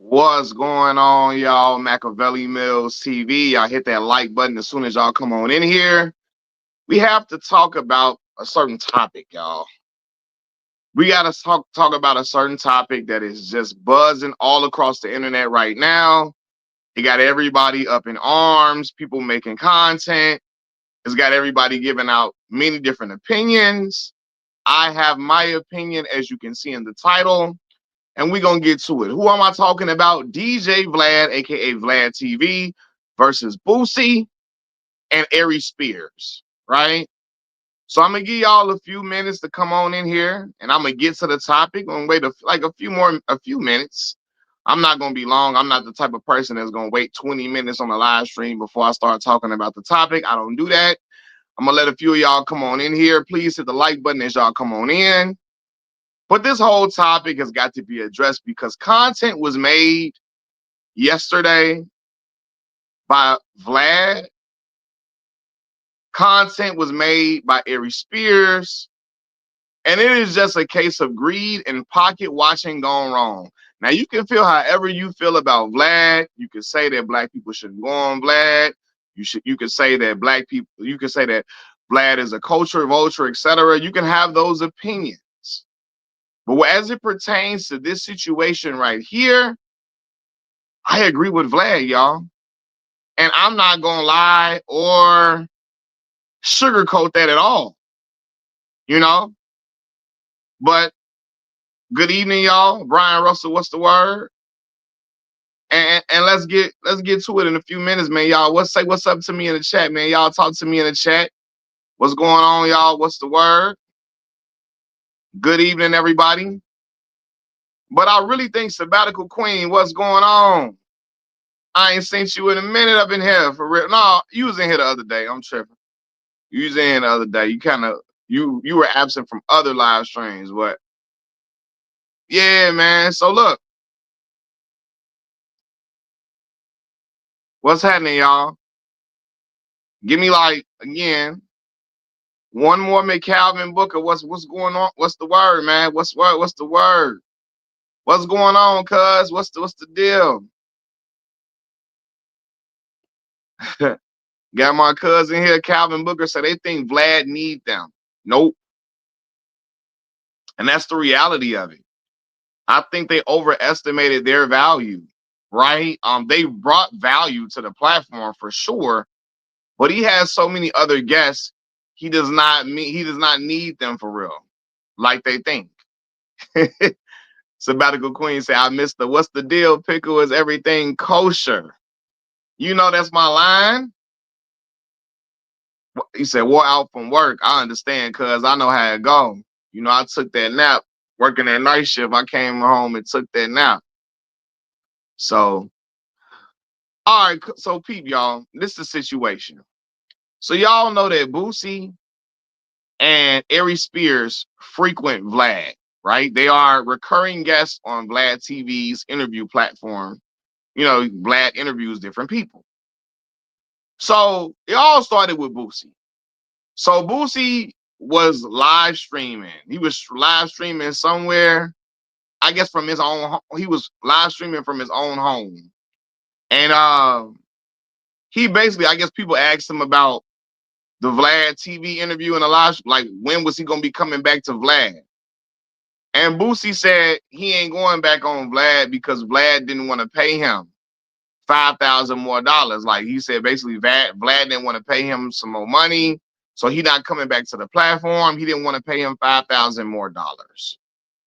What's going on, y'all? Machiavelli Mills TV. Y'all hit that like button as soon as y'all come on in here. We have to talk about a certain topic, y'all. We got to talk about a certain topic that is just buzzing all across the internet right now. It got everybody up in arms, people making content. It's got everybody giving out many different opinions. I have my opinion, as you can see in the title. And we're going to get to it. Who am I talking about? DJ Vlad, a.k.a. Vladtv, versus Boosie and Aries Spears, right? So I'm going to give y'all a few minutes to come on in here, and I'm going to get to the topic. I'm going to wait a few minutes. I'm not going to be long. I'm not the type of person that's going to wait 20 minutes on the live stream before I start talking about the topic. I don't do that. I'm going to let a few of y'all come on in here. Please hit the like button as y'all come on in. But this whole topic has got to be addressed because content was made yesterday by Vlad. Content was made by Aries Spears. And it is just a case of greed and pocket watching gone wrong. Now, you can feel however you feel about Vlad. You can say that black people shouldn't go on Vlad. You can say that you can say that Vlad is a culture vulture, etc. You can have those opinions. But as it pertains to this situation right here, I agree with Vlad, y'all. And I'm not going to lie or sugarcoat that at all, you know? But good evening, y'all. Brian Russell, what's the word? And let's get to it in a few minutes, man. Y'all, what's up to me in the chat, man? Y'all talk to me in the chat. What's going on, y'all? What's the word? Good evening, everybody. But I really think Sabbatical Queen, what's going on? I ain't seen you in a minute up in here for real. No, you was in here the other day. I'm tripping. You was in the other day. You kind of you were absent from other live streams, but yeah, man. So look, what's happening, y'all? Give me like again one more McCalvin Booker. What's going on? What's the word, man? What's the word? What's going on, cuz? What's the deal? Got my cousin here, Calvin Booker, so they think Vlad need them. Nope. And that's the reality of it. I think they overestimated their value, right? They brought value to the platform for sure, but he has so many other guests. He does not need them for real, like they think. Sabbatical Queen say, I missed the what's the deal? Pickle is everything kosher. You know that's my line. He said, wore out from work. I understand, cuz I know how it go. You know, I took that nap working that night shift. I came home and took that nap. So, all right. So, peep, y'all. This is the situation. So, y'all know that Boosie and Aries Spears frequent Vlad, right? They are recurring guests on Vladtv's interview platform. You know, Vlad interviews different people. So, it all started with Boosie. So Boosie was live streaming. He was live streaming somewhere, I guess from his own. He was live streaming from his own home, and he basically, I guess, people asked him about the Vlad TV interview and a live, like when was he gonna be coming back to Vlad? And Boosie said he ain't going back on Vlad because Vlad didn't want to pay him $5,000 more. Like he said, basically, Vlad didn't want to pay him some more money. So he not coming back to the platform. He didn't want to pay him $5,000 more.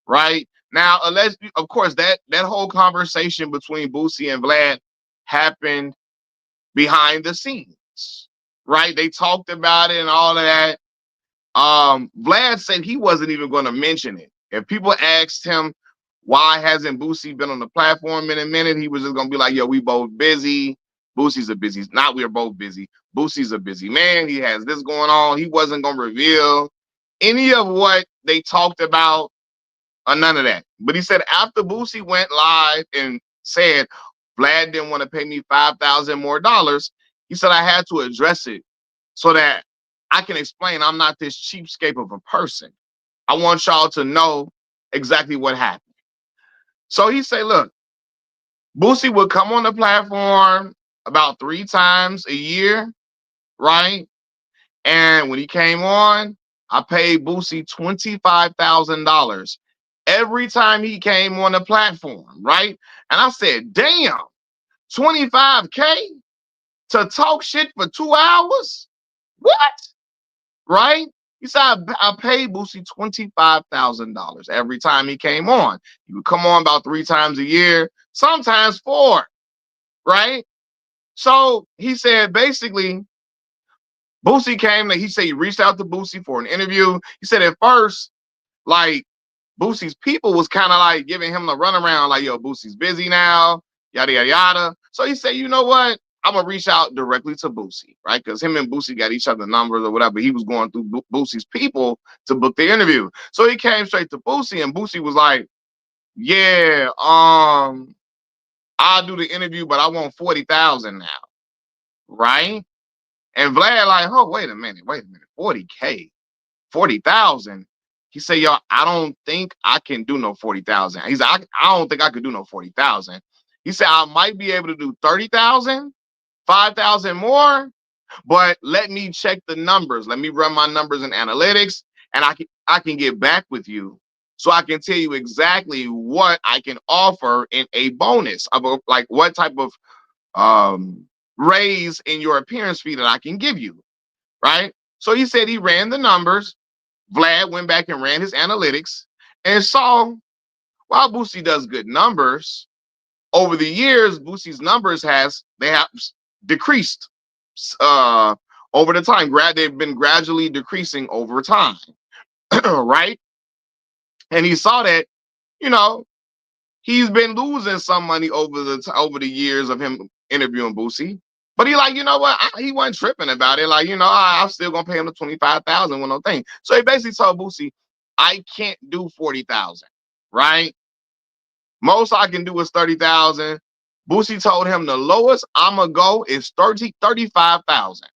Right? Now, allegedly, of course, that whole conversation between Boosie and Vlad happened behind the scenes. Right? They talked about it and all of that. Vlad said he wasn't even going to mention it. If people asked him why hasn't Boosie been on the platform in a minute, he was just gonna be like, yo, we both busy. Boosie's a busy, not we're both busy. Boosie's a busy man. He has this going on. He wasn't gonna reveal any of what they talked about or none of that. But he said after Boosie went live and said Vlad didn't want to pay me $5,000 more, he said I had to address it so that I can explain I'm not this cheapskate of a person. I want y'all to know exactly what happened. So he say, look, Boosie would come on the platform about 3 times a year, right? And when he came on, I paid Boosie $25,000 every time he came on the platform, right? And I said, damn, 25K to talk shit for 2 hours? What? Right? He said, I paid Boosie $25,000 every time he came on. He would come on about 3 times a year, sometimes 4, right? So he said, basically, Boosie came, he said he reached out to Boosie for an interview. He said at first, like, Boosie's people was kind of like giving him the runaround, like, yo, Boosie's busy now, yada, yada, yada. So he said, you know what? I'm going to reach out directly to Boosie, right? Because him and Boosie got each other numbers or whatever. He was going through Boosie's people to book the interview. So he came straight to Boosie, and Boosie was like, yeah, I'll do the interview, but I want 40,000 now, right? And Vlad like, oh, wait a minute, 40K. 40,000. He said, yo, I don't think I can do no 40,000. He said, I don't think I could do no 40,000. He said, I might be able to do 30,000, 5,000 more, but let me check the numbers. Let me run my numbers in analytics, and I can get back with you so I can tell you exactly what I can offer in a bonus of like what type of raise in your appearance fee that I can give you, right? So he said he ran the numbers. Vlad went back and ran his analytics and saw while Boosie does good numbers, over the years, Boosie's numbers have decreased over the time. They've been gradually decreasing over time, right? And he saw that, you know, he's been losing some money over the years of him interviewing Boosie. But he like, you know what? He wasn't tripping about it. Like, you know, I'm still gonna pay him the 25,000 with no thing. So he basically told Boosie, I can't do 40,000, right? Most I can do is 30,000. Boosie told him the lowest I'ma go is 35,000.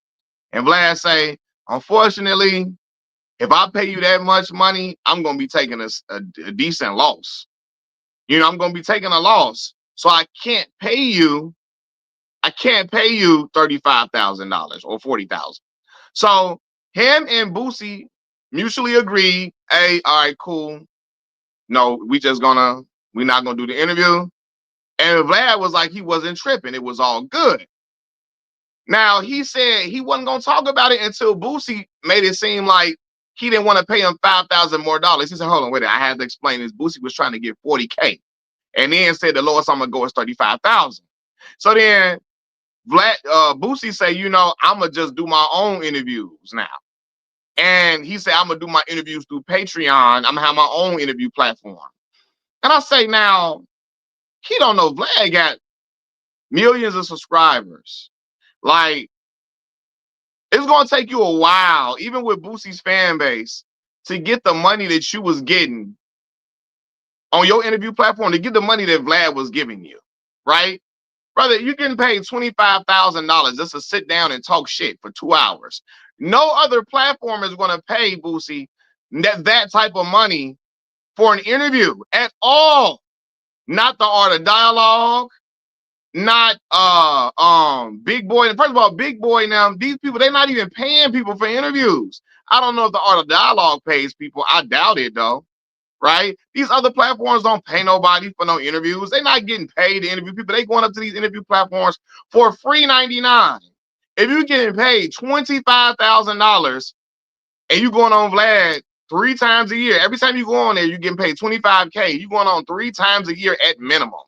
And Vlad say, unfortunately, if I pay you that much money, I'm gonna be taking a decent loss. You know, I'm gonna be taking a loss. So I can't pay you $35,000 or 40,000. So him and Boosie mutually agreed, hey, all right, cool. No, we're not gonna do the interview. And Vlad was like, he wasn't tripping. It was all good. Now he said he wasn't gonna talk about it until Boosie made it seem like he didn't want to pay him 5,000 more dollars. He said, hold on, wait, I had to explain this. Boosie was trying to get 40K. And then said the lowest I'm gonna go is 35,000. So then Boosie say, you know, I'm gonna just do my own interviews now. And he said, I'm gonna do my interviews through Patreon. I'm gonna have my own interview platform. And I say, now, he don't know Vlad got millions of subscribers. Like, it's gonna take you a while, even with Boosie's fan base, to get the money that you was getting on your interview platform, to get the money that Vlad was giving you, right? Brother, you're getting paid $25,000 just to sit down and talk shit for 2 hours. No other platform is going to pay Boosie that type of money for an interview at all. Not the Art of Dialogue, not Big Boy. First of all, Big Boy now, these people, they're not even paying people for interviews. I don't know if the Art of Dialogue pays people. I doubt it though. Right? These other platforms don't pay nobody for no interviews. They're not getting paid to interview people. They going up to these interview platforms for free 99. If you're getting paid $25,000 and you going on Vlad 3 times a year, every time you go on there, you're getting paid 25K. You going on 3 times a year at minimum,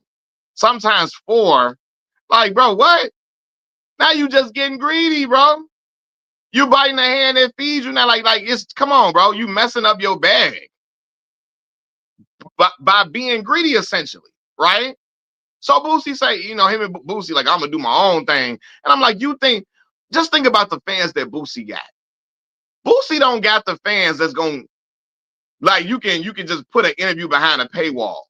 sometimes 4. Like, bro, what? Now you just getting greedy, bro. You biting the hand that feeds you now. Like it's come on, bro. You messing up your bag by being greedy, essentially, right? So Boosie say, you know, him and Boosie, like, I'm gonna do my own thing. And I'm like, just think about the fans that Boosie got. Boosie don't got the fans that's gonna, like, you can just put an interview behind a paywall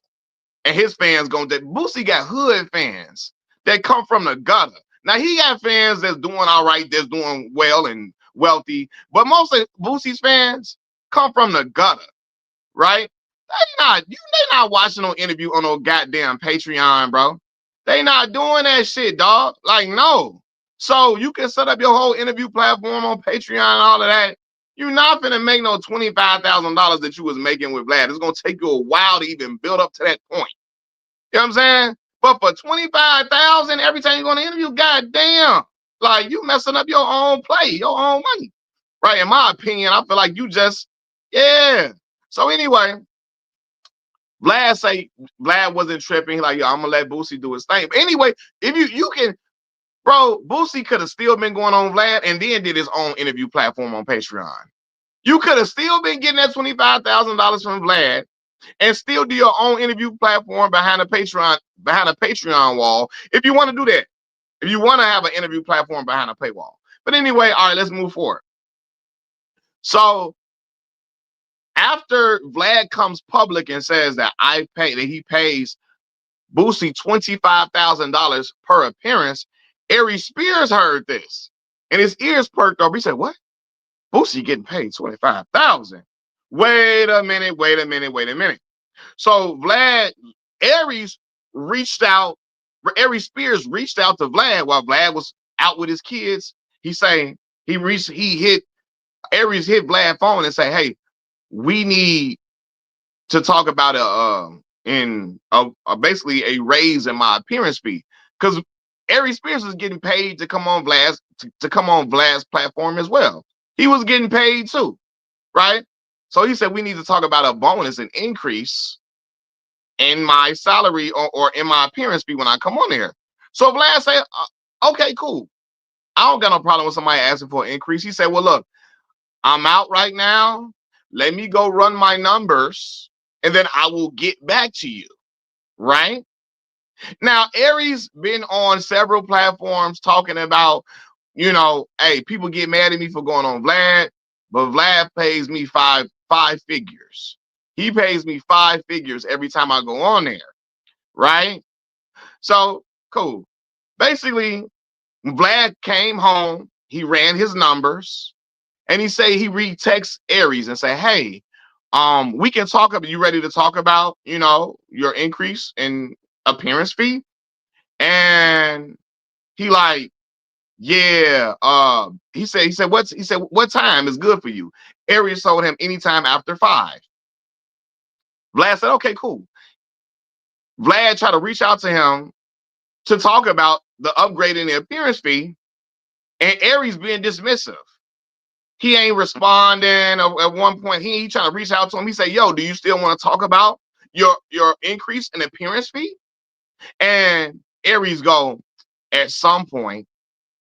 and his fans gonna, Boosie got hood fans that come from the gutter. Now he got fans that's doing all right, that's doing well and wealthy, but most of Boosie's fans come from the gutter, right? They not watching no interview on no goddamn Patreon, bro. They not doing that shit, dog. Like, no. So you can set up your whole interview platform on Patreon and all of that. You're not gonna make no $25,000 that you was making with Vlad. It's gonna take you a while to even build up to that point. You know what I'm saying? But for 25,000 every time you go on an interview, goddamn, like you messing up your own play, your own money. Right? In my opinion, I feel like you just, yeah. So anyway, Vlad wasn't tripping. He like, yo, I'm gonna let Boosie do his thing. But anyway, if you can, bro, Boosie could have still been going on Vlad and then did his own interview platform on Patreon. You could have still been getting that $25,000 from Vlad and still do your own interview platform behind a Patreon wall if you want to do that. If you want to have an interview platform behind a paywall. But anyway, all right, let's move forward. So after Vlad comes public and says that he pays Boosie $25,000 per appearance, Aries Spears heard this and his ears perked up. He said, "What? Boosie getting paid $25,000? Wait a minute. So Aries Aries Spears reached out to Vlad while Vlad was out with his kids. Aries hit Vlad's phone and say, "Hey, we need to talk about basically a raise in my appearance fee." Because Aries Spears was getting paid to come on Vlad's platform as well. He was getting paid too, right? So he said we need to talk about a bonus, an increase in my salary or in my appearance fee when I come on there. So Vlad said, okay, cool. I don't got no problem with somebody asking for an increase. He said, well, look, I'm out right now. Let me go run my numbers and then I will get back to you. Right? Now, Aries been on several platforms talking about, hey, people get mad at me for going on Vlad, but Vlad pays me five figures. He pays me 5 figures every time I go on there. Right? So, cool. Basically, Vlad came home, he ran his numbers, and he retexts Aries and say, hey, we can talk about, you ready to talk about, your increase in appearance fee? And he like, yeah, he said, what time is good for you? Aries told him anytime after 5. Vlad said, okay, cool. Vlad tried to reach out to him to talk about the upgrade in the appearance fee, and Aries being dismissive. He ain't responding. At one point, he trying to reach out to him. He said, yo, do you still want to talk about your increase in appearance fee? And Aries go, at some point,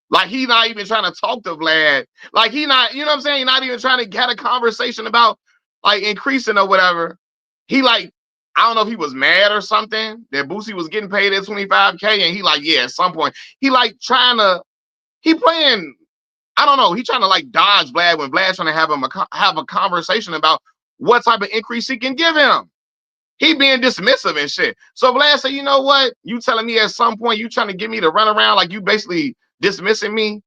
like he not even trying to talk to Vlad. Like he not, you know what I'm saying? He not even trying to get a conversation about like increasing or whatever. He like, I don't know if he was mad or something that Boosie was getting paid at 25K. And he like, yeah, at some point, he like he playing, I don't know. He trying to like dodge Vlad when Vlad's trying to have a conversation about what type of increase he can give him. He being dismissive and shit. So Vlad said, you know what? You telling me at some point you trying to get me to run around like you basically dismissing me?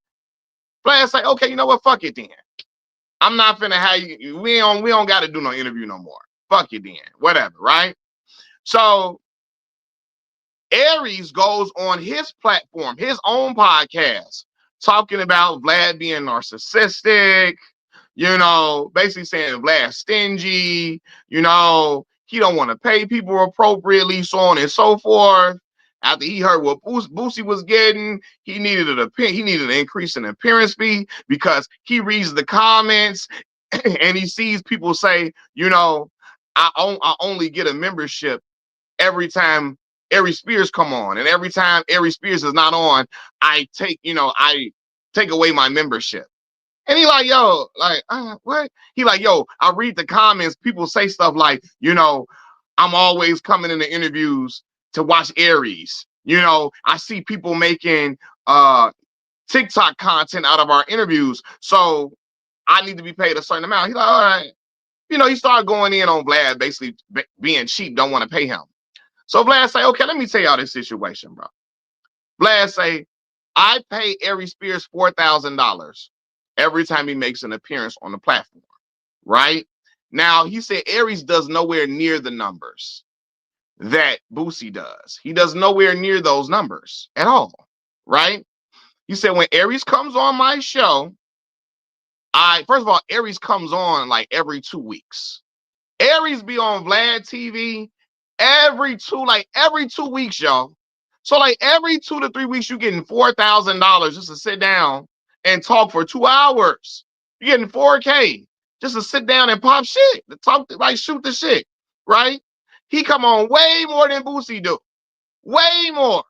Vlad say, okay, you know what? Fuck it then. I'm not finna have you. We don't got to do no interview no more. Fuck it then. Whatever, right? So Aries goes on his platform, his own podcast, talking about Vlad being narcissistic, basically saying Vlad's stingy, he don't want to pay people appropriately, so on and so forth. After he heard what Boosie was getting, he needed an increase in appearance fee because he reads the comments and he sees people say, I only get a membership every time Aries Spears come on, and every time Aries Spears is not on, I take away my membership. And he like, yo, like, what? He like, yo, I read the comments. People say stuff like, I'm always coming into interviews to watch Aries. I see people making TikTok content out of our interviews, so I need to be paid a certain amount. He's like, all right. He started going in on Vlad, basically being cheap, don't want to pay him. So Vlad say, okay, let me tell y'all this situation, bro. Vlad say, I pay Aries Spears $4,000 every time he makes an appearance on the platform, right? Now, he said Aries does nowhere near the numbers. that Boosie does. He does nowhere near those numbers at all, right? He said when Aries comes on my show, first of all, Aries comes on like every 2 weeks. Aries be on Vladtv every 2 weeks, y'all. So like every 2 to 3 weeks, you getting $4,000 just to sit down and talk for 2 hours. You're getting 4K just to sit down and pop shit, to talk, like shoot the shit, right? He come on way more than Boosie do, way more.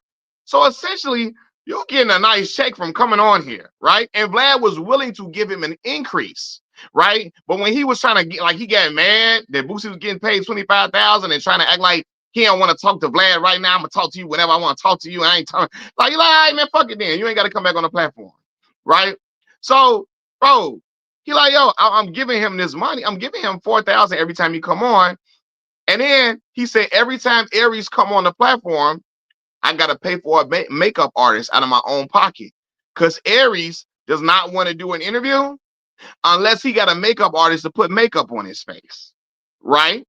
So essentially, you're getting a nice check from coming on here, right? And Vlad was willing to give him an increase, right? But when he was trying to get, like, he got mad that Boosie was getting paid $25,000 and trying to act like he don't want to talk to Vlad right now. I'm gonna talk to you whenever I want to talk to you. I ain't talking. Like, you're like, all right, man, fuck it then. You ain't got to come back on the platform, right? So, bro, he like, yo, I'm giving him this money. I'm giving him $4,000 every time you come on. And then he said every time Aries come on the platform, I gotta pay for a makeup artist out of my own pocket, because Aries does not want to do an interview unless he got a makeup artist to put makeup on his face, right?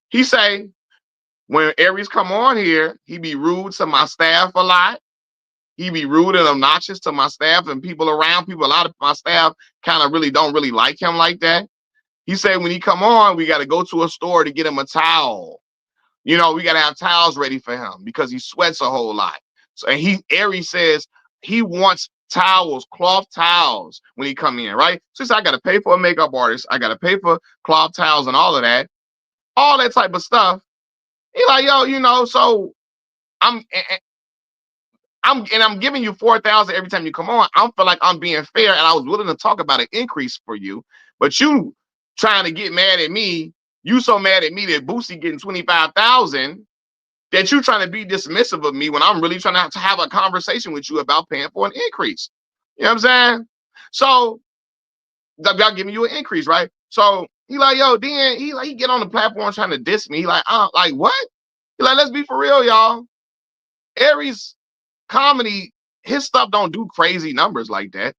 He say when Aries come on here, he be rude to my staff a lot. He be rude and obnoxious to my staff and people around. People, a lot of my staff kind of really don't really like him like that. He said when he come on, we got to go to a store to get him a towel. You know, we got to have towels ready for him because he sweats a whole lot. So, and Aries says he wants towels, cloth towels when he come in, right? So he said, I got to pay for a makeup artist. I got to pay for cloth towels and all that type of stuff. He like, yo, you know, so I'm giving you 4,000 every time you come on. I feel like I'm being fair, and I was willing to talk about an increase for you, but you trying to get mad at me. You so mad at me that Boosie getting 25,000 that you trying to be dismissive of me when I'm really trying to have a conversation with you about paying for an increase. You know what I'm saying? So y'all giving you an increase, right? So he like, yo, then he get on the platform trying to diss me. He like what? He like, let's be for real, y'all. Aries comedy, his stuff don't do crazy numbers like that.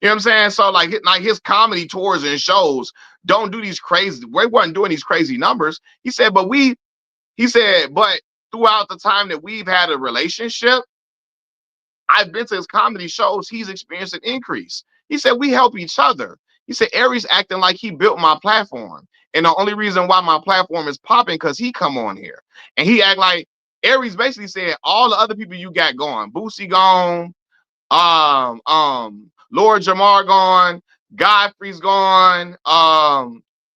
You know what I'm saying? So like his comedy tours and shows don't do these crazy. We weren't doing these crazy numbers. He said, but throughout the time that we've had a relationship, I've been to his comedy shows. He's experienced an increase. He said we help each other. He said Aries acting like he built my platform, and the only reason why my platform is popping because he come on here and he act like Aries basically said all the other people you got going, Boosie gone, Lord Jamar gone, Godfrey's gone,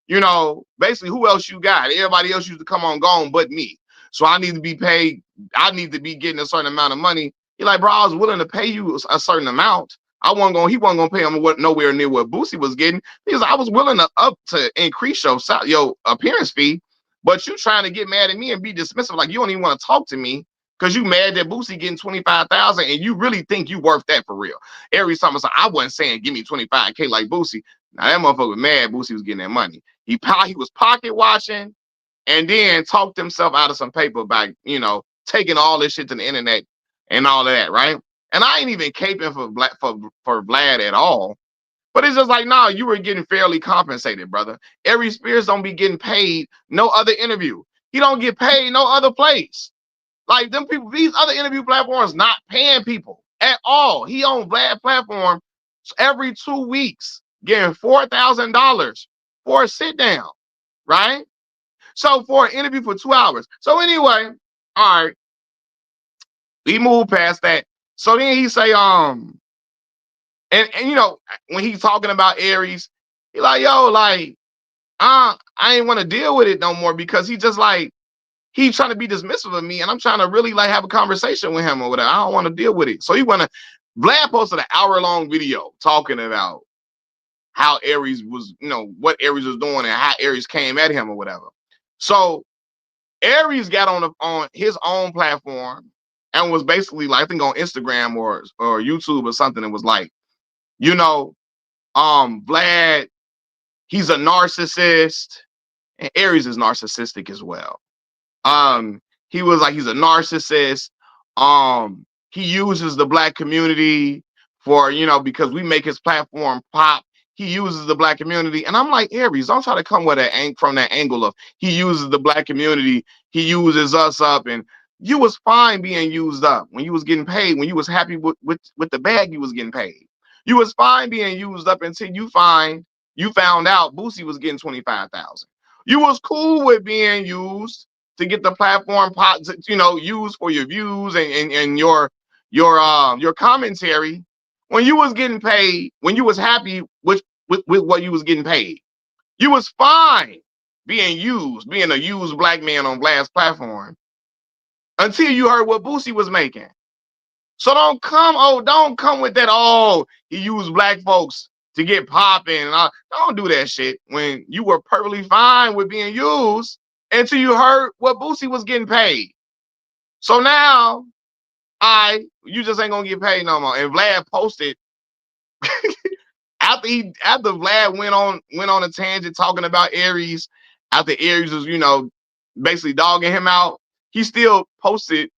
you know, basically who else you got? Everybody else used to come on gone but me. So I need to be paid. I need to be getting a certain amount of money. He like, bro, I was willing to pay you a certain amount. He wasn't gonna pay him nowhere near what Boosie was getting, because I was willing to increase your appearance fee, but you trying to get mad at me and be dismissive, like you don't even want to talk to me because you mad that Boosie getting 25,000 and you really think you worth that for real. Every time I wasn't saying give me 25K like Boosie. Now that motherfucker was mad Boosie was getting that money. He was pocket watching and then talked himself out of some paper by, you know, taking all this shit to the internet and all of that, right? And I ain't even caping for Vlad at all. But it's just like, nah, you were getting fairly compensated, brother. Aries Spears don't be getting paid no other interview. He don't get paid no other place. Like them people, these other interview platforms not paying people at all. He on Vlad platform every 2 weeks, getting $4,000 for a sit down, right? So for an interview for 2 hours. So anyway, all right, we move past that. So then he say, and you know, when he's talking about Aries, he like, yo, like, I ain't want to deal with it no more because he just like, he's trying to be dismissive of me, and I'm trying to really like have a conversation with him or whatever. I don't want to deal with it. So Vlad posted an hour-long video talking about how Aries was, you know, what Aries was doing and how Aries came at him or whatever. So Aries got on his own platform and was basically like, I think on Instagram or YouTube or something, and was like, you know, Vlad, he's a narcissist, and Aries is narcissistic as well. He was like, he's a narcissist. He uses the black community for, you know, because we make his platform pop. he uses the black community. And I'm like, Aries, don't try to come with from that angle of he uses the black community, he uses us up, and you was fine being used up when you was getting paid, when you was happy with the bag you was getting paid. You was fine being used up until you found out Boosie was getting 25,000. You was cool with being used to get the platform used for your views and your commentary when you was getting paid, when you was happy with what you was getting paid. You was fine being used, being a used black man on Vlad's platform until you heard what Boosie was making. So don't come with that, he used black folks to get popping. Don't do that shit when you were perfectly fine with being used until you heard what Boosie was getting paid. So now, you just ain't gonna get paid no more. And Vlad posted after Vlad went on a tangent talking about Aries, after Aries was, basically dogging him out, he still posted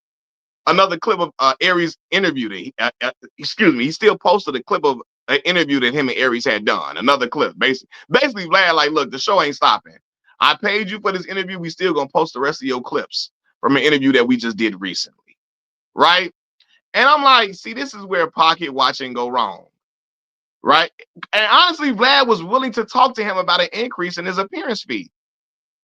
another clip of Aries interview. He still posted a clip of an interview that him and Aries had done. Another clip, basically Vlad like, look, the show ain't stopping. I paid you for this interview. We still gonna post the rest of your clips from an interview that we just did recently, right? And I'm like, see, this is where pocket watching go wrong, right? And honestly, Vlad was willing to talk to him about an increase in his appearance fee.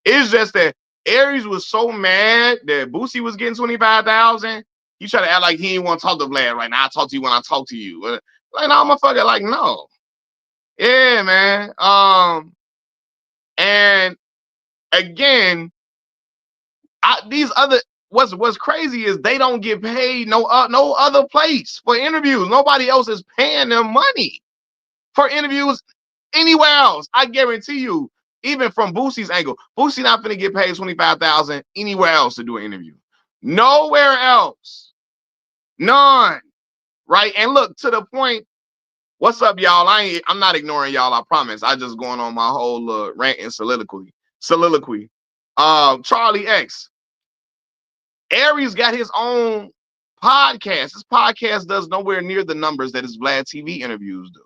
It's just that Aries was so mad that Boosie was getting 25,000. He tried to act like he didn't want to talk to Vlad right now. I'll talk to you when I talk to you. Like, no, motherfucker, like, no. Yeah, man. And again, what's crazy is they don't get paid no other place for interviews. Nobody else is paying them money for interviews anywhere else. I guarantee you, even from Boosie's angle, Boosie not finna get paid 25,000 anywhere else to do an interview. Nowhere else. None. Right? And look, to the point, what's up, y'all? I'm not ignoring y'all, I promise. I just going on my whole rant and soliloquy. Charlie X. Aries got his own podcast. His podcast does nowhere near the numbers that his Vladtv interviews do.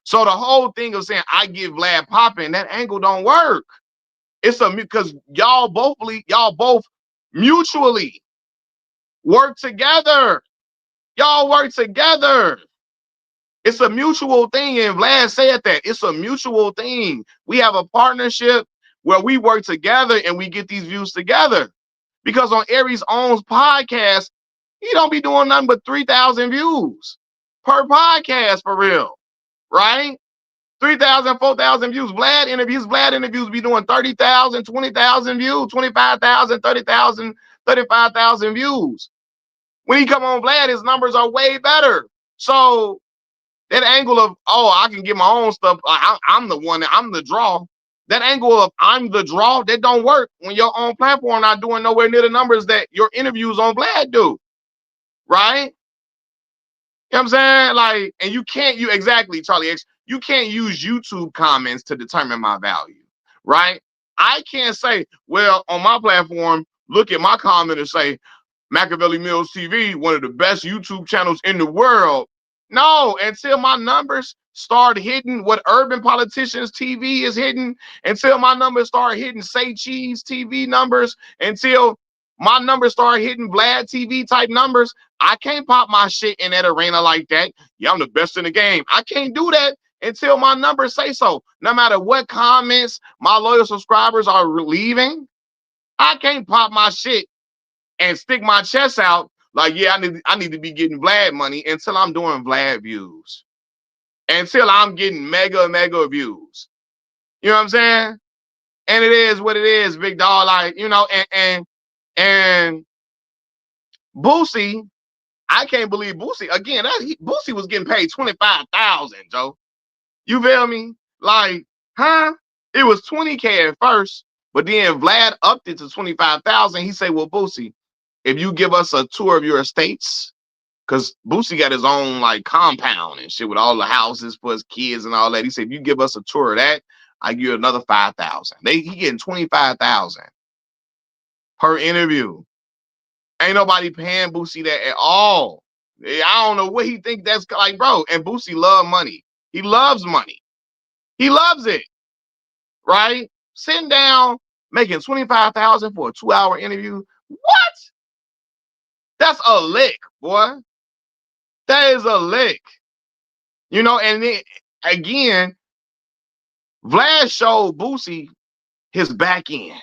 So the whole thing of saying I give Vlad popping, that angle don't work. It's because y'all both mutually work together. Y'all work together. It's a mutual thing, and Vlad said that. It's a mutual thing. We have a partnership where we work together and we get these views together. Because on Aries' own podcast, he don't be doing nothing but 3,000 views per podcast for real, right? 3,000, 4,000 views. Vlad interviews be doing 30,000, 20,000 views, 25,000, 30,000, 35,000 views. When he come on Vlad, his numbers are way better. So that angle of, I can get my own stuff, I'm the draw. That angle of I'm the draw, that don't work when your own platform not doing nowhere near the numbers that your interviews on Vlad do. Right? You know what I'm saying? Like, and exactly, Charlie X, you can't use YouTube comments to determine my value, right? I can't say, well, on my platform, look at my comment and say, Machiavelli Mills TV, one of the best YouTube channels in the world. No, until my numbers start hitting what Urban Politicians TV is hitting, until my numbers start hitting Say Cheese TV numbers, until my numbers start hitting Vladtv type numbers, I can't pop my shit in that arena like that. Yeah, I'm the best in the game. I can't do that until my numbers say so. No matter what comments my loyal subscribers are leaving, I can't pop my shit and stick my chest out like, yeah, I need to be getting Vlad money until I'm doing Vlad views. Until I'm getting mega views. You know what I'm saying? And it is what it is, big dog. Like, and Boosie, I can't believe Boosie. Again, Boosie was getting paid 25,000, Joe. You feel me? Like, huh? It was 20K at first, but then Vlad upped it to 25,000. He said, well, Boosie, if you give us a tour of your estates, because Boosie got his own like compound and shit with all the houses for his kids and all that. He said, if you give us a tour of that, I give you another 5,000. He getting 25,000 per interview. Ain't nobody paying Boosie that at all. I don't know what he think that's like, bro. And Boosie love money. He loves money. He loves it, right? Sitting down, making $25,000 for a 2-hour interview. What? That's a lick, boy. That is a lick. And then, again, Vlad showed Boosie his back end,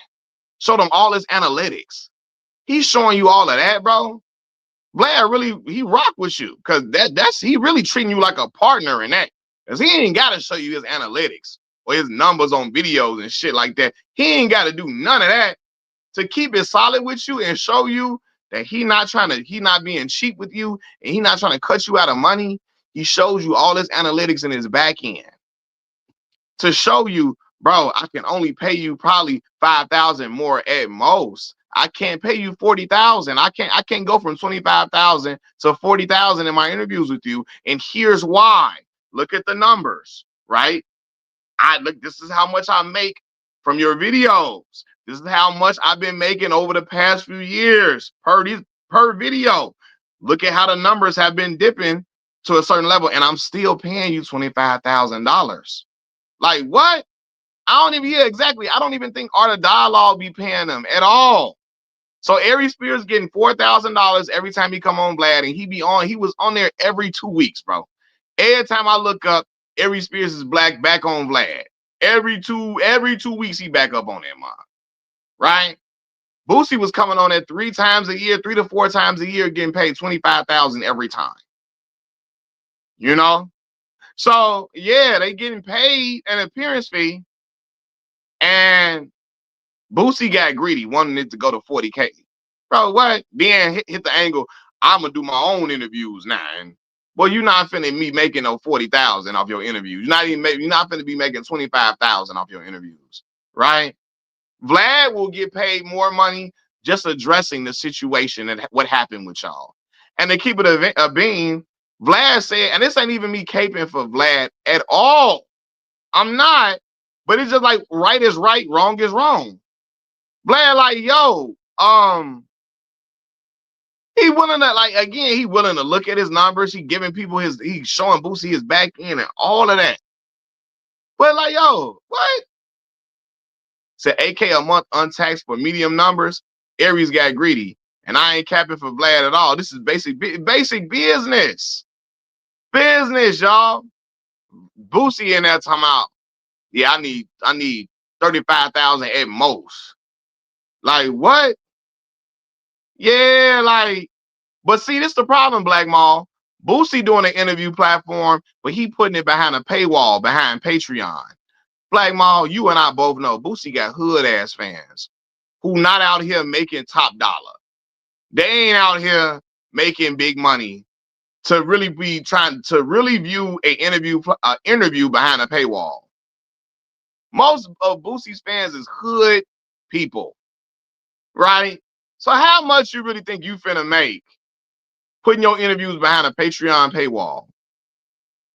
showed him all his analytics. He's showing you all of that, bro. Vlad really, he rock with you because he really treating you like a partner in that. Because he ain't got to show you his analytics or his numbers on videos and shit like that. He ain't got to do none of that to keep it solid with you and show you that he not being cheap with you and he not trying to cut you out of money. He shows you all his analytics in his back end to show you, bro, I can only pay you probably 5,000 more at most. I can't pay you 40,000. I can't go from 25,000 to 40,000 in my interviews with you. And here's why. Look at the numbers, right? This is how much I make from your videos. This is how much I've been making over the past few years per video. Look at how the numbers have been dipping to a certain level, and I'm still paying you $25,000. Like what? I don't even think Art of Dialogue be paying them at all. So Aries Spears getting $4,000 every time he come on Vlad, and he was on there every 2 weeks, bro. Every time I look up, Aries Spears is back on Vlad. Every two weeks he back up on that mom. Right? Boosie was coming on that 3 times a year, 3 to 4 times a year, getting paid $25,000 every time. So yeah, they getting paid an appearance fee, and Boosie got greedy, wanting it to go to 40K. Bro, what? Then hit the angle. I'm gonna do my own interviews now. And you're not finna me making no 40,000 off your interviews. You're not finna be making 25,000 off your interviews, right? Vlad will get paid more money just addressing the situation and what happened with y'all. And to keep it a bean, Vlad said, and this ain't even me caping for Vlad at all. I'm not, but it's just like right is right, wrong is wrong. Vlad like, yo, he willing to look at his numbers. He giving people he's showing Boosie his back end and all of that. But like, yo, what? Said $8K a month untaxed for medium numbers. Aries got greedy. And I ain't capping for Vlad at all. This is basic business. Business, y'all. Boosie in there talking about, yeah, I need 35,000 at most. Like what? Yeah, like, but see, this is the problem, Black Mall. Boosie doing an interview platform, but he putting it behind a paywall, behind Patreon. Black Mall, you and I both know Boosie got hood ass fans who not out here making top dollar. They ain't out here making big money to really be trying to really view an interview behind a paywall. Most of Boosie's fans is hood people, right? So how much you really think you finna make putting your interviews behind a Patreon paywall?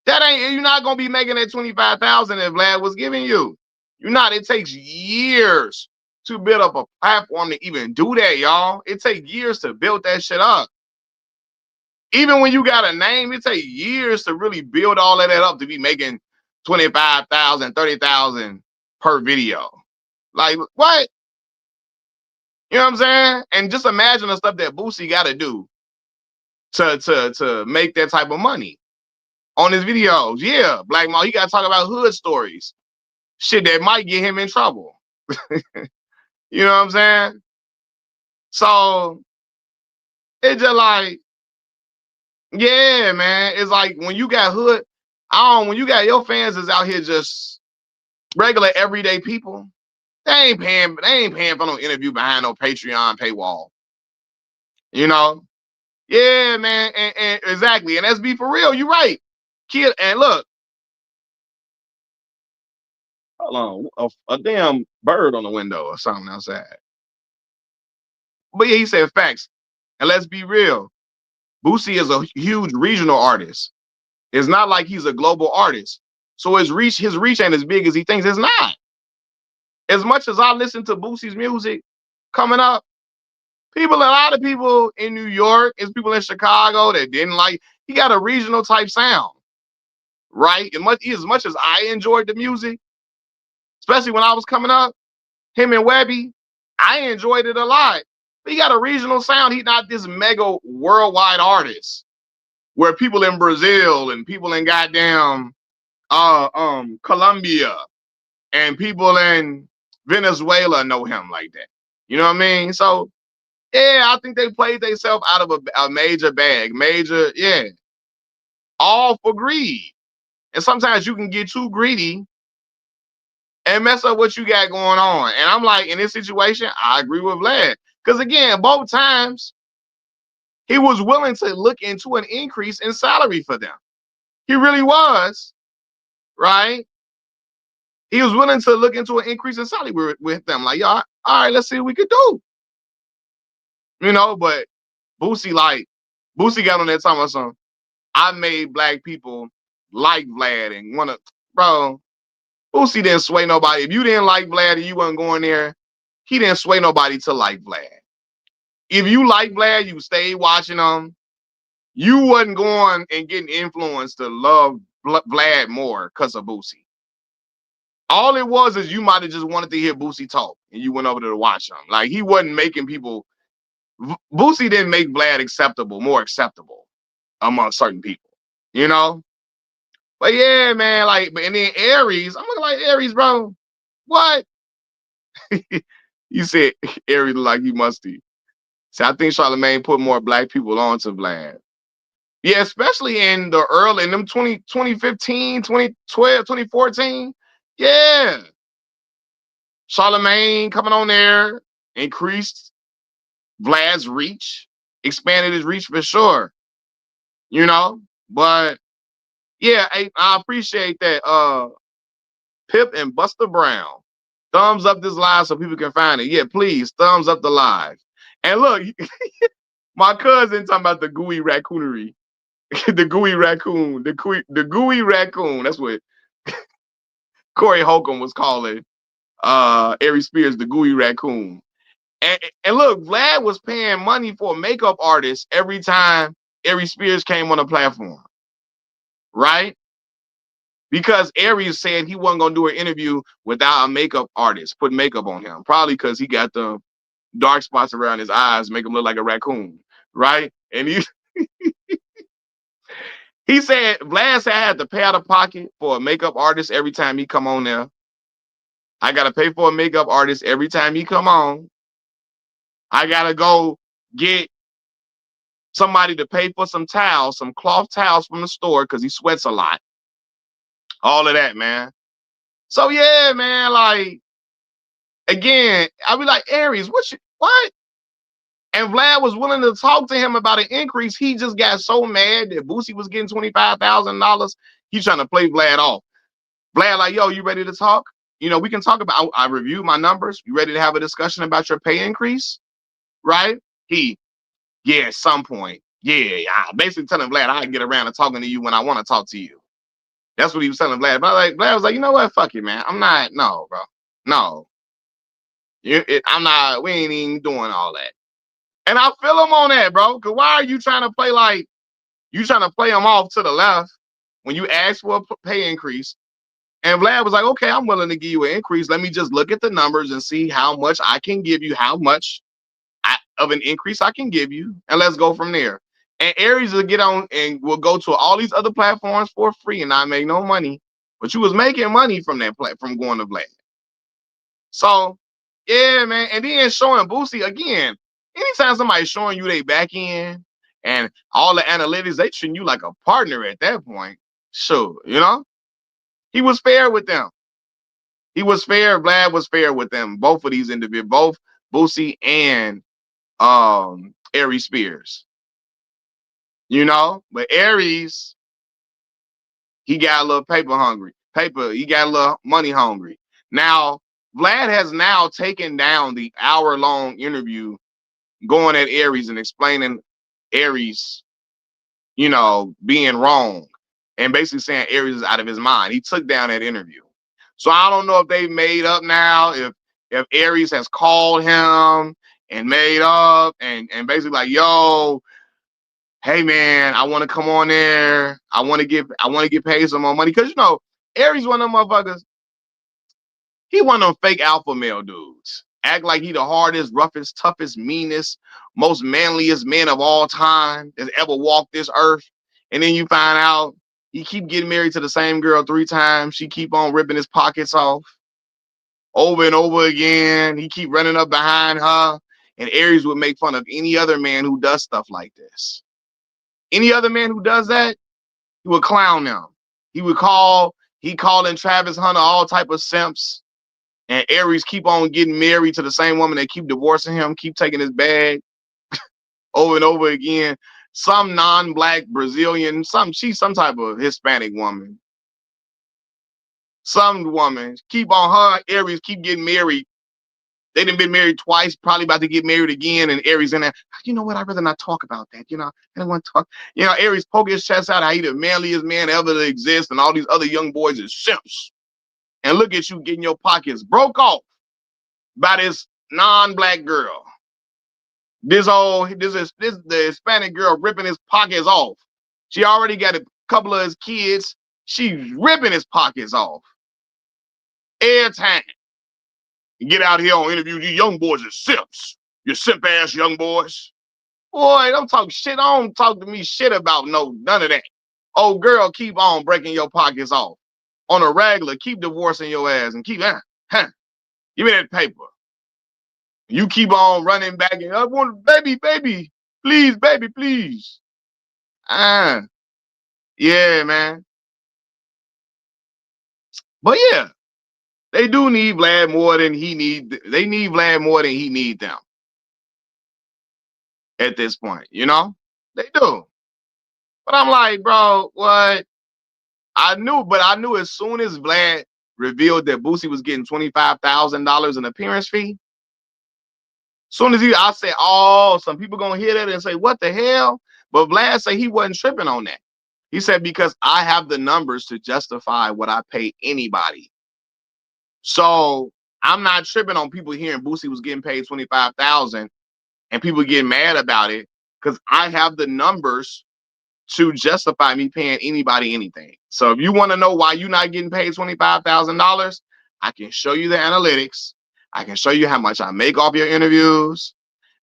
You're not gonna be making that 25,000 that Vlad was giving you. You're not. It takes years to build up a platform to even do that, y'all. It takes years to build that shit up. Even when you got a name, it takes years to really build all of that up to be making 25,000, 30,000 per video. Like what? You know what I'm saying? And just imagine the stuff that Boosie got to do to make that type of money on his videos. Yeah, Black Mall, he got to talk about hood stories, shit that might get him in trouble. You know what I'm saying? So it's just like, yeah, man. It's like when you got when you got your fans is out here just regular everyday people, they ain't paying for no interview behind no Patreon paywall. Yeah, man, and exactly. And let's be for real, you're right. Kid, and look, hold on, a damn bird on the window or something outside. But yeah, he said facts. And let's be real, Boosie is a huge regional artist. It's not like he's a global artist. So his reach ain't as big as he thinks. It's not. As much as I listen to Boosie's music coming up, a lot of people in New York, it's people in Chicago that didn't like. He got a regional type sound. right? As much as I enjoyed the music, especially when I was coming up, him and Webby, I enjoyed it a lot. But he got a regional sound. He's not this mega worldwide artist where people in Brazil and people in goddamn Colombia and people in Venezuela know him like that. You know what I mean? So yeah, I think they played themselves out of a major bag. Major, yeah. All for greed. And sometimes you can get too greedy and mess up what you got going on. And I'm like, in this situation, I agree with Vlad. Because again, both times he was willing to look into an increase in salary for them. He really was, right? He was willing to look into an increase in salary with them. Like, y'all, all right, let's see what we could do. You know, but Boosie got on that time or something. I made black people like Vlad and wanna, bro. Boosie didn't sway nobody. If you didn't like Vlad and you wasn't going there, he didn't sway nobody to like Vlad. If you like Vlad, you stayed watching him. You wasn't going and getting influenced to love Vlad more because of Boosie. All it was is you might have just wanted to hear Boosie talk and you went over there to watch him. Like he wasn't making people. Boosie didn't make Vlad more acceptable among certain people, you know? But yeah, man, like, and then Aries, I'm looking like Aries, bro. What? You said Aries look like he musty. See, I think Charlamagne put more black people onto Vlad. Yeah, especially in the early, in them 2015, 2012, 2014. Yeah. Charlamagne coming on there, increased Vlad's reach, expanded his reach for sure. You know? But yeah, I appreciate that. Pip and Buster Brown. Thumbs up this live so people can find it. Yeah, please, thumbs up the live. And look, my cousin talking about the gooey raccoonery. The gooey raccoon. The gooey raccoon. That's what Corey Holcomb was calling Aries Spears, the gooey raccoon. And look, Vlad was paying money for a makeup artist every time Aries Spears came on the platform. Right? Because Aries said he wasn't gonna do an interview without a makeup artist, put makeup on him. Probably because he got the dark spots around his eyes, make him look like a raccoon, right? And he said Vlad said I had to pay out of pocket for a makeup artist every time he come on there. I gotta pay for a makeup artist every time he come on. I gotta go get somebody to pay for some towels, some cloth towels from the store because he sweats a lot. All of that, man. So yeah, man, like again, I'll be like, Aries, what? And Vlad was willing to talk to him about an increase. He just got so mad that Boosie was getting $25,000. He's trying to play Vlad off. Vlad, like, yo, you ready to talk? You know, we can talk about, I reviewed my numbers. You ready to have a discussion about your pay increase? Right? Yeah, at some point. Yeah, basically telling Vlad I can get around to talking to you when I want to talk to you. That's what he was telling Vlad. But Vlad was like, you know what? Fuck it, man. No, bro. No. I'm not, we ain't even doing all that. And I feel him on that, bro. Because why are you trying to play him off to the left when you ask for a pay increase? And Vlad was like, okay, I'm willing to give you an increase. Let me just look at the numbers and see how much I can give you, how much of an increase I can give you. And let's go from there. And Aries will get on and will go to all these other platforms for free and not make no money. But you was making money from from going to Vlad. So, yeah, man. And then showing Boosie again. Anytime somebody's showing you they back end and all the analytics, they treat you like a partner at that point. Sure, you know? He was fair with them. He was fair. Vlad was fair with them. Both of these individuals, both Boosie and Aries Spears. You know? But Aries, he got a little paper hungry. He got a little money hungry. Now, Vlad has now taken down the hour-long interview going at Aries and explaining Aries, you know, being wrong and basically saying Aries is out of his mind. He took down that interview. So I don't know if they made up now, if Aries has called him and made up and basically like, yo, hey man, I want to come on there. I want to get paid some more money. Cause Aries one of them motherfuckers, he one of them fake alpha male dudes. Act like he the hardest, roughest, toughest, meanest, most manliest man of all time that's ever walked this earth. And then you find out he keep getting married to the same girl 3 times. She keep on ripping his pockets off over and over again. He keep running up behind her. And Aries would make fun of any other man who does stuff like this. Any other man who does that, he would clown them. He calling Travis Hunter all type of simps. And Aries keep on getting married to the same woman. They keep divorcing him, keep taking his bag over and over again. Some non-black Brazilian, she's some type of Hispanic woman. Some woman keep on her. Aries keep getting married. They done been married twice, probably about to get married again. And Aries in there, you know what? I'd rather not talk about that. I don't want to talk. Aries poke his chest out. How he the manliest man ever to exist, and all these other young boys is simps. And look at you getting your pockets broke off by this non-black girl. This the Hispanic girl ripping his pockets off. She already got a couple of his kids. She's ripping his pockets off. Airtime. You get out here on interviews, you young boys are simps. You simp ass young boys. Boy, don't talk shit. Don't talk to me shit about none of that. Oh girl, keep on breaking your pockets off. On a regular, keep divorcing your ass and keep give me that paper. You keep on running back and I want baby, please, baby, please. Yeah, man. But yeah, they do need Vlad more than he need. They need Vlad more than he need them at this point. They do. But I'm like, bro, what? I knew as soon as Vlad revealed that Boosie was getting $25,000 in appearance fee. Soon as I said, oh, some people gonna hear that and say, what the hell? But Vlad said he wasn't tripping on that. He said, because I have the numbers to justify what I pay anybody. So I'm not tripping on people hearing Boosie was getting paid $25,000 and people getting mad about it, because I have the numbers to justify me paying anybody anything. So if you want to know why you're not getting paid $25,000, I can show you the analytics. I can show you how much I make off your interviews.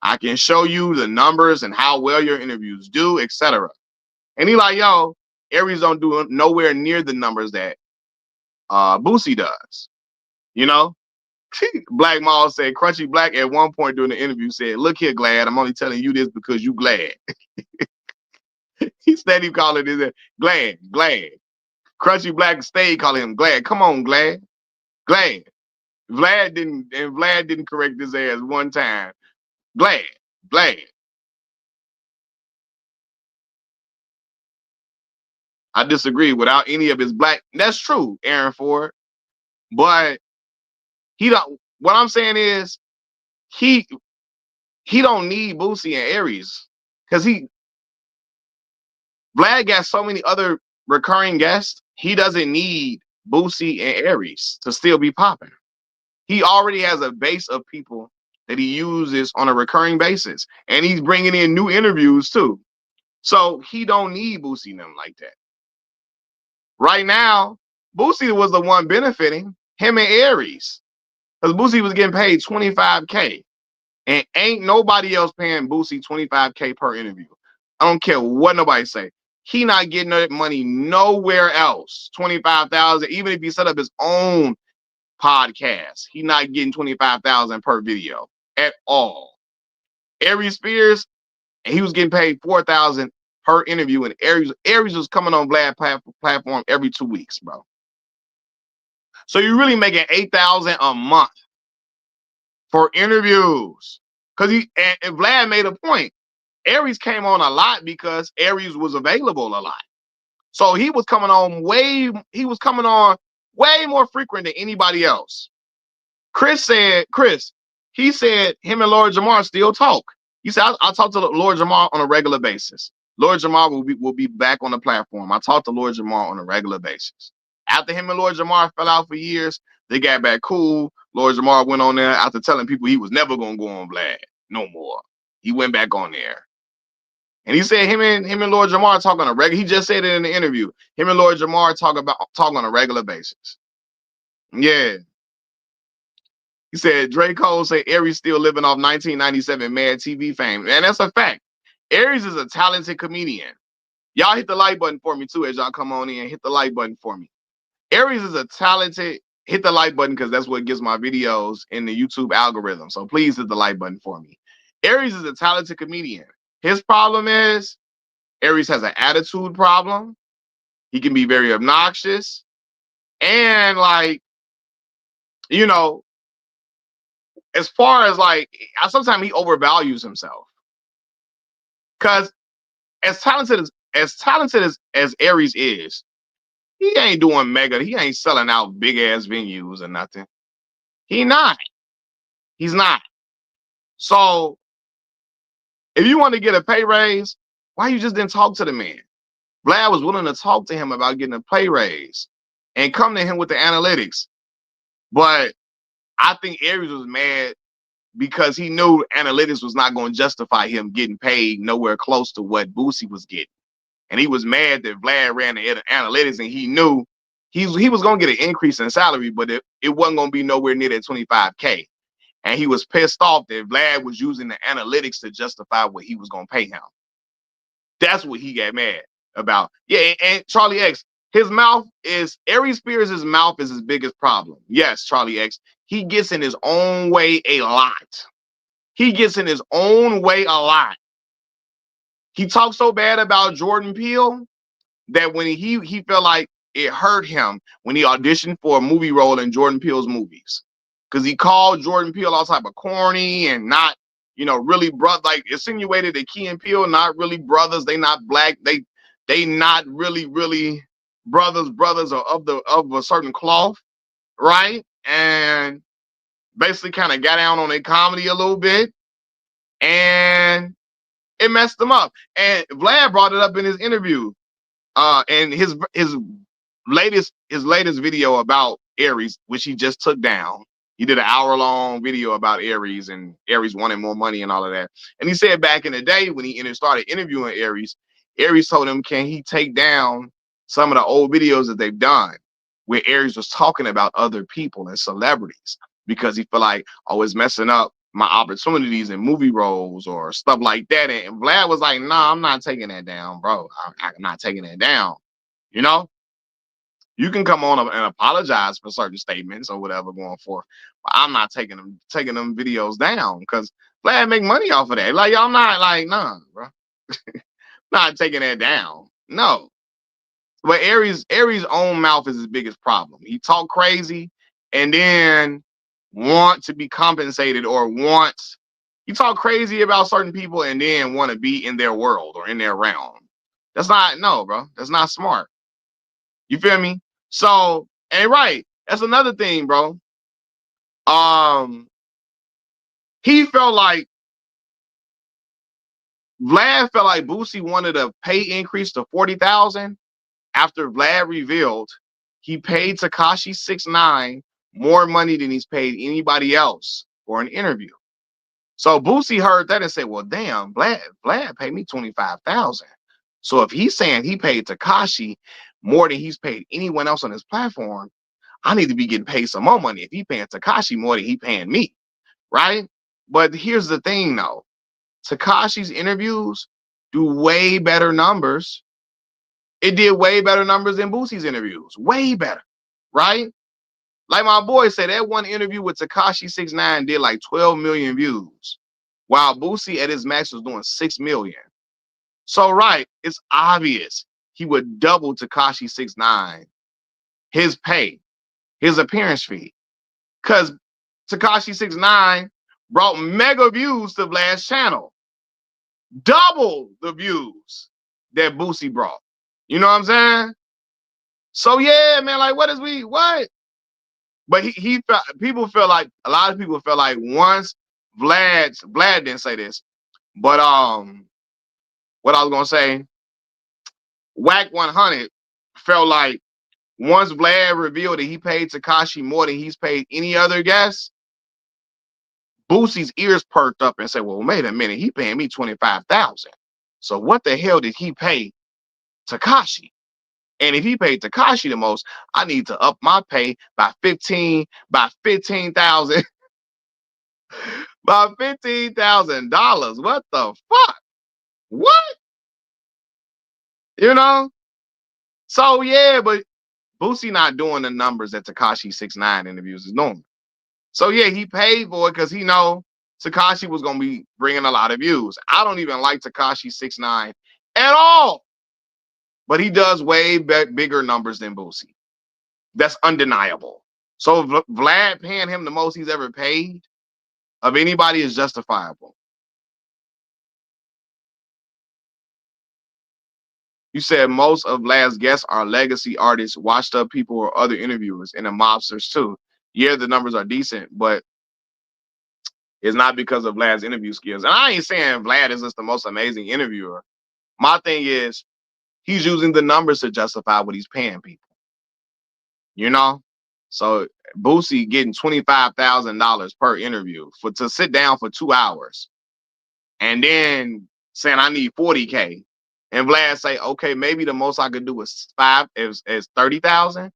I can show you the numbers and how well your interviews do, etc. And he like, yo, Aries don't do nowhere near the numbers that Boosie does. Black Mall said, Crunchy Black at one point during the interview said, look here, Glad, I'm only telling you this because you glad. He steady calling his Glad. Crunchy Black stayed calling him Glad. Come on, Glad. Vlad didn't correct his ass one time. Glad. I disagree without any of his black. That's true, Aaron Ford. But what I'm saying is he don't need Boosie and Aries, because Vlad got so many other recurring guests. He doesn't need Boosie and Aries to still be popping. He already has a base of people that he uses on a recurring basis, and he's bringing in new interviews too. So he don't need Boosie and them like that. Right now, Boosie was the one benefiting, him and Aries, because Boosie was getting paid $25K, and ain't nobody else paying Boosie $25K per interview. I don't care what nobody say. He not getting that money nowhere else. $25,000, even if he set up his own podcast, he not getting $25,000 per video at all. Aries Spears, and he was getting paid $4,000 per interview, and Aries was coming on Vlad platform every 2 weeks, bro. So you're really making $8,000 a month for interviews. Because and Vlad made a point. Aries came on a lot because Aries was available a lot. So he was coming on way more frequent than anybody else. Chris said him and Lord Jamar still talk. He said, I talk to Lord Jamar on a regular basis. Lord Jamar will be back on the platform. I talk to Lord Jamar on a regular basis. After him and Lord Jamar fell out for years, they got back cool. Lord Jamar went on there after telling people he was never going to go on Vlad no more. He went back on there. And he said him and Lord Jamar talk on a regular. He just said it in the interview. Him and Lord Jamar talk on a regular basis. Yeah. He said Drake Cole say Aries still living off 1997 Mad TV fame. And that's a fact. Aries is a talented comedian. Y'all hit the like button for me too as y'all come on in. Hit the like button for me. Aries is a talented, hit the like button because that's what gives my videos in the YouTube algorithm. So please hit the like button for me. Aries is a talented comedian. His problem is Aries has an attitude problem. He can be very obnoxious. And like, you know, as far as like, sometimes he overvalues himself. Cause as talented as Aries is, he ain't doing mega, he ain't selling out big ass venues or nothing. He's not. So if you want to get a pay raise, why you just didn't talk to the man? Vlad was willing to talk to him about getting a pay raise and come to him with the analytics. But I think Aries was mad because he knew analytics was not going to justify him getting paid nowhere close to what Boosie was getting. And he was mad that Vlad ran the analytics and he knew he was going to get an increase in salary, but it wasn't going to be nowhere near that 25K. And he was pissed off that Vlad was using the analytics to justify what he was going to pay him. That's what he got mad about. Yeah, and Charlie X, his mouth is, Aries Spears' mouth is his biggest problem. Yes, Charlie X, he gets in his own way a lot. He talks so bad about Jordan Peele that when he felt like it hurt him when he auditioned for a movie role in Jordan Peele's movies. Because he called Jordan Peele all type of corny and not, really like insinuated that Key and Peele not really brothers. They not black. They not really brothers are of a certain cloth, right? And basically kind of got down on their comedy a little bit. And it messed them up. And Vlad brought it up in his interview. And his latest video about Aries, which he just took down. He did an hour-long video about Aries and Aries wanting more money and all of that. And he said back in the day when he started interviewing Aries told him, can he take down some of the old videos that they've done where Aries was talking about other people and celebrities because he felt like, it's messing up my opportunities in movie roles or stuff like that. And Vlad was like, nah, I'm not taking that down, bro. I'm not taking that down. You can come on and apologize for certain statements or whatever going forth, but I'm not taking them videos down because Vlad make money off of that. Like, y'all not like, nah, bro. Not taking that down. No. But Aries' own mouth is his biggest problem. He talk crazy and then want to be compensated or you talk crazy about certain people and then want to be in their world or in their realm. That's not, no, bro. That's not smart. You feel me? So, and right, that's another thing, bro. He felt like Vlad felt like Boosie wanted a pay increase to 40,000 after Vlad revealed he paid Tekashi 6ix9ine more money than he's paid anybody else for an interview. So Boosie heard that and said, well, damn, Vlad paid me 25,000. So if he's saying he paid Tekashi more than he's paid anyone else on his platform, I need to be getting paid some more money if he paying Tekashi more than he paying me, right? But here's the thing, though. Tekashi's interviews do way better numbers. It did way better numbers than Boosie's interviews. Way better, right? Like my boy said, that one interview with Tekashi 6ix9ine did like 12 million views, while Boosie at his max was doing 6 million. So, right, it's obvious he would double Tekashi 6ix9ine his pay, his appearance fee, because Tekashi 6ix9ine brought mega views to Vlad's channel, double the views that Boosie brought. You know what I'm saying? So yeah, man, like what? But he felt, a lot of people felt like once Vlad didn't say this, but what I was gonna say, Whack 100 felt like once Vlad revealed that he paid Tekashi more than he's paid any other guest, Boosie's ears perked up and said, well, wait a minute, he paying me 25,000. So what the hell did he pay Tekashi? And if he paid Tekashi the most, I need to up my pay by 15,000 by $15,000. What the fuck? What? You know? So yeah, but Boosie not doing the numbers that Tekashi 6ix9ine interviews is doing. So yeah, he paid for it because he know Tekashi was gonna be bringing a lot of views. I don't even like Tekashi 6ix9ine at all, but he does way bigger numbers than Boosie. That's undeniable. So Vlad paying him the most he's ever paid of anybody is justifiable. You said most of Vlad's guests are legacy artists, washed up people, or other interviewers, and the mobsters too. Yeah, the numbers are decent, but it's not because of Vlad's interview skills. And I ain't saying Vlad is just the most amazing interviewer. My thing is he's using the numbers to justify what he's paying people. You know? So Boosie getting $25,000 per interview to sit down for 2 hours and then saying I need 40K. And Vlad say, okay, maybe the most I could do is 30,000.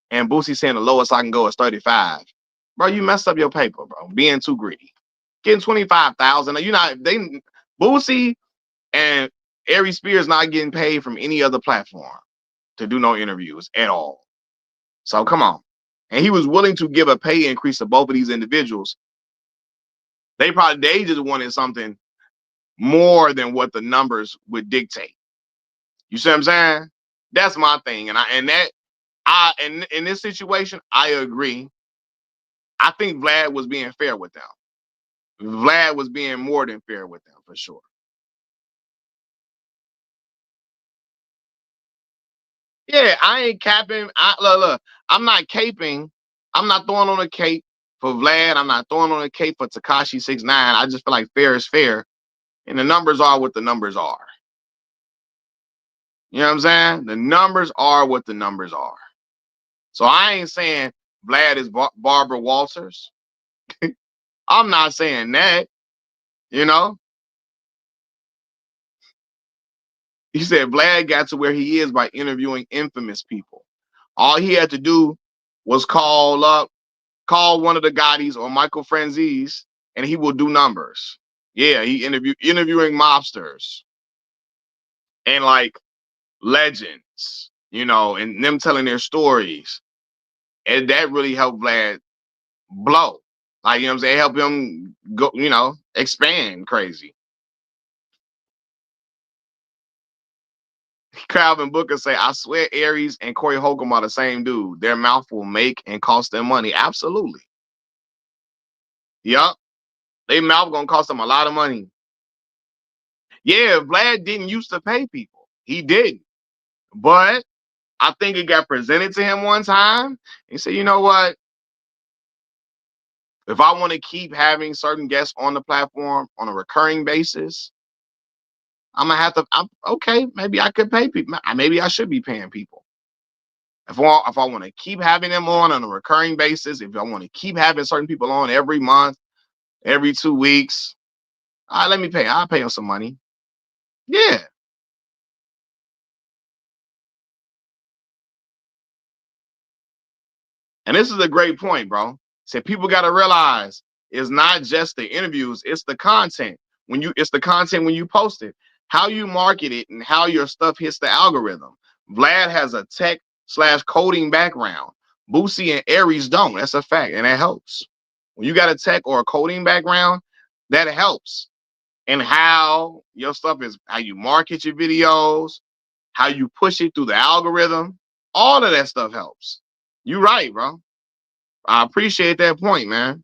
And Boosie saying the lowest I can go is 35. Bro, you messed up your paper, bro. Being too greedy. Getting 25,000. You not Boosie and Aries Spears not getting paid from any other platform to do no interviews at all. So come on. And he was willing to give a pay increase to both of these individuals. They just wanted something more than what the numbers would dictate. You see what I'm saying? That's my thing. And in this situation, I agree. I think Vlad was being fair with them. Vlad was being more than fair with them for sure. Yeah, I ain't capping. Look, I'm not caping. I'm not throwing on a cape for Vlad. I'm not throwing on a cape for Tekashi 6ix9ine. I just feel like fair is fair. And the numbers are what the numbers are. You know what I'm saying? The numbers are what the numbers are. So I ain't saying Vlad is Barbara Walters. I'm not saying that, you know? He said Vlad got to where he is by interviewing infamous people. All he had to do was call one of the Gottis or Michael Franzese, and he will do numbers. Yeah, he interviewing mobsters and like legends, and them telling their stories. And that really helped Vlad blow. Like, you know what I'm saying? Help him go, expand crazy. Calvin Booker say, I swear Aries and Corey Holcomb are the same dude. Their mouth will make and cost them money. Absolutely. Yup. Their mouth gonna cost them a lot of money. Yeah, Vlad didn't used to pay people. He didn't. But I think it got presented to him one time. He said, you know what? If I want to keep having certain guests on the platform on a recurring basis, I'm gonna have to. Okay, maybe I could pay people. Maybe I should be paying people. If I want to keep having them on a recurring basis, if I want to keep having certain people on every month, every 2 weeks, let me pay. I'll pay them some money. Yeah. And this is a great point, bro. So people got to realize it's not just the interviews, it's the content. It's the content when you post it, how you market it, and how your stuff hits the algorithm. Vlad has a tech/coding background. Boosie and Aries don't. That's a fact, and that helps. When you got a tech or a coding background, that helps. And how your stuff is, how you market your videos, how you push it through the algorithm, all of that stuff helps. You're right, bro. I appreciate that point, man.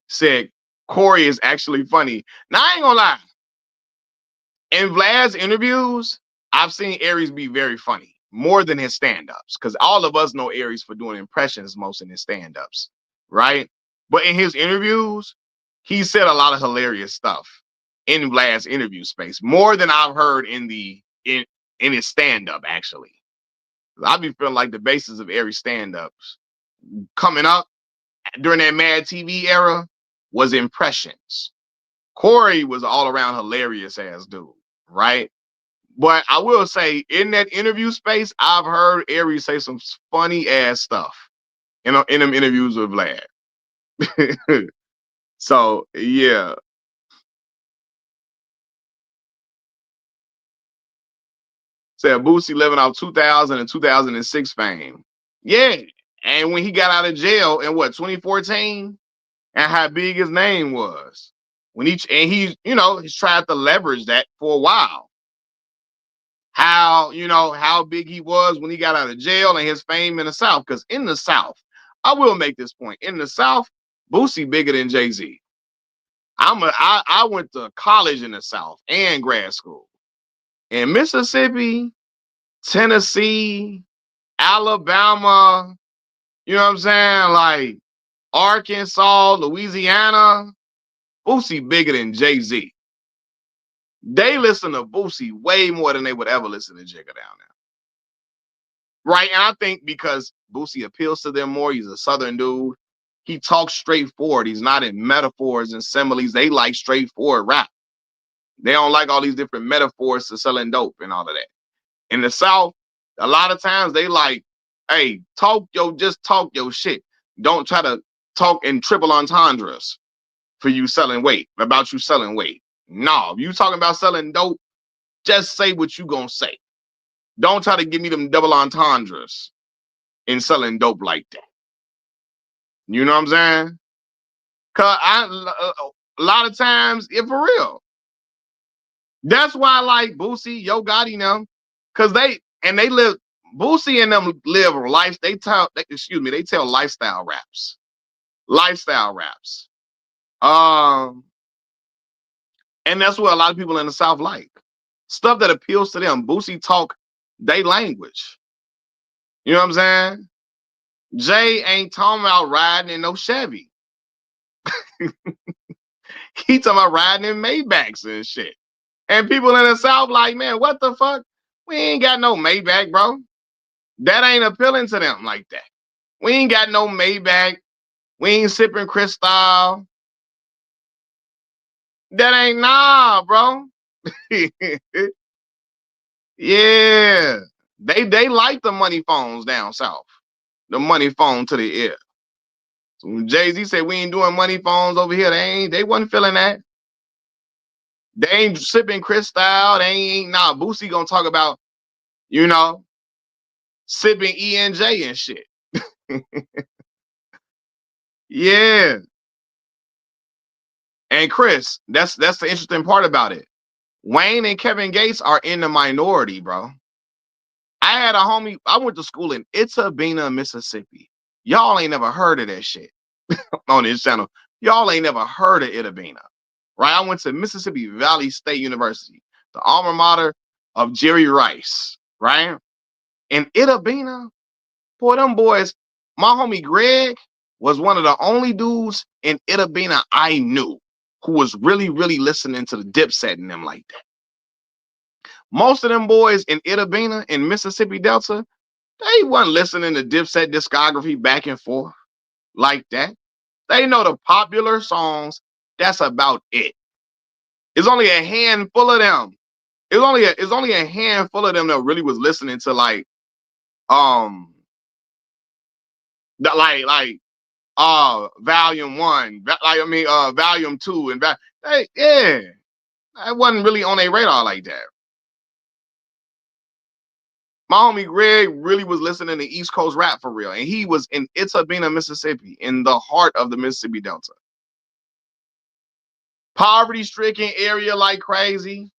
Said Corey is actually funny. Now I ain't gonna lie. In Vlad's interviews, I've seen Aries be very funny, more than his stand-ups. Because all of us know Aries for doing impressions most in his stand-ups, right? But in his interviews, he said a lot of hilarious stuff in Vlad's interview space, more than I've heard in his stand-up, actually. I be feeling like the basis of Aries stand-ups coming up during that Mad TV era, was impressions. Corey was all around hilarious ass dude, right? But I will say, in that interview space, I've heard Aries say some funny ass stuff in them interviews with Vlad. So yeah. Said Boosie living off 2000 and 2006 fame. Yeah. And when he got out of jail in what, 2014, and how big his name was. When he, he's tried to leverage that for a while. How big he was when he got out of jail and his fame in the South. Because in the South, I will make this point. In the South, Boosie bigger than Jay-Z. I went to college in the South and grad school. In Mississippi, Tennessee, Alabama, you know what I'm saying? Like Arkansas, Louisiana, Boosie bigger than Jay-Z. They listen to Boosie way more than they would ever listen to Jigga down there. Right? And I think because Boosie appeals to them more, he's a Southern dude. He talks straightforward. He's not in metaphors and similes. They like straightforward rap. They don't like all these different metaphors to selling dope and all of that. In the South, a lot of times they like, hey, just talk your shit. Don't try to talk in triple entendres for you selling weight, about you selling weight. No, if you talking about selling dope, just say what you gonna say. Don't try to give me them double entendres in selling dope like that. You know what I'm saying? Cause a lot of times, if for real. That's why I like Boosie, Yo Gotti them, cause they live. Boosie and them live life. They tell lifestyle raps. Lifestyle raps. And that's what a lot of people in the South like. Stuff that appeals to them. Boosie talk they language. You know what I'm saying? Jay ain't talking about riding in no Chevy. He talking about riding in Maybachs and shit. And people in the South like, man, what the fuck? We ain't got no Maybach, bro. That ain't appealing to them like that. We ain't got no Maybach. We ain't sipping Cristal. That ain't bro. Yeah. They like the money phones down south. The money phone to the ear. So when Jay-Z said we ain't doing money phones over here, they wasn't feeling that. They ain't sipping Cristal. They ain't Boosie gonna talk about, sipping E&J and shit. Yeah. And Chris, that's the interesting part about it. Wayne and Kevin Gates are in the minority, bro. I had a homie, I went to school in Itta-Bena, Mississippi. Y'all ain't never heard of that shit on this channel. Y'all ain't never heard of Itta-Bena, right? I went to Mississippi Valley State University, the alma mater of Jerry Rice, right? And Itta-Bena, boy, them boys, my homie Greg was one of the only dudes in Itta-Bena I knew who was really, really listening to the Dipset and them like that. Most of them boys in Itta-Bena in Mississippi Delta, they wasn't listening to Dipset discography back and forth like that. They know the popular songs. That's about it. It's only a handful of them. It's only a handful of them that really was listening to volume 1, volume 2, and yeah, that wasn't really on their radar like that. My homie Greg really was listening to East Coast rap for real, and he was in Itta-Bena, Mississippi, in the heart of the Mississippi Delta. Poverty-stricken area like crazy,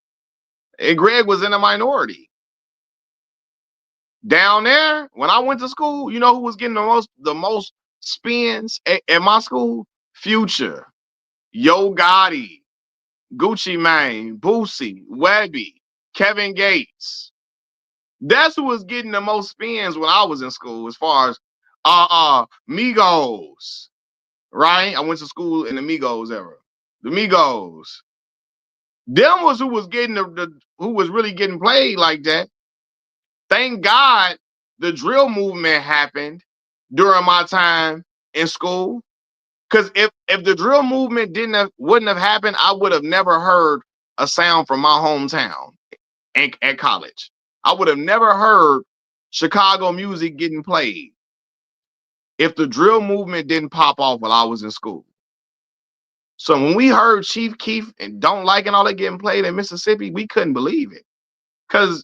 and Greg was in a minority. Down there, when I went to school, you know who was getting the most spins at my school? Future, Yo Gotti, Gucci Mane, Boosie, Webby, Kevin Gates. That's who was getting the most spins when I was in school, as far as Migos, right? I went to school in the Migos era. The Migos. Them was who was getting who was really getting played like that. Thank God the drill movement happened during my time in school. Because if the drill movement wouldn't have happened, I would have never heard a sound from my hometown at college. I would have never heard Chicago music getting played if the drill movement didn't pop off while I was in school. So when we heard Chief Keef and Don't Like and all that getting played in Mississippi, we couldn't believe it. Because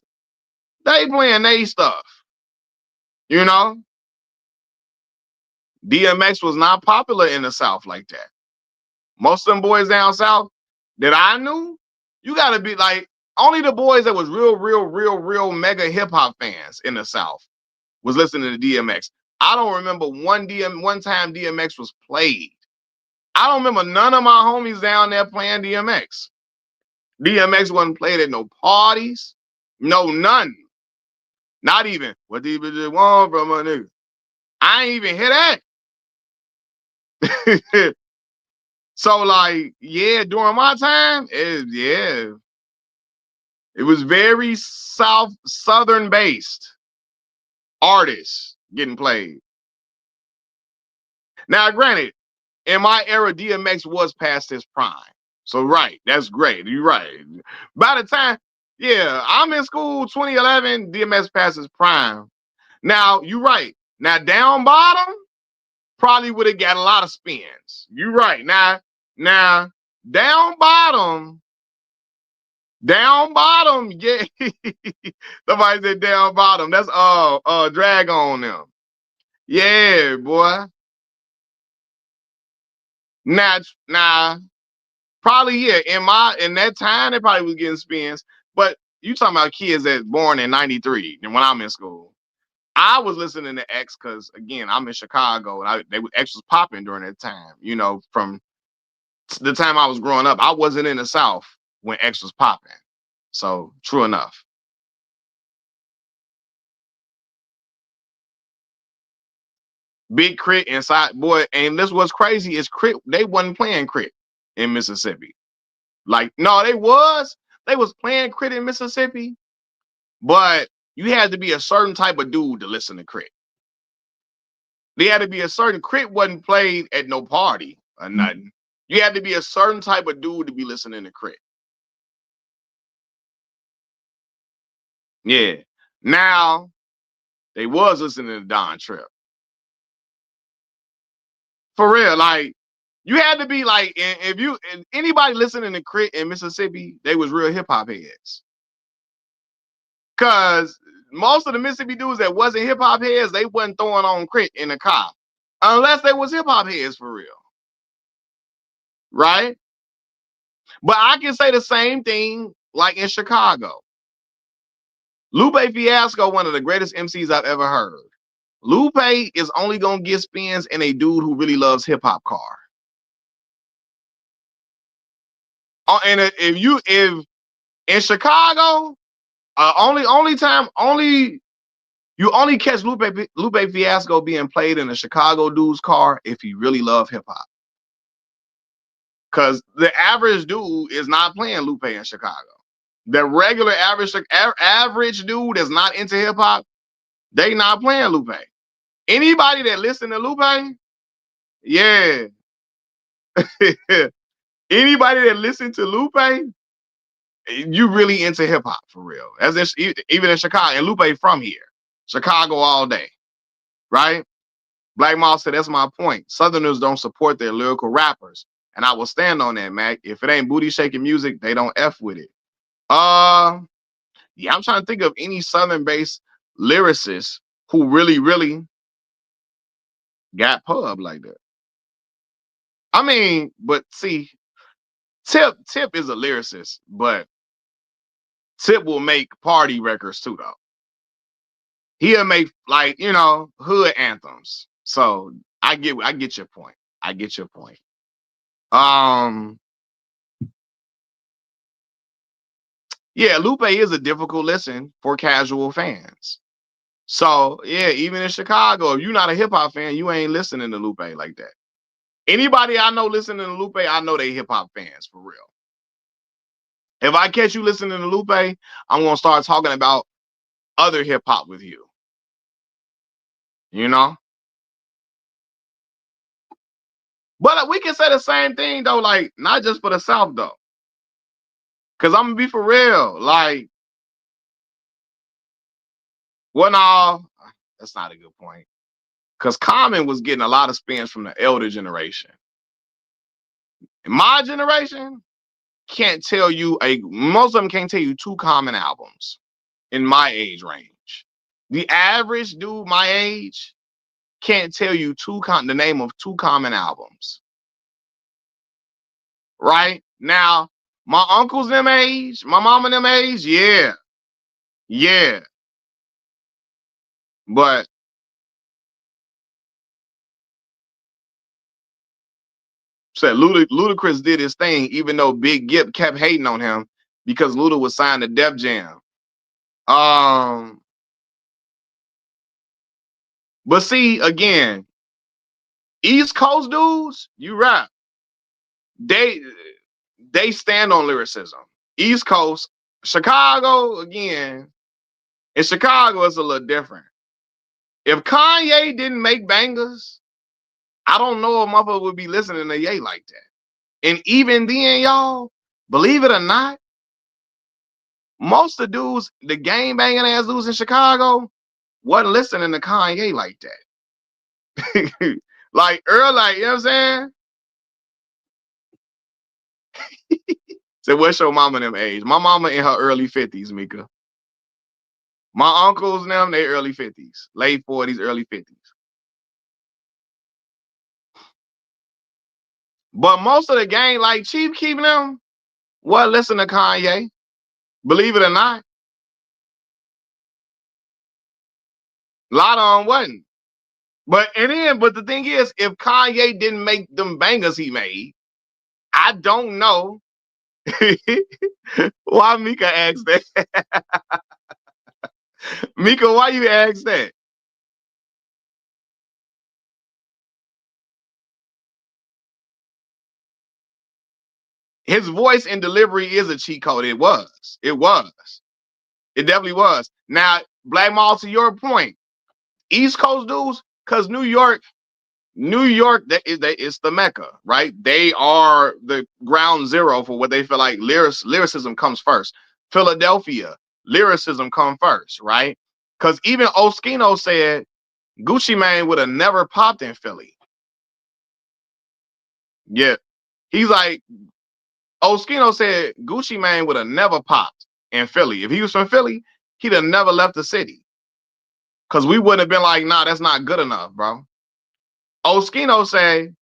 they playing they stuff. You know? DMX was not popular in the South like that. Most of them boys down south that I knew, you gotta be like, only the boys that was real mega hip hop fans in the South was listening to DMX. I don't remember one time DMX was played. I don't remember none of my homies down there playing DMX. DMX wasn't played at no parties. No, none. Not even. What do you want from a nigga? I ain't even hear that. So like, yeah, during my time, it was very southern based artists getting played. Now, granted, in my era, DMX was past his prime. So right, that's great. You're right. By the time, yeah, I'm in school 2011, DMX passed his prime. Now, you're right. Now, Down Bottom probably would have got a lot of spins. You're right. Now, Down Bottom, yeah. Somebody said Down Bottom. That's Drag on them. Yeah, boy. Now, probably yeah. In that time, they probably was getting spins. But you talking about kids that born in '93 and when I'm in school. I was listening to X because again, I'm in Chicago and X was popping during that time. You know, from the time I was growing up, I wasn't in the South when X was popping. So true enough. Big Crit inside boy, and this what's crazy is Crit. They wasn't playing Crit in Mississippi. Like no, they was playing Crit in Mississippi, but you had to be a certain type of dude to listen to Crit. They had to be a certain Crit wasn't played at no party or nothing. You had to be a certain type of dude to be listening to Crit. Yeah. Now they was listening to Don Trip. For real, like you had to be like, if you anybody listening to Crit in Mississippi, they was real hip hop heads. Cause most of the Mississippi dudes that wasn't hip hop heads, they wasn't throwing on Crit in the car, unless they was hip hop heads for real, right? But I can say the same thing like in Chicago. Lupe Fiasco, one of the greatest MCs I've ever heard. Lupe is only gonna get spins in a dude who really loves hip hop car. And if in Chicago, you only catch Lupe Fiasco being played in a Chicago dude's car if he really love hip hop. Cause the average dude is not playing Lupe in Chicago. The regular average dude that's not into hip hop, they not playing Lupe. Anybody that listen to Lupe, yeah. Anybody that listen to Lupe, you really into hip hop for real. Even in Chicago, and Lupe from here, Chicago all day, right? Black Moss said that's my point. Southerners don't support their lyrical rappers, and I will stand on that, Mac. If it ain't booty shaking music, they don't f with it. Yeah, I'm trying to think of any Southern-based lyricists who really got pub like that. I mean, but see, Tip is a lyricist, but Tip will make party records too, though. He'll make like hood anthems. So I get your point. I get your point. Um, yeah, Lupe is a difficult listen for casual fans. So yeah, even in Chicago, if you're not a hip hop fan, you ain't listening to Lupe like that. Anybody I know listening to Lupe, I know they hip hop fans for real. If I catch you listening to Lupe, I'm gonna start talking about other hip hop with you. You know? But we can say the same thing though, like not just for the South though. Cause I'm gonna be for real. Like, well, no, that's not a good point. Cause Common was getting a lot of spins from the elder generation. My generation can't tell you most of them can't tell you 2 Common albums in my age range. The average dude my age can't tell you the name of 2 Common albums. Right? Now, my uncles them age, my mama them age, yeah. Yeah. But said Ludacris did his thing, even though Big Gip kept hating on him because Luda was signed to Def Jam. But see, again, East Coast dudes, you rap. They stand on lyricism. East Coast, Chicago, again, in Chicago, it's a little different. If Kanye didn't make bangers, I don't know if motherfucker would be listening to Ye like that. And even then, y'all, believe it or not, most of the dudes, the game banging ass dudes in Chicago, wasn't listening to Kanye like that. Like Earl, like, you know what I'm saying? So what's your mama them age? My mama in her early 50s, Mika. My uncles and them, they early 50s, late 40s, early 50s. But most of the gang, like Chief Keef them, wasn't listening to Kanye. Believe it or not. A lot of them wasn't. But the thing is, if Kanye didn't make them bangers he made, I don't know why Mika asked that. Mika, why you ask that? His voice and delivery is a cheat code. It was. It was. It definitely was. Now, Black Mall, to your point, East Coast dudes, because New York, it's the Mecca, right? They are the ground zero for what they feel like lyricism comes first. Philadelphia, lyricism come first, right? Because even Oskino said Gucci Mane would have never popped in Philly. Yeah. He's like, Oskino said Gucci Mane would have never popped in Philly. If he was from Philly, he'd have never left the city. Because we wouldn't have been like, nah, that's not good enough, bro. Oskino say,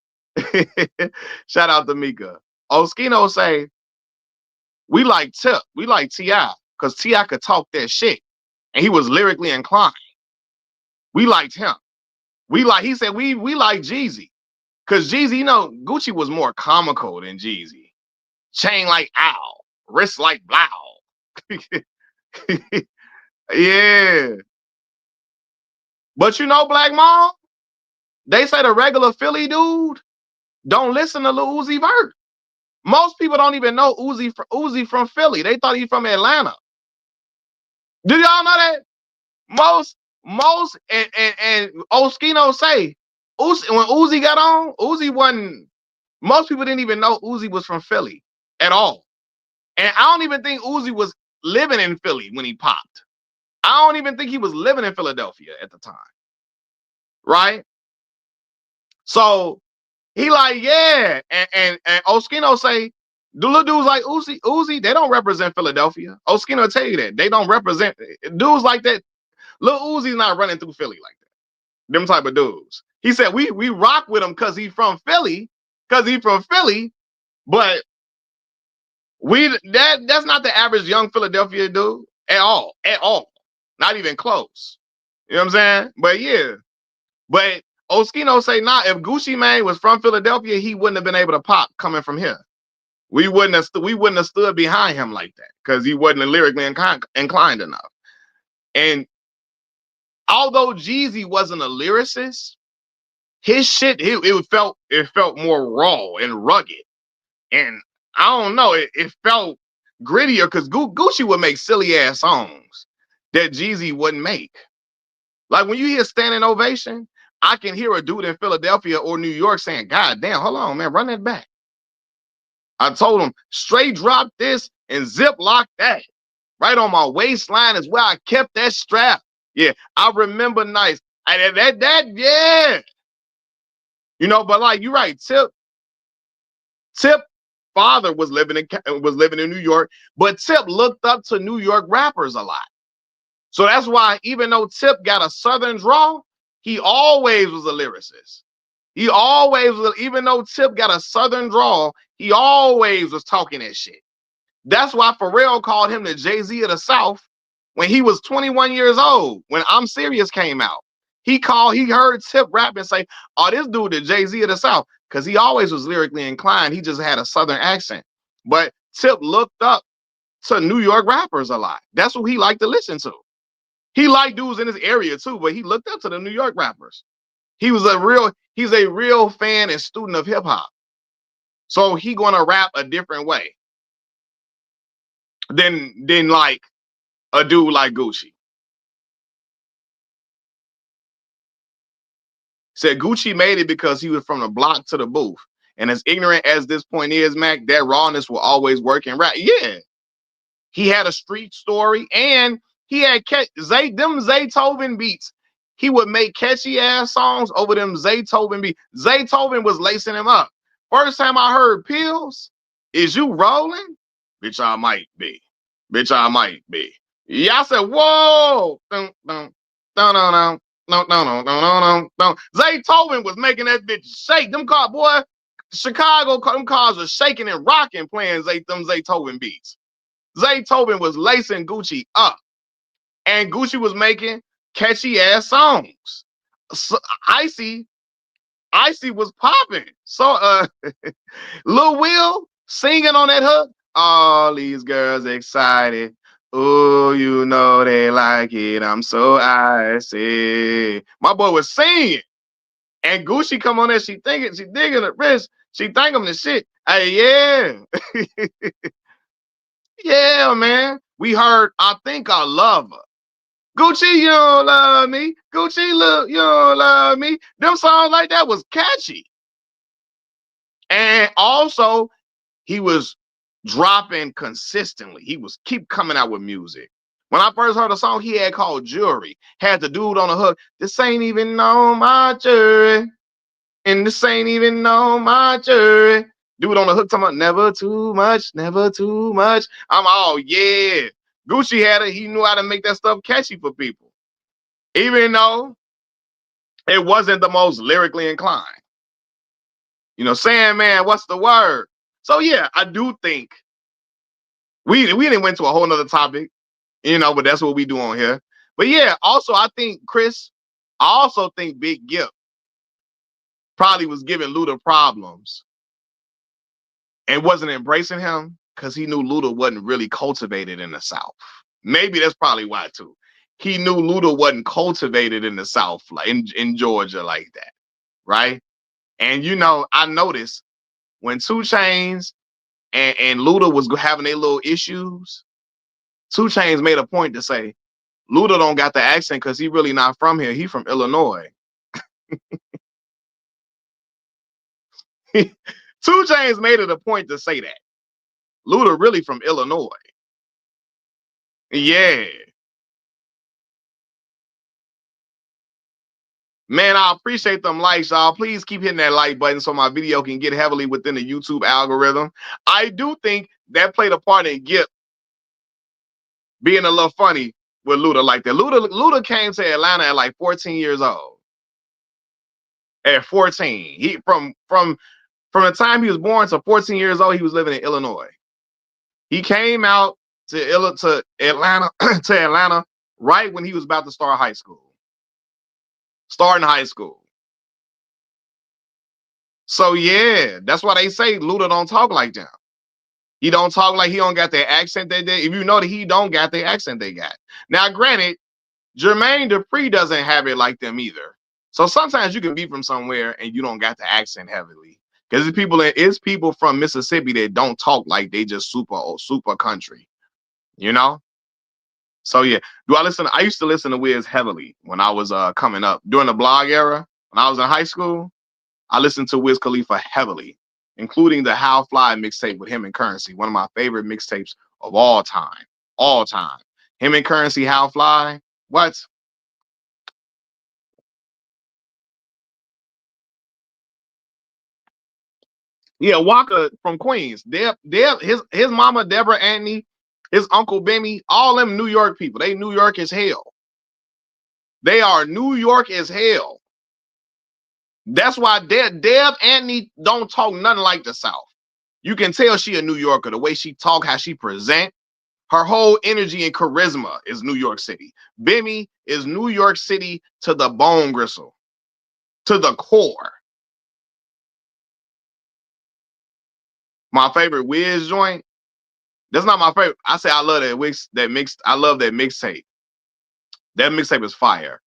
shout out to Mika. Oskino say, we like Tip, we like T.I. because T.I. could talk that shit. And he was lyrically inclined. We liked him. He said, we like Jeezy. Because Jeezy, Gucci was more comical than Jeezy. Chain like owl, wrist like blow. Yeah. But Black Mom, they say the regular Philly dude don't listen to Lil Uzi Vert. Most people don't even know Uzi from Philly. They thought he from Atlanta. Did y'all know that? Most and Oskino say when Uzi got on, Uzi wasn't. Most people didn't even know Uzi was from Philly at all. And I don't even think Uzi was living in Philly when he popped. I don't even think he was living in Philadelphia at the time. Right? So he like, yeah. And Oskino say, the little dudes like Uzi, they don't represent Philadelphia. Oskino tell you that. They don't represent dudes like that. Lil Uzi's not running through Philly like that. Them type of dudes. He said we rock with him because he's from Philly. But that's not the average young Philadelphia dude at all. Not even close. You know what I'm saying? But yeah. But Oskino say, nah, if Gucci Mane was from Philadelphia, he wouldn't have been able to pop coming from here. We wouldn't have stood behind him like that because he wasn't lyrically inclined enough. And although Jeezy wasn't a lyricist, his shit it felt more raw and rugged. And I don't know, it felt grittier because Gucci would make silly ass songs that Jeezy wouldn't make. Like when you hear Standing Ovation, I can hear a dude in Philadelphia or New York saying, God damn, hold on, man, run that back. I told him, straight drop this and zip lock that. Right on my waistline is where I kept that strap. Yeah, I remember nice. Yeah. You know, but like you're right, Tip father was living in New York, but Tip looked up to New York rappers a lot. So that's why even though Tip got a southern drawl, he always was a lyricist. He always was, even though Tip got a southern drawl, he always was talking that shit. That's why Pharrell called him the Jay-Z of the South when he was 21 years old, when I'm Serious came out. He heard Tip rap and say, oh, this dude the Jay-Z of the South, because he always was lyrically inclined. He just had a southern accent. But Tip looked up to New York rappers a lot. That's what he liked to listen to. He liked dudes in his area too, but he looked up to the New York rappers. He's a real fan and student of hip hop. So he gonna rap a different way than like a dude like Gucci. Said Gucci made it because he was from the block to the booth. And as ignorant as this point is, Mac, that rawness will always work in rap. Yeah. He had a street story and he had them Zaytoven beats. He would make catchy ass songs over them Zaytoven beats. Zaytoven was lacing him up. First time I heard Pills, is you rolling? Bitch, I might be. Bitch, I might be. Yeah, I said, whoa. Dun, dun, dun, dun, dun. No. Zaytoven was making that bitch shake. Them cars, boy, Chicago, them cars are shaking and rocking playing them Zaytoven beats. Zaytoven was lacing Gucci up. And Gucci was making catchy ass songs. So, Icy was popping. So Lil Will singing on that hook. All these girls excited. Oh, you know they like it. I'm so icy. My boy was singing. And Gucci come on there. She digging the wrist. She think him the shit. Hey, yeah. Yeah, man. We heard I Think I Love Her. Gucci, you don't love me. Gucci, look, you don't love me. Them songs like that was catchy. And also, he was dropping consistently. He was keep coming out with music. When I first heard a song he had called Jewelry, had the dude on the hook, this ain't even on my jewelry. And this ain't even on my jewelry. Dude on the hook talking about never too much, never too much. I'm all, yeah. Gucci had it. He knew how to make that stuff catchy for people. Even though it wasn't the most lyrically inclined. You know, saying, man, what's the word? So yeah, I do think we didn't went to a whole nother topic, you know, but that's what we do on here. But yeah, also I think Chris, I also think Big Gipp probably was giving Luda problems and wasn't embracing him because he knew Luda wasn't really cultivated in the South. Maybe that's probably why too. He knew Luda wasn't cultivated in the South, like in Georgia like that, right? And you know, I noticed when 2 Chainz and Luda was having their little issues, 2 Chainz made a point to say, Luda don't got the accent because he really not from here. He from Illinois. 2 Chainz made it a point to say that. Luda really from Illinois. Yeah. Man, I appreciate them likes, y'all. Please keep hitting that like button so my video can get heavily within the YouTube algorithm. I do think that played a part in Gipp being a little funny with Luda like that. Luda came to Atlanta at like 14 years old. At 14. He from the time he was born to 14 years old, he was living in Illinois. He came out to Atlanta to Atlanta right when he was about to start high school. Starting high school. So yeah, that's why they say Luda don't talk like them. He don't talk like he don't got the accent they did. If you know that he don't got the accent they got. Now, granted, Jermaine Dupri doesn't have it like them either. So sometimes you can be from somewhere and you don't got the accent heavily. Because it's people from Mississippi that don't talk like they just super country. You know? So yeah. I used to listen to Wiz heavily when I was coming up. During the blog era, when I was in high school, I listened to Wiz Khalifa heavily, including the How Fly mixtape with him and Currency, one of my favorite mixtapes of all time. All time. Him and Currency, How Fly. What? Yeah, Walker from Queens. His mama, Deborah Anthony, his uncle Bimmy, all them New York people. They New York as hell. They are New York as hell. That's why Deb Anthony don't talk nothing like the South. You can tell she a New Yorker, the way she talk, how she present. Her whole energy and charisma is New York City. Bimmy is New York City to the bone gristle, to the core. My favorite Wiz joint. That's not my favorite. I say I love that Wiz, that mix. I love that mixtape. That mixtape is fire.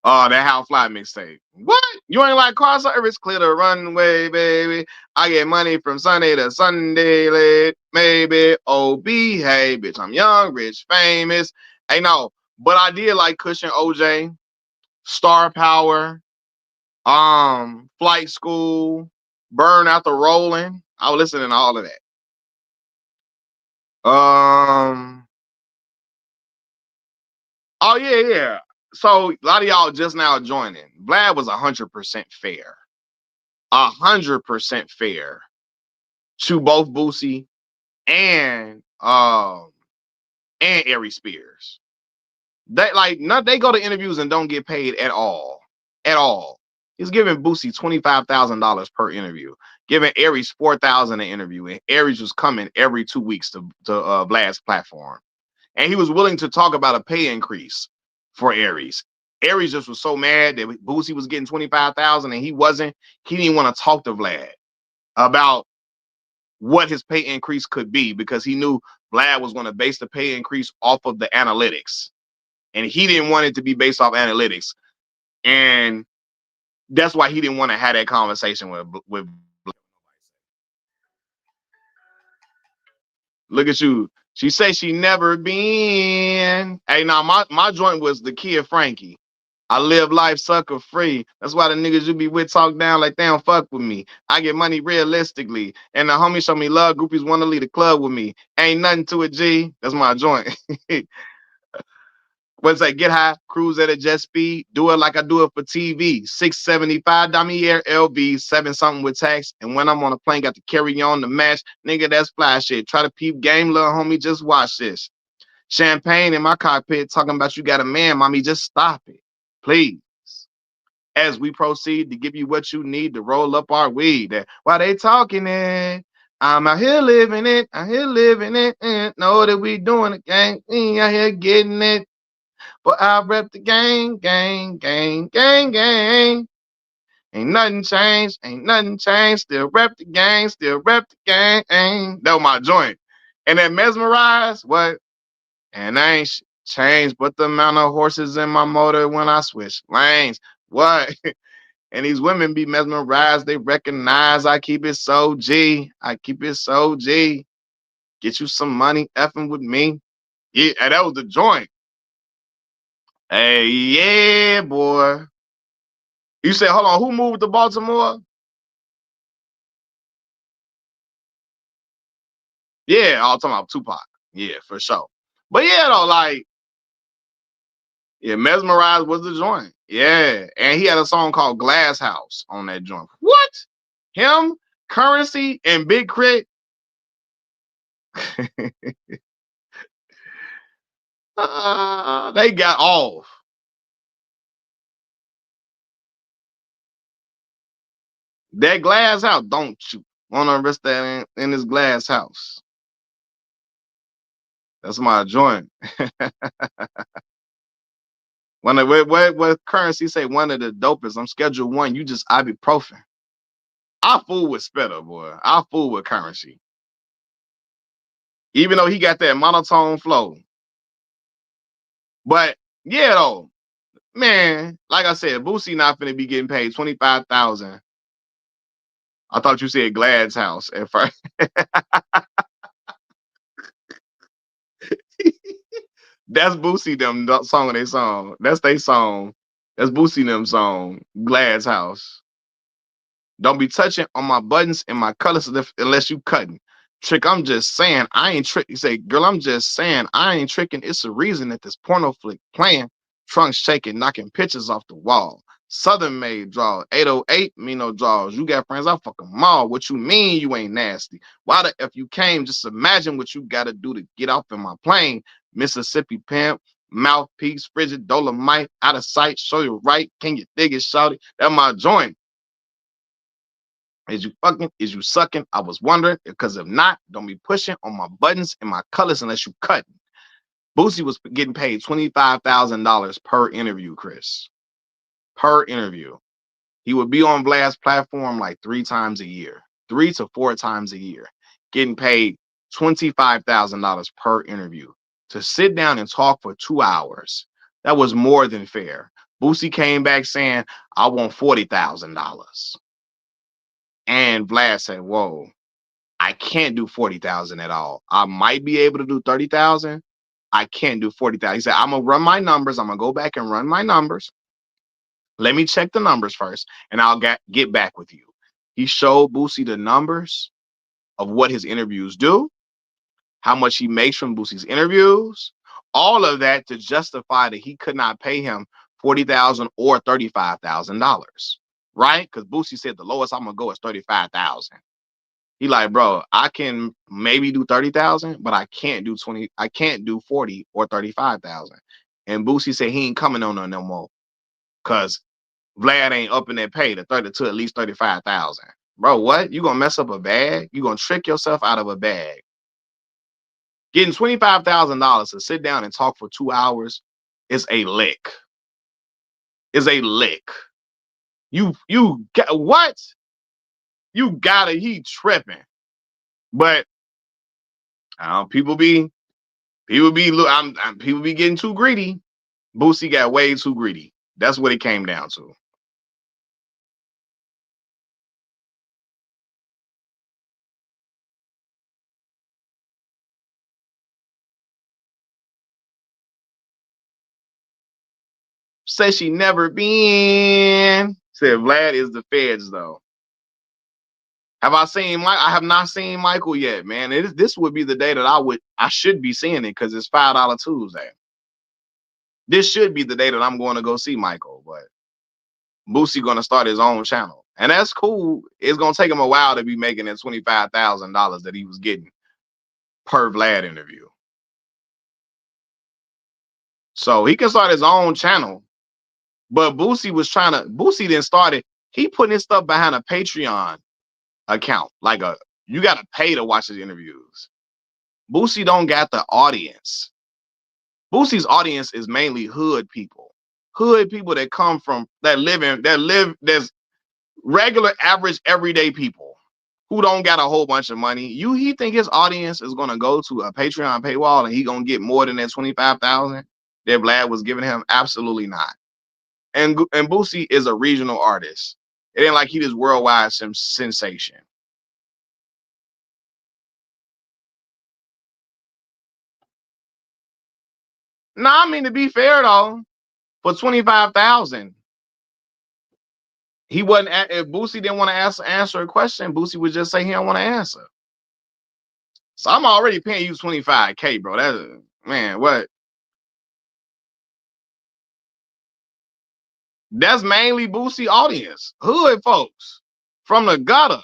That How Fly mixtape. What? You ain't like car service? Clear the runway, baby. I get money from Sunday to Sunday, late, maybe. OB, hey, bitch, I'm young, rich, famous. Hey, no, but I did like Cushion OJ, Star Power, Flight School, Burn After Rolling. I was listening to all of that. Oh yeah. So a lot of y'all just now joining. Vlad was 100% fair. 100% fair to both Boosie and Aries Spears. They like not they go to interviews and don't get paid at all. At all. He's giving Boosie $25,000 per interview, giving Aries $4,000 an interview, and Aries was coming every 2 weeks to Vlad's platform. And he was willing to talk about a pay increase for Aries. Aries just was so mad that Boosie was getting 25,000 and he wasn't. He didn't want to talk to Vlad about what his pay increase could be because he knew Vlad was going to base the pay increase off of the analytics, and he didn't want it to be based off analytics, and that's why he didn't want to have that conversation with. Look at you. She say she never been. Hey, now my joint was the Kid Frankie. I live life sucker free. That's why the niggas you be with talk down like they don't fuck with me. I get money realistically. And the homies show me love. Groupies want to leave the club with me. Ain't nothing to it, G. That's my joint. What's that? Get high, cruise at a jet speed, do it like I do it for TV. 675 Damier LV, 7 something with tax. And when I'm on a plane, got to carry on the match. Nigga, that's fly shit. Try to peep game, little homie, just watch this. Champagne in my cockpit talking about you got a man, mommy, just stop it. Please. As we proceed to give you what you need to roll up our weed. While they talking it, I'm out here living it. Out here living it. Know that we doing it, gang. We out here getting it. But I rep the gang, gang, gang, gang, gang. Ain't nothing changed, ain't nothing changed. Still rep the gang, still rep the gang. That was my joint. And that mesmerized, what? And I ain't changed but the amount of horses in my motor when I switch lanes. What? And these women be mesmerized. They recognize I keep it so G. I keep it so G. Get you some money effing with me. Yeah, and that was the joint. Hey, yeah, boy. You said, hold on, who moved to Baltimore? Yeah, I'm talking about Tupac. Yeah, for sure. But yeah, though, like, yeah, Mesmerized was the joint. Yeah. And he had a song called Glass House on that joint. What? Him, Currency, and Big Crit. They got off. That glass house, don't you want to risk that in this glass house? That's my joint. One of what Currency say one of the dopest. I'm schedule one. You just ibuprofen. I fool with Spitter, boy. I fool with Currency. Even though he got that monotone flow. But yeah, though, man, like I said, Boosie not finna be getting paid 25,000. I thought you said Glad's house at first. That's Boosie them song they song. That's they song. That's Boosie and them song, Glad's House. Don't be touching on my buttons and my colors unless you cutting. Trick, I'm just saying, I ain't trick. You say, girl, I'm just saying, I ain't tricking. It's a reason that this porno flick playing. Trunk shaking, knocking pictures off the wall. Southern made draw. 808, me no draws. You got friends, I fuck them all. What you mean you ain't nasty? Why the F you came? Just imagine what you gotta do to get off in my plane. Mississippi pimp, mouthpiece, frigid, dolomite, out of sight, show you right. Can you dig it, shouty? That my joint. Is you fucking? Is you sucking? I was wondering, because if not, don't be pushing on my buttons and my colors unless you cutting. Boosie was getting paid $25,000 per interview, Chris. Per interview. He would be on Vlad's platform like 3 times a year, 3 to 4 times a year, getting paid $25,000 per interview to sit down and talk for 2 hours. That was more than fair. Boosie came back saying, I want $40,000. And Vlad said, whoa, I can't do 40,000 at all. I might be able to do 30,000. I can't do 40,000. He said, I'm gonna run my numbers. I'm gonna go back and run my numbers. Let me check the numbers first, and I'll get back with you. He showed Boosie the numbers of what his interviews do, how much he makes from Boosie's interviews, all of that to justify that he could not pay him $40,000 or $35,000, right? Because Boosie said the lowest I'm gonna go is 35,000. He like, bro, I can maybe do 30,000, but I can't do 20. I can't do 40 or 35,000. And Boosie said he ain't coming on no more, cause Vlad ain't up in that pay to 30 to at least 35,000. Bro, what? You gonna mess up a bag? You gonna trick yourself out of a bag? Getting $25,000 to sit down and talk for 2 hours is a lick. Is a lick. You got what? You gotta. He tripping. But people be people be getting too greedy. Boosie got way too greedy. That's what it came down to. Says she never been. Said Vlad is the feds though. Have I seen Mike? I have not seen Michael yet, man. This would be the day that I should be seeing it because it's $5 Tuesday. This should be the day that I'm going to go see Michael, but Boosie gonna start his own channel. And that's cool. It's gonna take him a while to be making that $25,000 that he was getting per Vlad interview. So he can start his own channel. But Boosie then started, he putting his stuff behind a Patreon account. Like you gotta pay to watch his interviews. Boosie don't got the audience. Boosie's audience is mainly hood people. Hood people that come from there's regular, average, everyday people who don't got a whole bunch of money. He think his audience is gonna go to a Patreon paywall and he gonna get more than that 25,000 that Vlad was giving him? Absolutely not. And Boosie is a regional artist. It ain't like he this worldwide sensation. Nah, I mean, to be fair though, for 25,000, he wasn't. If Boosie didn't want to answer a question, Boosie would just say he don't want to answer. So I'm already paying you 25K, bro. That's, man, what? That's mainly Boosie audience, hood folks from the gutter.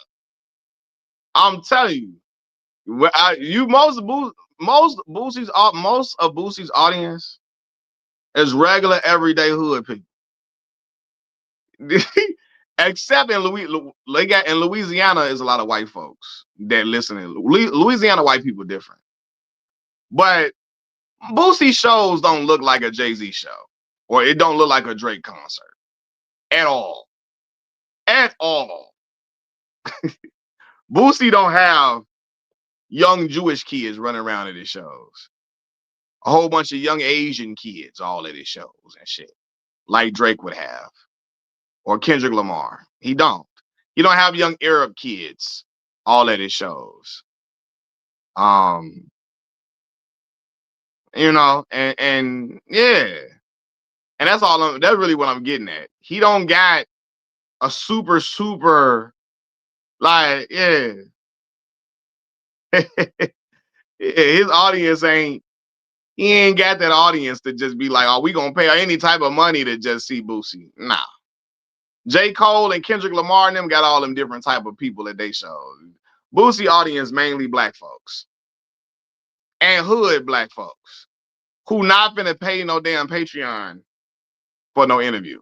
I'm telling you, most of Boosie's audience is regular, everyday hood people. Except in Louisiana is a lot of white folks that listen. Louisiana white people different, but Boosie shows don't look like a Jay-Z show, or it don't look like a Drake concert at all. At all. Boosie don't have young Jewish kids running around at his shows. A whole bunch of young Asian kids all at his shows and shit, like Drake would have, or Kendrick Lamar. He don't. He don't have young Arab kids all at his shows. Um, and yeah. And that's all. That's really what I'm getting at. He don't got a super like his audience ain't. He ain't got that audience to just be like, oh, we gonna pay any type of money to just see Boosie. Nah. J. Cole and Kendrick Lamar and them got all them different type of people that they show. Boosie audience mainly black folks and hood black folks who not finna pay no damn Patreon for no interview.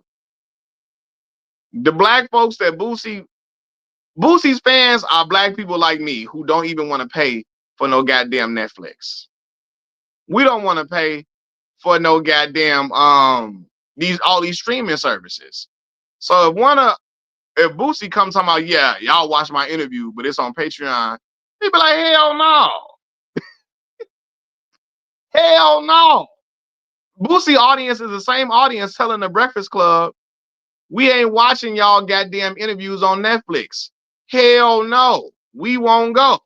The black folks that Boosie's fans are black people like me who don't even want to pay for no goddamn Netflix. We don't want to pay for no goddamn all these streaming services. So if Boosie comes talking about, yeah, y'all watch my interview, but it's on Patreon, they be like, hell no. Hell no. Boosie audience is the same audience telling the Breakfast Club, we ain't watching y'all goddamn interviews on Netflix. Hell no. We won't go.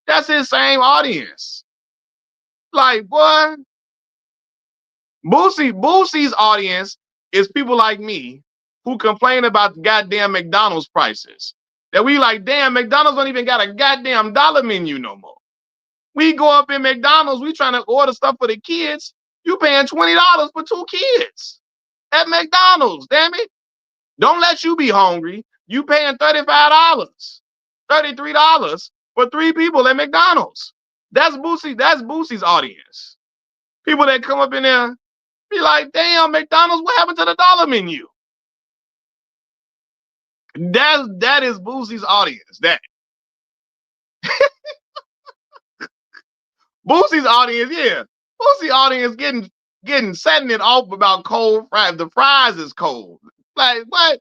That's his same audience. Like, boy, Boosie's audience is people like me who complain about the goddamn McDonald's prices. That we like, damn, McDonald's don't even got a goddamn dollar menu no more. We go up in McDonald's, we trying to order stuff for the kids. You paying $20 for 2 kids at McDonald's, damn it. Don't let you be hungry. You paying $35, $33 for 3 people at McDonald's. That's Boosie's audience. People that come up in there be like, damn, McDonald's, what happened to the dollar menu? That is Boosie's audience. That Boosie's audience, yeah. Boosie audience setting it off about cold fries. The fries is cold. Like, what?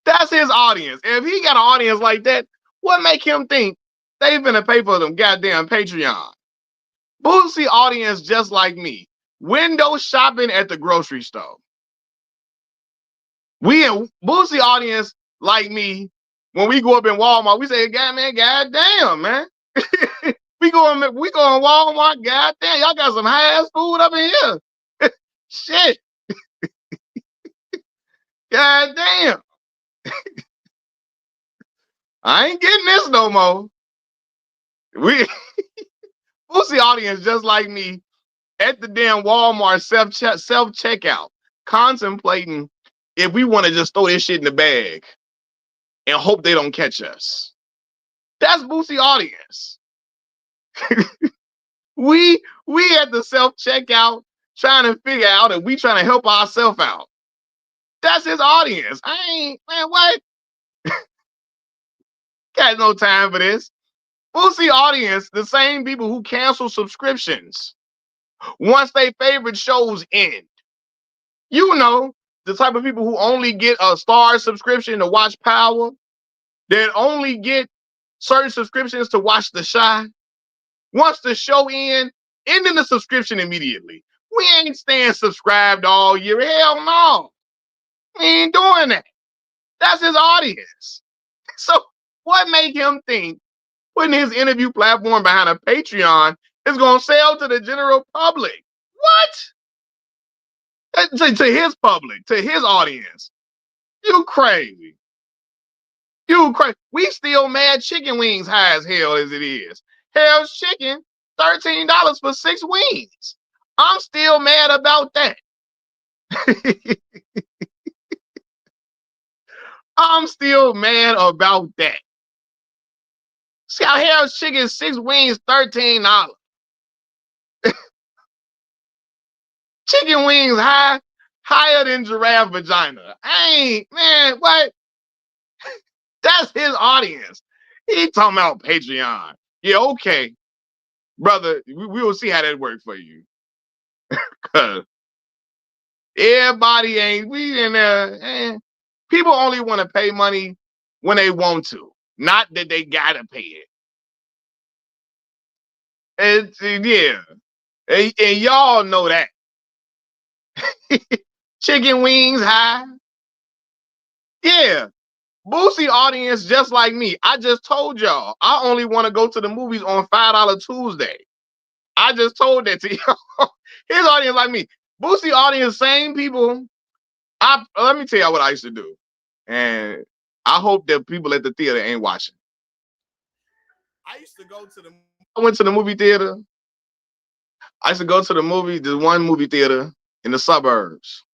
That's his audience. If he got an audience like that, what make him think they finna pay for them goddamn Patreon? Boosie audience just like me. Window shopping at the grocery store. We in Boosie audience like me. When we go up in Walmart, we say, goddamn, man. we going Walmart, goddamn. Y'all got some high-ass food up in here. Shit. Goddamn. I ain't getting this no more. We Boosie audience just like me at the damn Walmart self-checkout, contemplating if we want to just throw this shit in the bag and hope they don't catch us. That's Boosie audience. we at the self-checkout trying to figure out if we trying to help ourselves out. That's his audience. Man, what? Got no time for this. Boosie audience, the same people who cancel subscriptions once their favorite shows end. You know, the type of people who only get a Star subscription to watch Power, that only get certain subscriptions to watch The Chi. Once the show ends, ending the subscription immediately. We ain't staying subscribed all year. Hell no. We ain't doing that. That's his audience. So what make him think putting his interview platform behind a Patreon is going to sell to the general public? What? To his public, to his audience. You crazy. You crazy. We still mad chicken wings high as hell as it is. Hell's Chicken, $13 for 6 wings. I'm still mad about that. I'm still mad about that. See how Hell's Chicken 6 wings, $13. Chicken wings higher than giraffe vagina. Man, what? That's his audience. He talking about Patreon. Yeah, okay. Brother, we will see how that works for you. Cause everybody we in there. People only want to pay money when they want to, not that they gotta pay it. Yeah. And y'all know that. Chicken wings high. Yeah. Boosie audience just like me. I just told y'all, I only want to go to the movies on $5 Tuesday. I just told that to you. His audience like me. Boosie audience, same people. Let me tell y'all what I used to do. And I hope that people at the theater ain't watching. I used to go to the I went to the movie theater. I used to go to the one movie theater in the suburbs.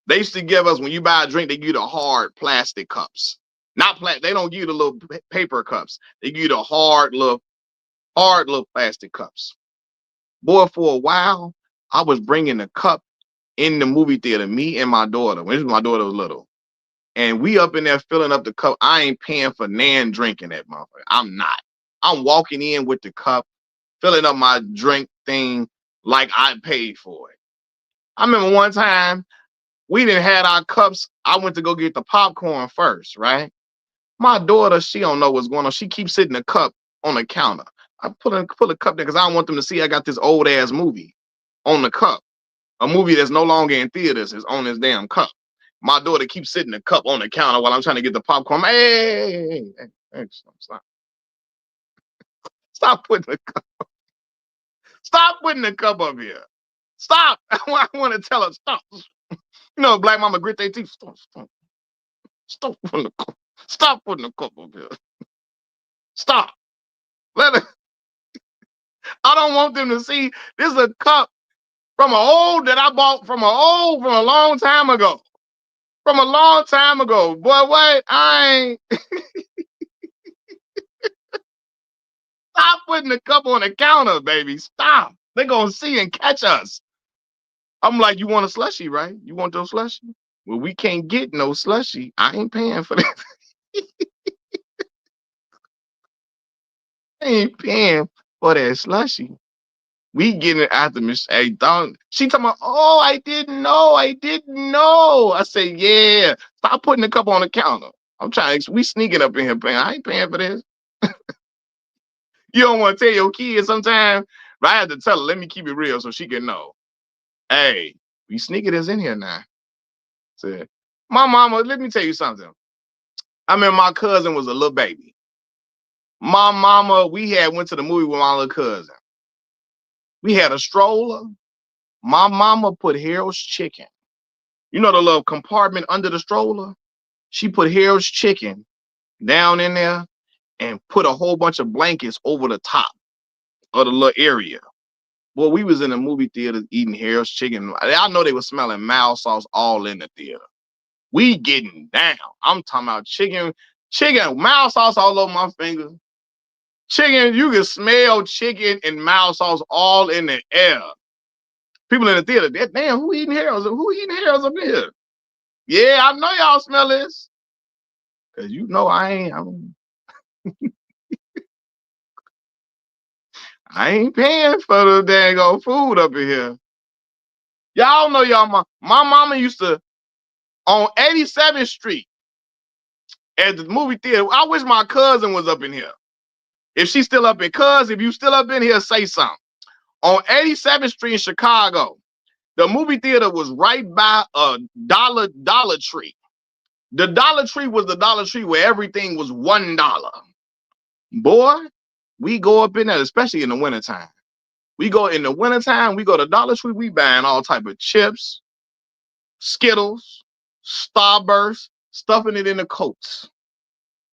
They used to give us, when you buy a drink, they give you the hard plastic cups. Not they don't give you the little paper cups. They give you the hard little plastic cups. Boy, for a while, I was bringing the cup in the movie theater, me and my daughter, when my daughter was little. And we up in there filling up the cup. I ain't paying for nan drinking that motherfucker. I'm not. I'm walking in with the cup, filling up my drink thing like I paid for it. I remember one time we didn't have our cups. I went to go get the popcorn first, right? My daughter, she don't know what's going on. She keeps sitting the cup on the counter. I put a cup there because I don't want them to see I got this old ass movie on the cup. A movie that's no longer in theaters is on this damn cup. My daughter keeps sitting the cup on the counter while I'm trying to get the popcorn. Hey, stop. Stop putting the cup. Stop putting the cup up here. Stop. I want to tell her, stop. You know, black mama grit their teeth. Stop putting the cup. Stop putting the cup up here. Stop. Let her. I don't want them to see this is a cup from an old that I bought from a long time ago. From a long time ago. Boy, wait, I ain't. Stop putting the cup on the counter, baby. Stop. They're going to see and catch us. I'm like, you want a slushie, right? You want those slushie? Well, we can't get no slushie. I ain't paying for that. I ain't paying for that slushie. We getting it after Miss A. She talking about, oh, I didn't know. I say, yeah. Stop putting the cup on the counter. I'm trying. We sneaking up in here paying. I ain't paying for this. You don't want to tell your kids sometimes, but I had to tell her, let me keep it real so she can know. Hey, we sneaking this in here now. Said, my mama, let me tell you something. I mean, my cousin was a little baby. My mama, we had went to the movie with my little cousin. We had a stroller. My mama put Harold's Chicken. You know the little compartment under the stroller? She put Harold's Chicken down in there and put a whole bunch of blankets over the top of the little area. Well, we was in the movie theater eating Harold's Chicken. I know they were smelling mild sauce all in the theater. We getting down. I'm talking about chicken, mild sauce all over my fingers. Chicken, you can smell chicken and mild sauce all in the air. People in the theater, damn, who eating Harold's? Who eating Harold's up here? Yeah, I know y'all smell this. Cause you know I ain't paying for the dang old food up in here. Y'all know my mama used to on 87th Street at the movie theater. I wish my cousin was up in here. If she's still up in, if you still up in here, say something. On 87th Street in Chicago, the movie theater was right by a Dollar Tree. The Dollar Tree was the Dollar Tree where everything was $1. Boy, we go up in there, especially in the wintertime. We go in the wintertime, we go to Dollar Tree, we buying all type of chips, Skittles, Starburst, stuffing it in the coats.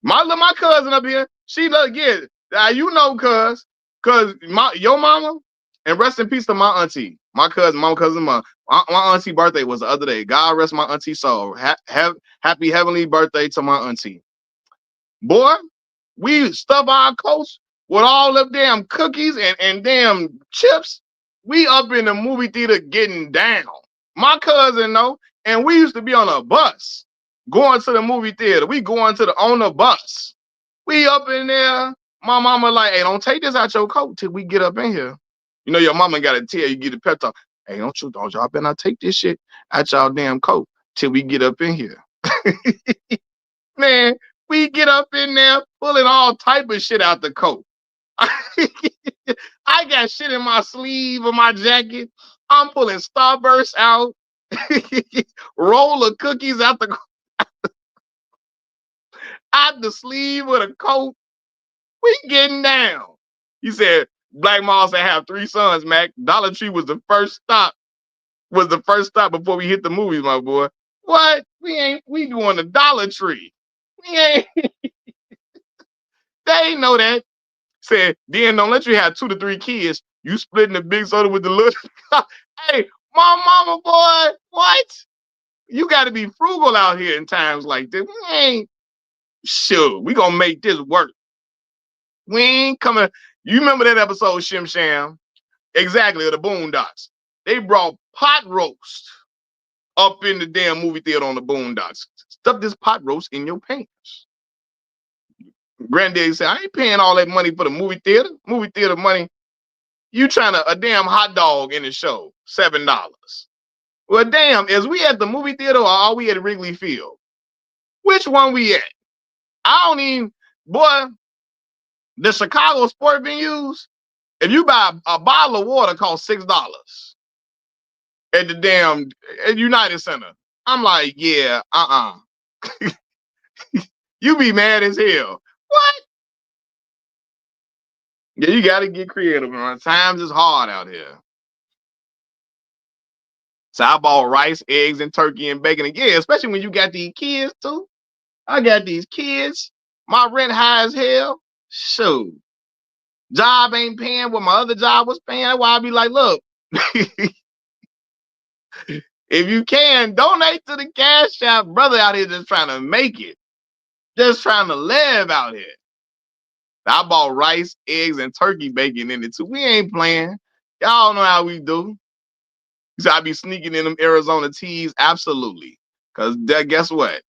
My cousin up here, she look, yeah, you know, cause your mama, and rest in peace to my auntie, my auntie birthday was the other day. God rest my auntie soul. Happy heavenly birthday to my auntie. Boy, we stuff our coats with all them damn cookies and damn chips. We up in the movie theater getting down. My cousin know, and we used to be on a bus going to the movie theater. We going on the bus. We up in there. My mama like, hey, don't take this out your coat till we get up in here. You know, your mama got to tell you, get a pep talk. Hey, don't y'all better not take this shit out y'all damn coat till we get up in here. Man, we get up in there pulling all type of shit out the coat. I got shit in my sleeve of my jacket. I'm pulling Starburst out. Roll of cookies out the sleeve of the coat. We getting down. He said, Black Moss said have 3 sons, Mac. Dollar Tree was the first stop. Was the first stop before we hit the movies, my boy. What? We doing the Dollar Tree. We ain't, they ain't know that. Said, then don't let you have 2 to 3 kids. You splitting the big soda with the little. Hey, my mama, boy, what? You got to be frugal out here in times like this. We ain't sure. We gonna make this work. We ain't coming. You remember that episode, Shim Sham? Exactly, of the Boondocks. They brought pot roast up in the damn movie theater on the Boondocks. Stuff this pot roast in your pants. Granddaddy said, I ain't paying all that money for the movie theater. Movie theater money. You trying to a damn hot dog in the show, $7. Well, damn, is we at the movie theater or are we at Wrigley Field? Which one we at? I don't even, boy, the Chicago sport venues, if you buy a bottle of water costs $6 at the damn at United Center. I'm like, yeah, You be mad as hell. What? Yeah, you got to get creative, man. Times is hard out here. So I bought rice, eggs, and turkey and bacon. And yeah, especially when you got these kids too. I got these kids. My rent high as hell. Shoot. Job ain't paying what my other job was paying. That's why I be like, look, if you can, donate to the Cash App. Brother out here just trying to make it. Just trying to live out here. I bought rice, eggs, and turkey bacon in it too. We ain't playing. Y'all know how we do. So I be sneaking in them Arizona teas. Absolutely. Because guess what?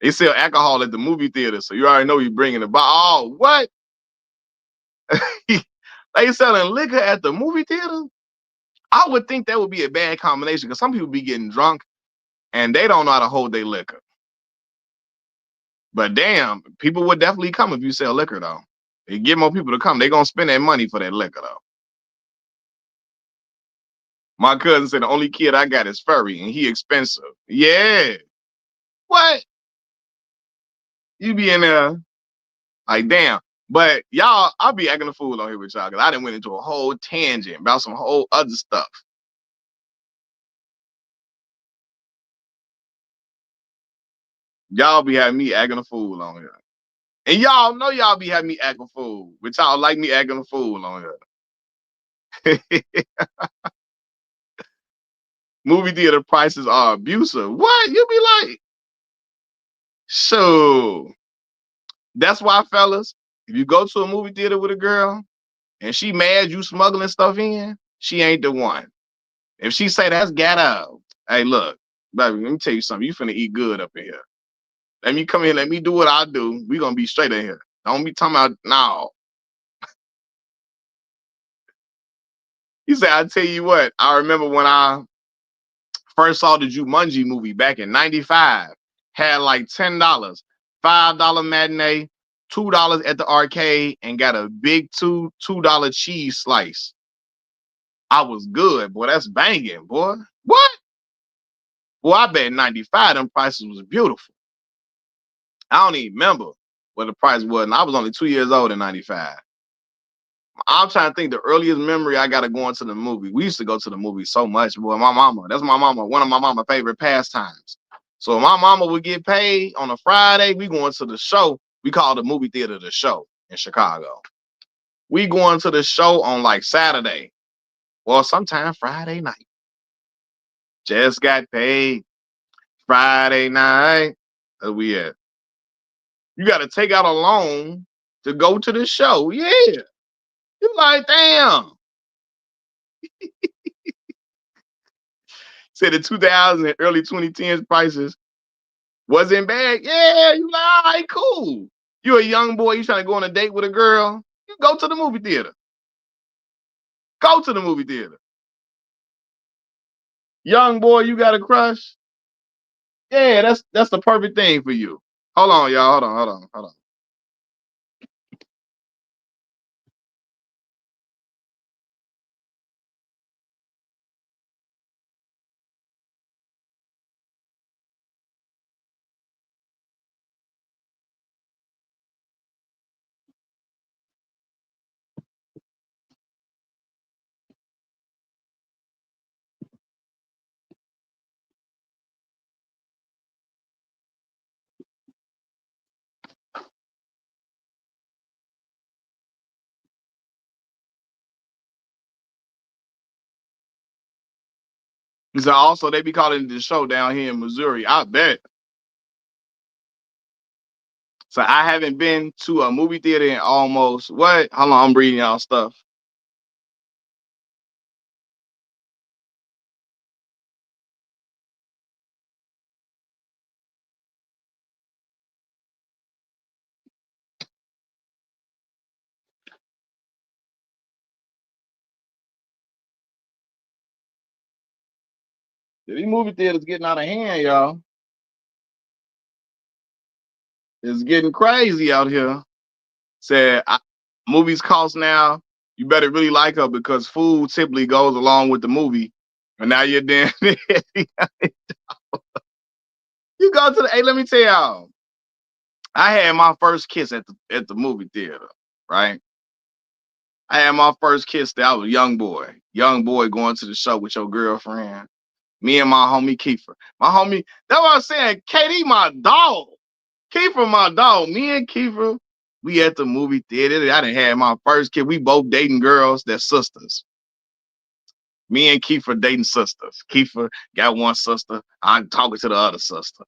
They sell alcohol at the movie theater. So you already know you bringing the bottle. Oh, what? They selling liquor at the movie theater? I would think that would be a bad combination because some people be getting drunk and they don't know how to hold their liquor. But damn, people would definitely come if you sell liquor, though. You get more people to come. They're going to spend that money for that liquor, though. My cousin said the only kid I got is furry and he expensive. Yeah. What? You be in there like, damn. But y'all, I'll be acting a fool on here with y'all because I done went into a whole tangent about some whole other stuff. Y'all be having me acting a fool on here. And y'all know y'all be having me acting a fool. But y'all like me acting a fool on here. Movie theater prices are abusive. What? You be like, so that's why, fellas, if you go to a movie theater with a girl and she mad you smuggling stuff in, she ain't the one. If she say that's ghetto, hey, look, baby, let me tell you something. You finna eat good up in here. Let me come in, let me do what I do. We gonna be straight in here. Don't be talking about no. He said, I tell you what, I remember when I first saw the Jumanji movie back in 95, had like $10, $5 matinee, $2 at the arcade, and got a big $2 cheese slice. I was good, boy. That's banging, boy. What? Boy, I bet 95 them prices was beautiful. I don't even remember what the price was, and I was only 2 years old in 95. I'm trying to think the earliest memory I got of going to the movie. We used to go to the movie so much, boy. My mama, that's my mama, one of my mama's favorite pastimes. So my mama would get paid on a Friday. We going to the show. We call the movie theater the show in Chicago. We going to the show on like Saturday or sometime Friday night. Just got paid Friday night. Where we at? You got to take out a loan to go to the show. Yeah. You like, damn. Said the 2000s and early 2010s prices wasn't bad. Yeah, you like, all right, cool. You a young boy, you trying to go on a date with a girl, you go to the movie theater. Go to the movie theater. Young boy, you got a crush? Yeah, that's the perfect thing for you. Hold on, y'all. Hold on. So also they be calling the show down here in Missouri. I bet. So I haven't been to a movie theater in almost what? How long? I'm reading y'all stuff. These movie theaters getting out of hand, y'all. It's getting crazy out here. Said movies cost now. You better really like her because food typically goes along with the movie. And now you're damn. You go to the. Hey, let me tell y'all. I had my first kiss at the movie theater. Right. I had my first kiss. That I was a young boy going to the show with your girlfriend. Me and my homie Kiefer. My homie. That's what I'm saying. KD, my dog. Kiefer, my dog. Me and Kiefer, we at the movie theater. I done had my first kid. We both dating girls that's sisters. Me and Kiefer dating sisters. Kiefer got one sister. I'm talking to the other sister.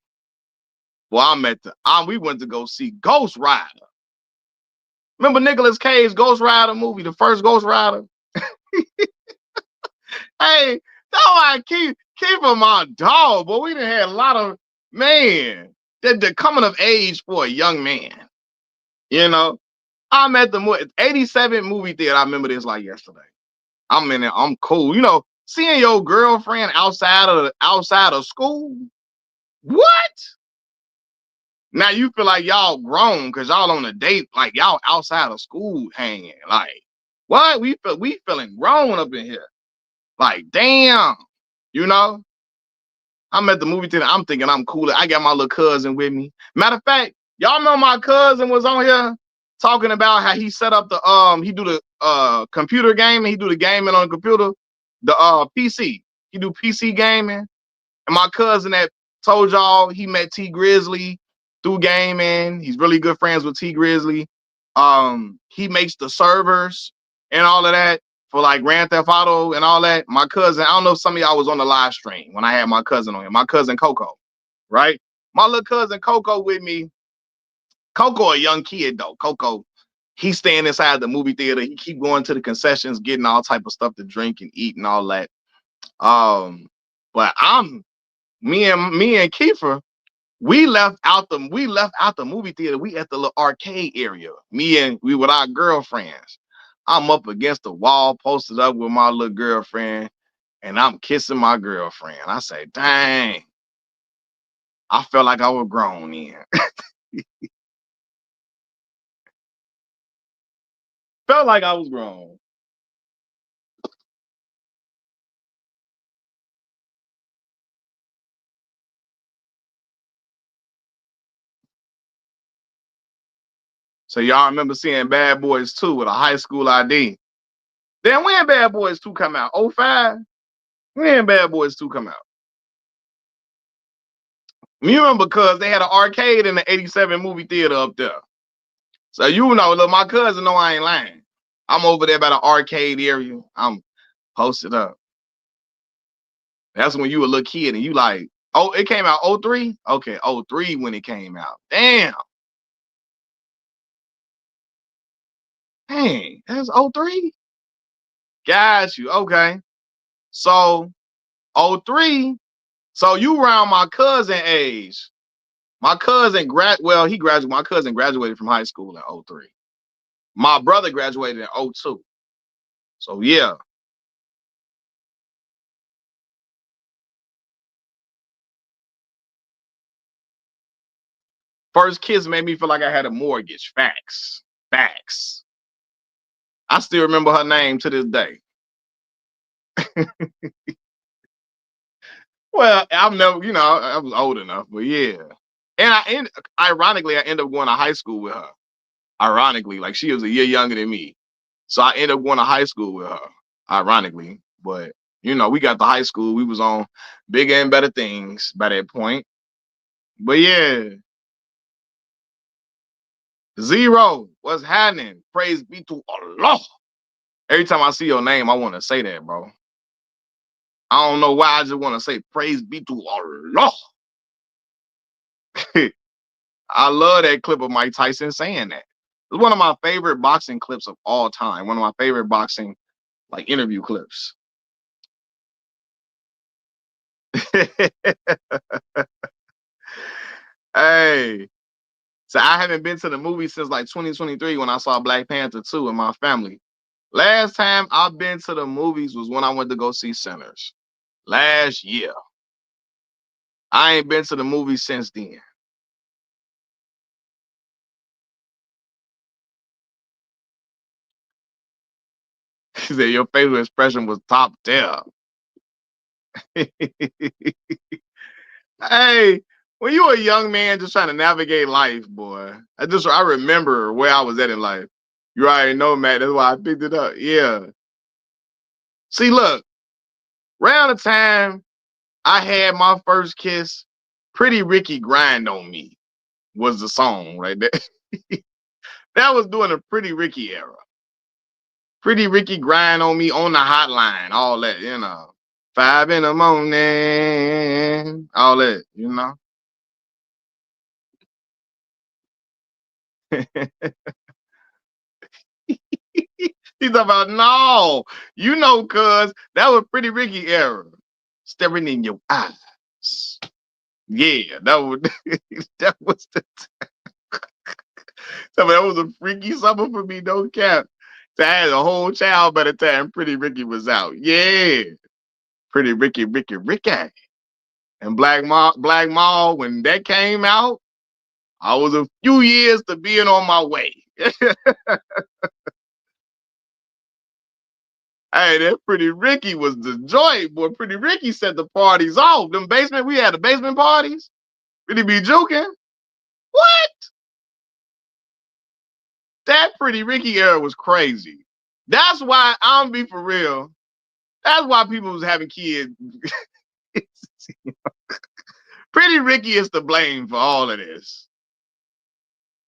Well, we went to go see Ghost Rider. Remember Nicolas Cage's Ghost Rider movie, the first Ghost Rider? Hey, that's why Kiefer my dog, but we done had a lot of, man, the coming of age for a young man. You know, I'm at the 87 movie theater. I remember this like yesterday. I'm in there. I'm cool. You know, seeing your girlfriend outside of school. What? Now you feel like y'all grown because y'all on a date, like y'all outside of school hanging. Like, what? We feeling grown up in here. Like, damn. You know? I'm at the movie theater. I'm thinking I'm cool. I got my little cousin with me. Matter of fact, y'all know my cousin was on here talking about how he set up he do the computer gaming. He do the gaming on the computer, the PC. He do PC gaming. And my cousin that told y'all he met T Grizzly through gaming. He's really good friends with T Grizzly. He makes the servers and all of that for like Grand Theft Auto and all that. My cousin, I don't know if some of y'all was on the live stream when I had my cousin on here. My cousin Coco, right? My little cousin Coco with me. Coco a young kid though. Coco, he's staying inside the movie theater. He keep going to the concessions, getting all type of stuff to drink and eat and all that. But me and Kiefer, we left out the movie theater. We at the little arcade area. We with our girlfriends. I'm up against the wall, posted up with my little girlfriend, and I'm kissing my girlfriend. I say, dang, I felt like I was grown then. Felt like I was grown. So y'all remember seeing Bad Boys 2 with a high school ID. Then when Bad Boys 2 come out? '05? When Bad Boys 2 come out? You remember because they had an arcade in the 87 movie theater up there. So you know, look, my cousin know I ain't lying. I'm over there by the arcade area. I'm posted up. That's when you a little kid and you like, oh, it came out '03? Okay, '03 when it came out. Damn. Dang, that's '03? Got you. Okay. So '03. So you around my cousin age. My cousin he graduated. My cousin graduated from high school in '03. My brother graduated in '02. So yeah. First kiss made me feel like I had a mortgage. Facts. Facts. I still remember her name to this day. Well, I've never, I was old enough, but yeah. Ironically, I ended up going to high school with her. Ironically, like she was a year younger than me. So I ended up going to high school with her, ironically. But, we got to high school. We was on bigger and better things by that point. But yeah, Zero, what's happening? Praise be to Allah. Every time I see your name, I want to say that, bro. I don't know why. I just want to say praise be to Allah. I love that clip of Mike Tyson saying that. It's one of my favorite boxing clips of all time. One of my favorite boxing like interview clips. Hey, so I haven't been to the movie since like 2023 when I saw Black Panther 2 with my family. Last time I've been to the movies was when I went to go see Sinners last year. I ain't been to the movies since then. He said your facial expression was top tier. Hey, when you a young man just trying to navigate life, boy, I remember where I was at in life. You already know, Matt. That's why I picked it up. Yeah. See, look, around the time I had my first kiss, Pretty Ricky Grind on Me was the song right there. That was during the Pretty Ricky era. Pretty Ricky Grind on Me on the hotline, all that, 5 in the morning, all that. He's about, no, cuz that was Pretty Ricky era. Staring in your eyes. Yeah, that was that was the that was a freaky summer for me, no cap. So I had a whole child by the time Pretty Ricky was out. Yeah. Pretty Ricky. And Black Mall, when that came out, I was a few years to being on my way. Hey, that Pretty Ricky was the joint, boy. Pretty Ricky set the parties off. We had the basement parties. Really be joking. What? That Pretty Ricky era was crazy. That's why I'm be for real. That's why people was having kids. Pretty Ricky is to blame for all of this.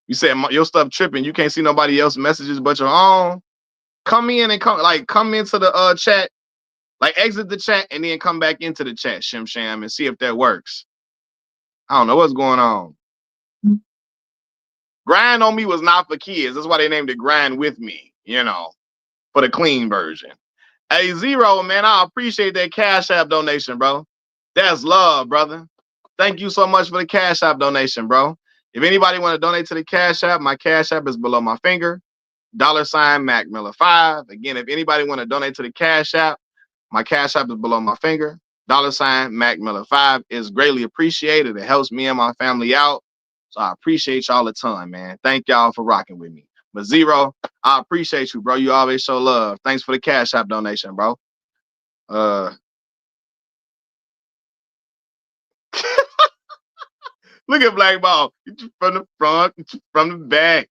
You said your stuff tripping. You can't see nobody else's messages but your own. Come in and come into the chat. Like exit the chat and then come back into the chat, Shim Sham, and see if that works. I don't know what's going on. Grind on Me was not for kids. That's why they named it Grind with Me, for the clean version. Hey, Zero, man, I appreciate that Cash App donation, bro. That's love, brother. Thank you so much for the Cash App donation, bro. If anybody want to donate to the Cash App, my Cash App is below my finger. $ Mac Miller 5. Again, if anybody want to donate to the Cash App, my Cash App is below my finger. $ Mac Miller 5 is greatly appreciated. It helps me and my family out. So I appreciate y'all a ton, man. Thank y'all for rocking with me. But Zero, I appreciate you, bro. You always show love. Thanks for the Cash App donation, bro. Look at Black Ball. From the front, from the back.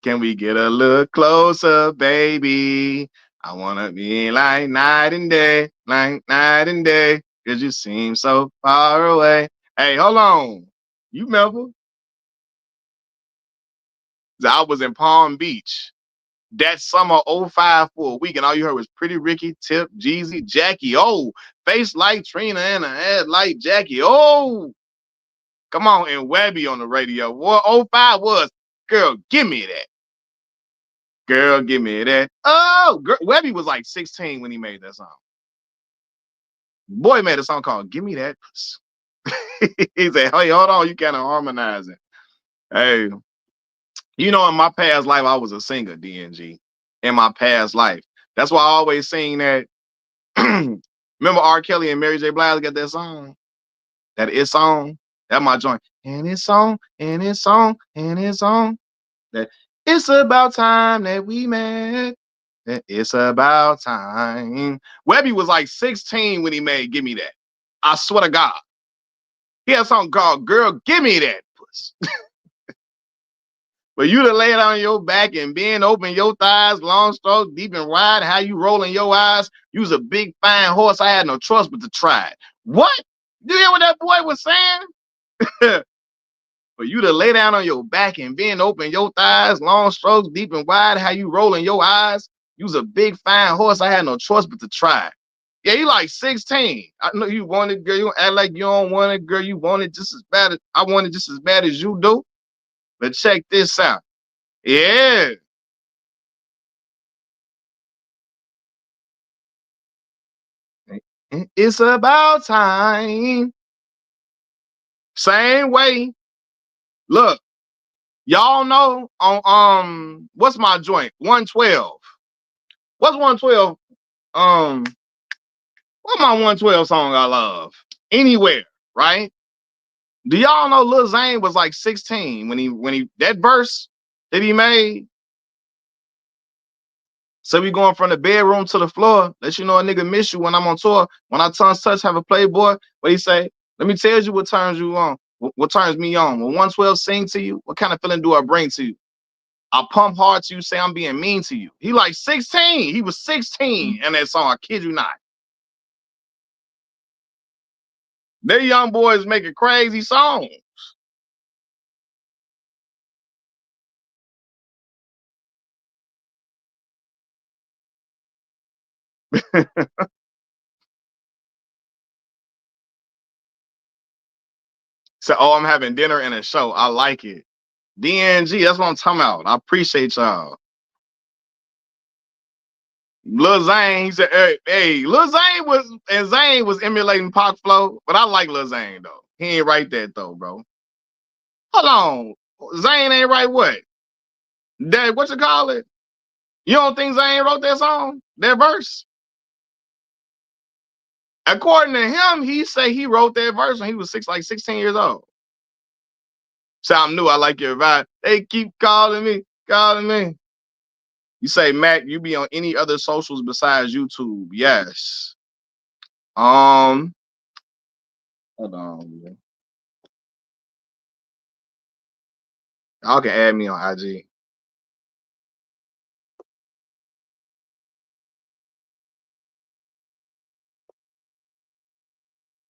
Can we get a little closer, baby? I wanna be like night and day, cause you seem so far away. Hey, hold on. You remember? I was in Palm Beach that summer 05 for a week, and all you heard was Pretty Ricky, Tip, Jeezy, Jackie. Oh, face like Trina and a head like Jackie. Oh, come on, and Webby on the radio. What 05 was, girl, give me that. Girl, give me that. Oh, Webby was like 16 when he made that song. Boy made a song called Give Me That. He said, hey, hold on, you kind of harmonizing. Hey, in my past life, I was a singer, DNG. In my past life. That's why I always sing that. Remember R. Kelly and Mary J. Blige got that song? That It's song? That's my joint. And it's on, and it's on, and it's on. That it's about time that we met. It's about time. Webby was like 16 when he made Give Me That. I swear to God. He had a song called Girl, Give Me That. But you to lay it on your back and bend open your thighs, long stroke, deep and wide, how you rolling your eyes. You was a big, fine horse. I had no choice but to try it. What? You hear what that boy was saying? For you to lay down on your back and bend open your thighs, long strokes, deep and wide, how you rolling your eyes. You was a big, fine horse. I had no choice but to try. Yeah, he like 16. I know you want it, girl. You don't act like you don't want it, girl. You want it just as bad as I want it just as bad as you do. But check this out. Yeah. It's about time. Same way. Look, y'all know on what's my joint? 112. What's 112? What's my 112 song I love? Anywhere, right? Do y'all know Lil Zane was like 16 when he that verse that he made? So we going from the bedroom to the floor. Let you know a nigga miss you when I'm on tour. When I tongues touch, have a playboy. What he say? Let me tell you what turns you on. What turns me on. When 112 sing to you, what kind of feeling do I bring to you? I pump hard to you, say I'm being mean to you. He like 16. He was 16 in that song. I kid you not. They young boys making crazy songs. So, oh, I'm having dinner and a show. I like it. DNG, that's what I'm talking about. I appreciate y'all. Lil Zane, he said, hey, Lil Zane was emulating Pac flow, but I like Lil Zane though. He ain't write that though, bro. Hold on. Zane ain't write what? That what you call it? You don't think Zane wrote that song? That verse? According to him, he say he wrote that verse when he was 16 years old. So I'm new. I like your vibe. They keep calling me, calling me. You say, Matt, you be on any other socials besides YouTube? Yes. Hold on. Y'all can add me on IG.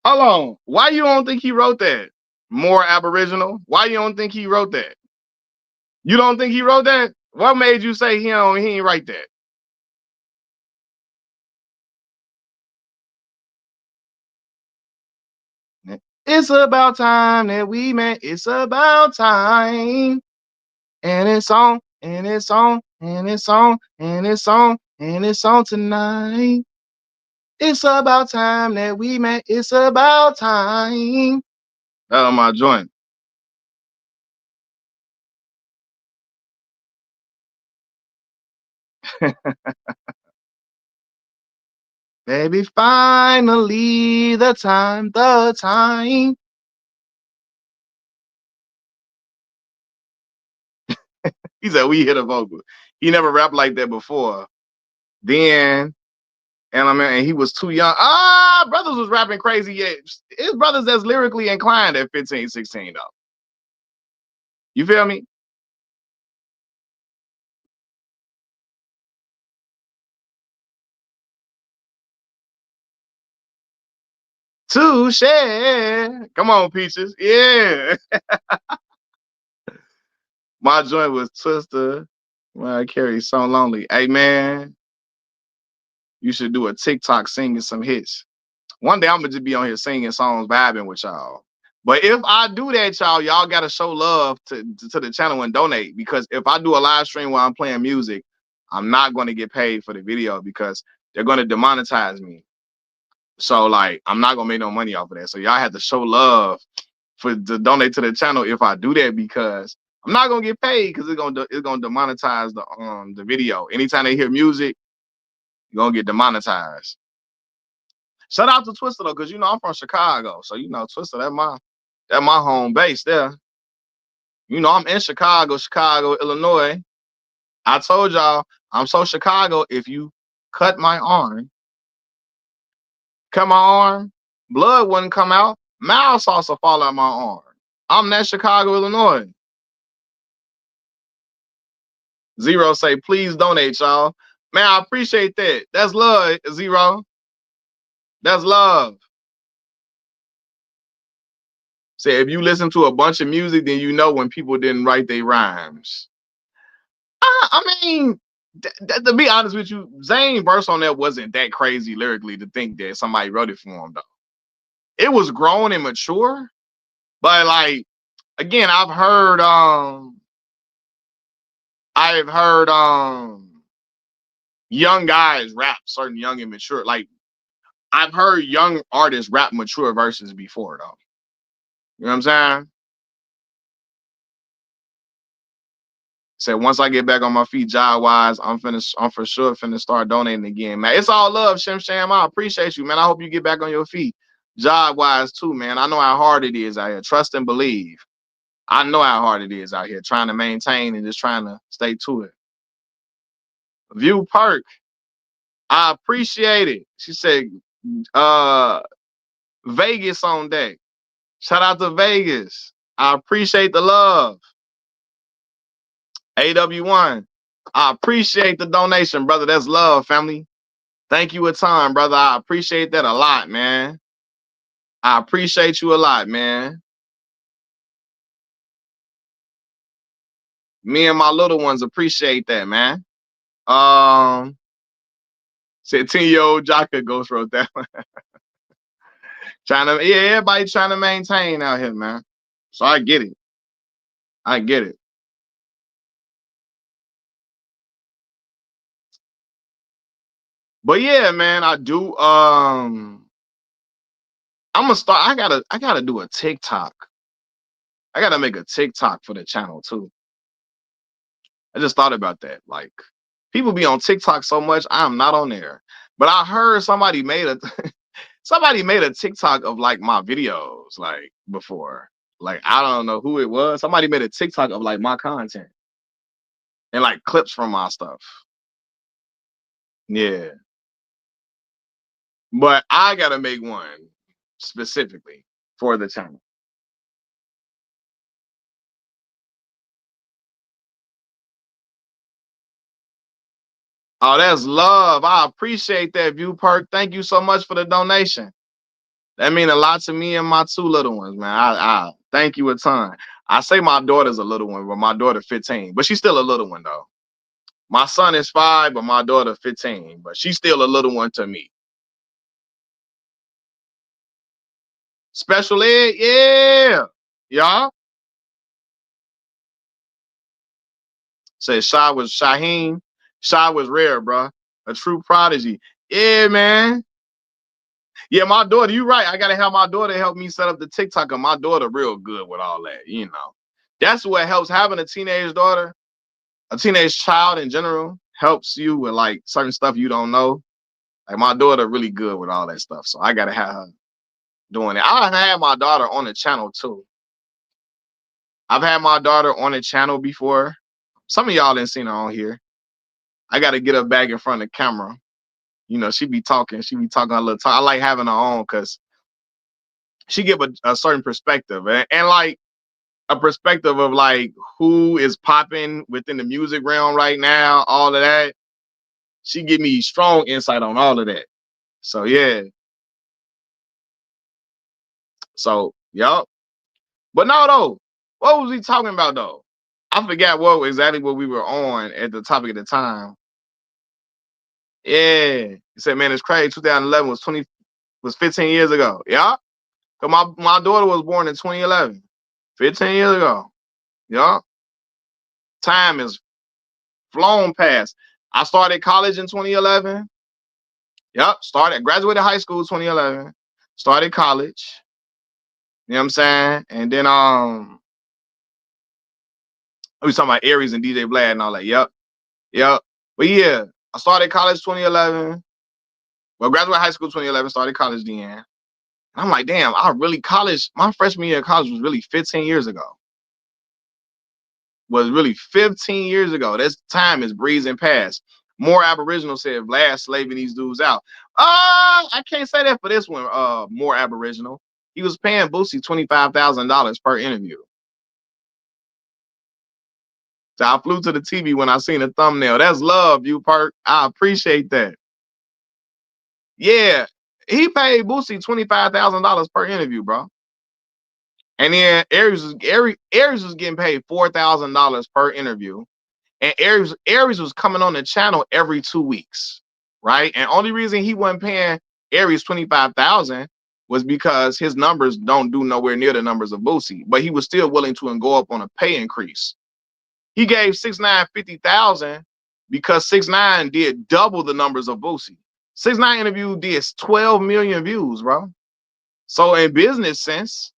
Hold on. Why you don't think he wrote that? More Aboriginal? Why you don't think he wrote that? You don't think he wrote that? What made you say he ain't write that? It's about time that we met. It's about time. And it's on, and it's on, and it's on, and it's on, and it's on tonight. It's about time that we met. It's about time. That's on my joint. Baby, finally, the time, the time. He said we hit a vocal. He never rapped like that before. Then, and I mean, and he was too young. Brothers was rapping crazy. Yet his brothers that's lyrically inclined at 15, 16 though. You feel me? Touche. Come on, Peaches. Yeah. My joint was Twister. Well, Carrie so lonely. Hey man, you should do a TikTok singing some hits. One day I'm gonna just be on here singing songs, vibing with y'all. But if I do that, y'all gotta show love to the channel and donate, because if I do a live stream while I'm playing music, I'm not gonna get paid for the video because they're gonna demonetize me. So like I'm not gonna make no money off of that. So y'all have to show love to donate to the channel if I do that, because I'm not gonna get paid because it's gonna demonetize the video. Anytime they hear music, you're gonna get demonetized. Shout out to Twister though, because you know I'm from Chicago, so you know Twister that my home base there. You know I'm in Chicago, Illinois. I told y'all I'm so Chicago. If you cut my arm, blood wouldn't come out. Mouse also fall out my arm. I'm that Chicago, Illinois. Zero say, please donate, y'all. Man, I appreciate that. That's love, Zero. That's love. Say, if you listen to a bunch of music, then you know when people didn't write their rhymes. I mean, To be honest with you, Zayn verse on that wasn't that crazy lyrically to think that somebody wrote it for him though. It was grown and mature, but like again, I've heard young guys rap certain young and mature. Like I've heard young artists rap mature verses before though. You know what I'm saying? Said once I get back on my feet, job wise, I'm for sure finna start donating again, man. It's all love, Shem Sham. I appreciate you, man. I hope you get back on your feet, job wise too, man. I know how hard it is out here. Trust and believe. I know how hard it is out here trying to maintain and just trying to stay to it. View Perk, I appreciate it. She said, uh, Vegas on deck. Shout out to Vegas. I appreciate the love. AW1. I appreciate the donation, brother. That's love, family. Thank you a ton, brother. I appreciate that a lot, man. I appreciate you a lot, man. Me and my little ones appreciate that, man. Said 10-year-old Jaka Ghost wrote that one. Everybody trying to maintain out here, man. So I get it. I get it. But yeah, man, I do. I'm gonna start. I gotta do a TikTok. I gotta make a TikTok for the channel too. I just thought about that. Like, people be on TikTok so much, I'm not on there. But I heard somebody made a somebody made a TikTok of like my videos like before. Like I don't know who it was. Somebody made a TikTok of like my content and like clips from my stuff. Yeah. But I gotta make one specifically for the channel. Oh, that's love. I appreciate that, View Perk. Thank you so much for the donation. That mean a lot to me and my two little ones, man. I thank you a ton. I say my daughter's a little one, but my daughter 15, but she's still a little one though. My son is 5, but my daughter 15, but she's still a little one to me. Special ed, yeah. Y'all. Say Shaheen. Shy was rare, bro. A true prodigy. Yeah, man. Yeah, my daughter, you right. I gotta have my daughter help me set up the TikTok. And my daughter real good with all that, you know. That's what helps having a teenage daughter, a teenage child in general, helps you with like certain stuff you don't know. Like my daughter really good with all that stuff. So I gotta have her doing it. I had my daughter on the channel too. I've had my daughter on the channel before. Some of y'all didn't seen her on here. I gotta get her back in front of the camera. You know, she be talking a little time. I like having her on because she give a certain perspective and like a perspective of like who is popping within the music realm right now, all of that. She give me strong insight on all of that. So yeah. So yup. But no though. What was he talking about though? I forgot exactly what we were on at the topic at the time. Yeah. He said, man, it's crazy. 2011 was 15 years ago. Yeah. Cause my daughter was born in 2011. 15 years ago. Yeah. Time is flown past. I started college in 2011. Yep. Graduated high school 2011. Started college. You know what I'm saying? And then we talking about Aries and Djvlad and all that. Yep. Yep. But yeah, I started college 2011. Well, graduated high school 2011, started college then. And I'm like, damn, my freshman year of college was really 15 years ago. Was really 15 years ago. This time is breezing past. More Aboriginal said Vlad slaving these dudes out. I can't say that for this one. More Aboriginal. He was paying Boosie $25,000 per interview. So I flew to the TV when I seen the thumbnail. That's love, you Perk. I appreciate that. Yeah, he paid Boosie $25,000 per interview, bro. And then Aries was getting paid $4,000 per interview. And Aries was coming on the channel every 2 weeks, right? And only reason he wasn't paying Aries 25,000 was because his numbers don't do nowhere near the numbers of Boosie, but he was still willing to go up on a pay increase. He gave 6ix9ine 50,000 because 6ix9ine did double the numbers of Boosie. 6ix9ine interview did 12 million views, bro. So in business sense,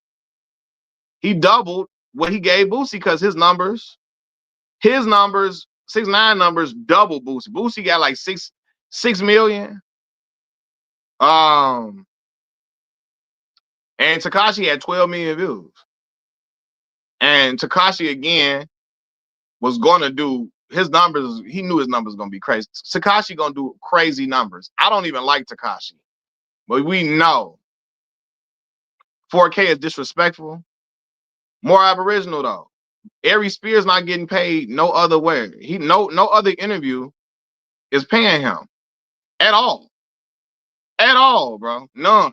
he doubled what he gave Boosie because his numbers, 6ix9ine numbers double Boosie. Boosie got like 6 million. And Tekashi had 12 million views. And Tekashi again was gonna do his numbers. He knew his numbers gonna be crazy. Tekashi gonna do crazy numbers. I don't even like Tekashi, but we know 4K is disrespectful. More Aboriginal though. Aries Spears not getting paid no other way. No other interview is paying him at all. At all, bro. None.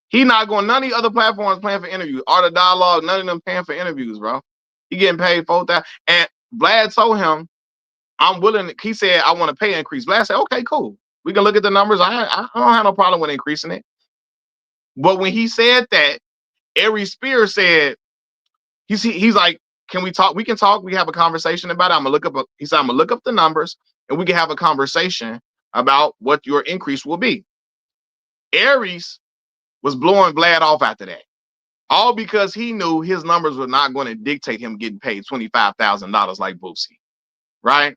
He not going, none of the other platforms paying for interviews. Art of Dialogue, none of them paying for interviews, bro. He getting paid 4,000. And Vlad told him, I'm willing. He said, I want to pay increase. Vlad said, okay, cool. We can look at the numbers. I don't have no problem with increasing it. But when he said that, Aries Spears said, he's like, can we talk? We can talk. We have a conversation about it. He said, I'm gonna look up the numbers and we can have a conversation about what your increase will be. Aries was blowing Vlad off after that. All because he knew his numbers were not going to dictate him getting paid $25,000 like Boosie, right?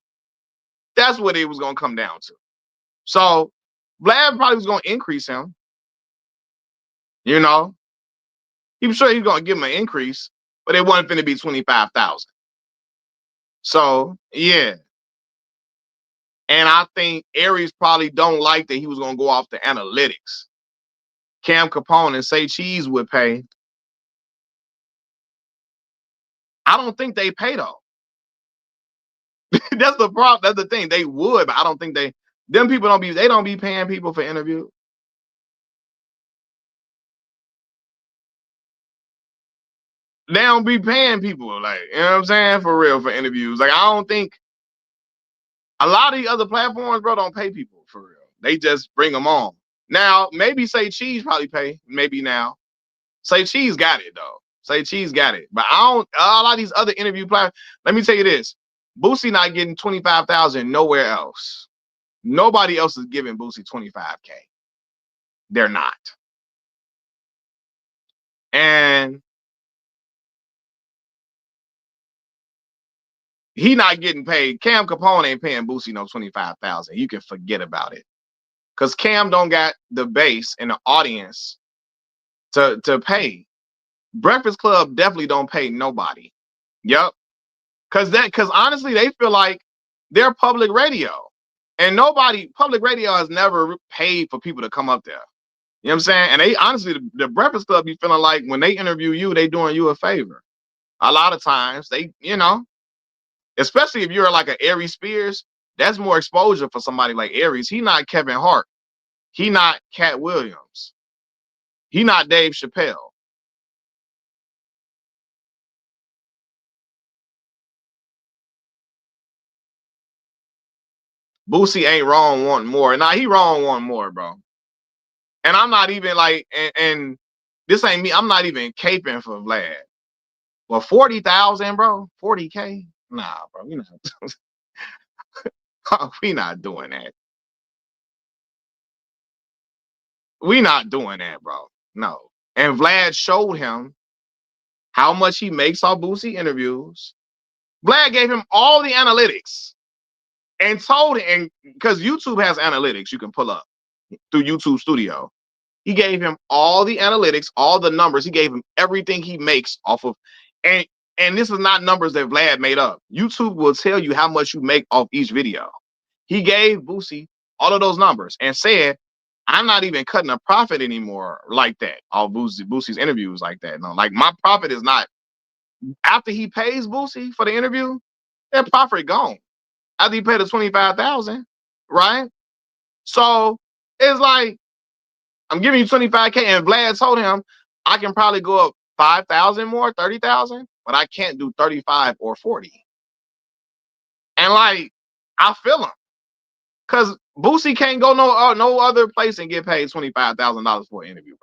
That's what it was going to come down to. So Vlad probably was going to increase him. You know, he was sure he was going to give him an increase, but it wasn't going to be 25,000. So yeah, and I think Aries probably don't like that he was going to go off the analytics. Cam Capone and Say Cheese would pay. I don't think they pay though. That's the problem. That's the thing. They would, but I don't think them people don't be paying people for interviews. They don't be paying people, like, you know what I'm saying, for real, for interviews. Like, I don't think a lot of the other platforms, bro, don't pay people for real. They just bring them on. Now, maybe Say Cheese probably pay. Maybe now. Say Cheese got it though. Say Cheese got it. But a lot of these other interview platforms, let me tell you this. Boosie not getting 25,000 nowhere else. Nobody else is giving Boosie 25K. They're not. And he not getting paid. Cam Capone ain't paying Boosie no 25,000. You can forget about it. Because Cam don't got the base and the audience to pay. Breakfast Club definitely don't pay nobody. Yep. Because honestly, they feel like they're public radio. And public radio has never paid for people to come up there. You know what I'm saying? And they honestly, the Breakfast Club be feeling like when they interview you, they doing you a favor. A lot of times they, especially if you're like an Aries Spears, that's more exposure for somebody like Aries. He not Kevin Hart. He not Cat Williams. He not Dave Chappelle. Boosie ain't wrong wanting more. Nah, he wrong wanting more, bro. And I'm not even like, and this ain't me. I'm not even caping for Vlad. Well, 40,000, bro. 40K. Nah, bro. We not doing that. We not doing that, bro. No. And Vlad showed him how much he makes off Boosie interviews. Vlad gave him all the analytics and told him, and because YouTube has analytics you can pull up through YouTube Studio. He gave him all the analytics, all the numbers. He gave him everything he makes off of, and this is not numbers that Vlad made up. YouTube will tell you how much you make off each video. He gave Boosie all of those numbers and said, I'm not even cutting a profit anymore like that. All Boosie's interviews like that. No, like my profit is not, after he pays Boosie for the interview, that profit gone. After he paid the 25,000, right? So it's like, I'm giving you 25K, and Vlad told him I can probably go up 5,000 more, 30,000. but I can't do 35 or 40. And like, I feel him. Cause Boosie can't go no other place and get paid $25,000 for an interview.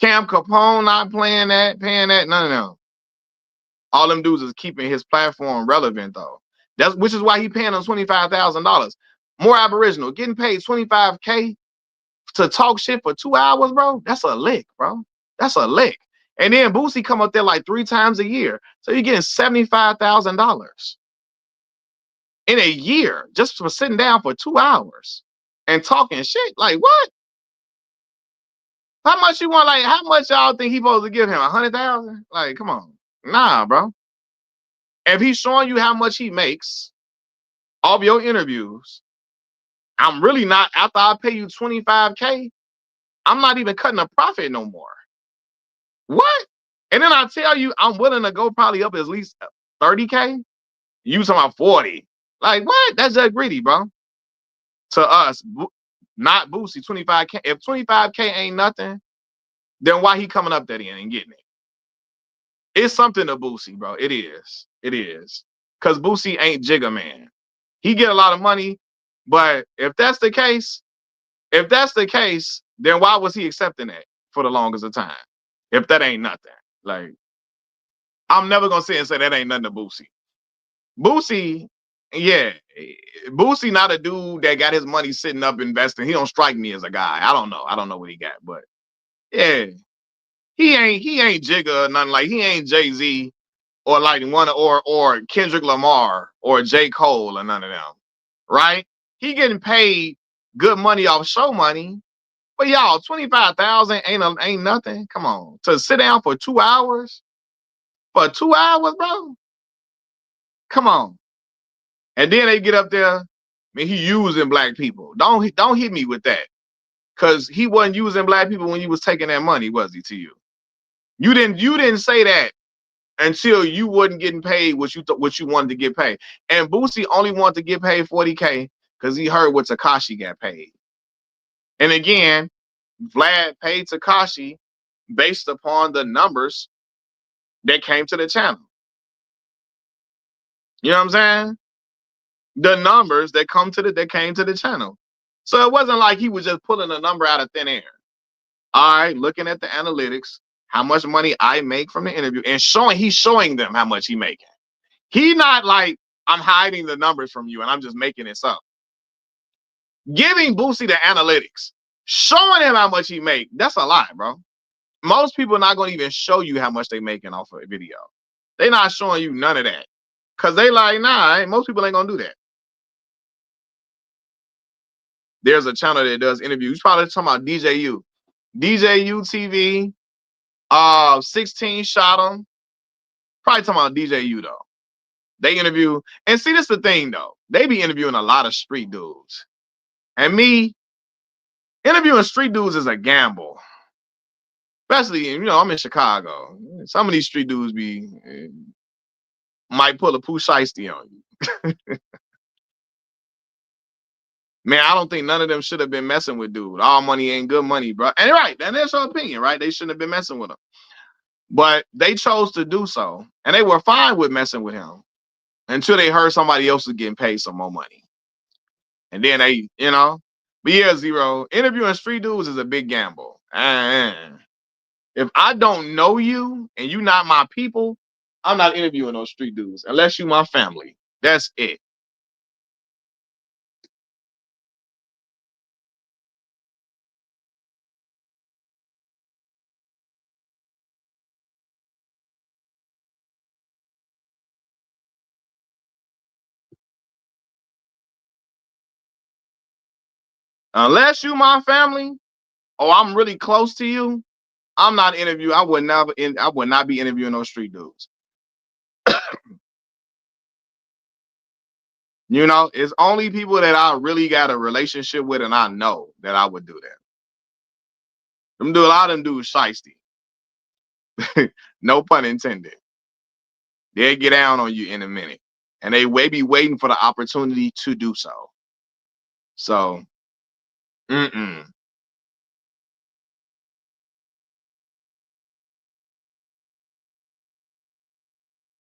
Cam Capone not paying that, none of them. All them dudes is keeping his platform relevant though. Which is why he paying them $25,000. More Aboriginal getting paid $25K to talk shit for 2 hours, bro. That's a lick, bro. That's a lick. And then Boosie come up there like 3 times a year, so you're getting $75,000 in a year just for sitting down for 2 hours and talking shit. Like what? How much you want? Like how much y'all think he supposed to give him? 100,000? Like come on, nah, bro. If he's showing you how much he makes off your interviews, I'm really not, after I pay you 25K, I'm not even cutting a profit no more. What? And then I tell you, I'm willing to go probably up at least 30K. You talking about 40. Like what? That's just greedy, bro. To us, not Boosie, 25K. If 25K ain't nothing, then why he coming up that end and getting it? It's something to Boosie, bro. It is. It is. Because Boosie ain't Jigga Man. He get a lot of money, but if that's the case, then why was he accepting that for the longest of time? If that ain't nothing. Like, I'm never gonna sit and say that ain't nothing to Boosie. Boosie, yeah. Boosie not a dude that got his money sitting up investing. He don't strike me as a guy. I don't know. I don't know what he got, but yeah. He ain't Jigga or nothing. Like he ain't Jay-Z or like one or Kendrick Lamar or J. Cole or none of them. Right? He getting paid good money off show money. But y'all, 25,000 ain't nothing. Come on. To sit down for 2 hours? For 2 hours, bro? Come on. And then they get up there. I mean, he using black people. Don't hit me with that. Cause he wasn't using black people when you was taking that money, was he, to you? You didn't say that until you wasn't getting paid what you wanted to get paid. And Boosie only wanted to get paid 40K because he heard what Tekashi got paid. And again, Vlad paid Tekashi based upon the numbers that came to the channel. You know what I'm saying? The numbers that came to the channel. So it wasn't like he was just pulling a number out of thin air. All right, looking at the analytics, how much money I make from the interview, and he's showing them how much he making. He not like, I'm hiding the numbers from you and I'm just making this up. Giving Boosie the analytics, showing him how much he make, that's a lie, bro. Most people are not going to even show you how much they making off of a video. They're not showing you none of that. Because they like, nah, most people ain't going to do that. There's a channel that does interviews. You're probably talking about DJU. DJU TV, 16 shot him. Probably talking about DJU, though. They interview, and see, this is the thing, though. They be interviewing a lot of street dudes. And me, interviewing street dudes is a gamble. Especially, I'm in Chicago. Some of these street dudes might pull a Pooh Shiesty on you. Man, I don't think none of them should have been messing with dude. All money ain't good money, bro. And right, and that's your opinion, right? They shouldn't have been messing with him. But they chose to do so. And they were fine with messing with him until they heard somebody else was getting paid some more money. And then they, but yeah, Zero, interviewing street dudes is a big gamble. If I don't know you and you not my people, I'm not interviewing those street dudes unless you my family. That's it. Unless you my family or I'm really close to you, I'm not interviewing. I would not be interviewing those street dudes. It's only people that I really got a relationship with and I know that I would do that. A lot of them dudes shiesty. No pun intended. They'll get down on you in a minute. And they may be waiting for the opportunity to do so. So, mm-mm.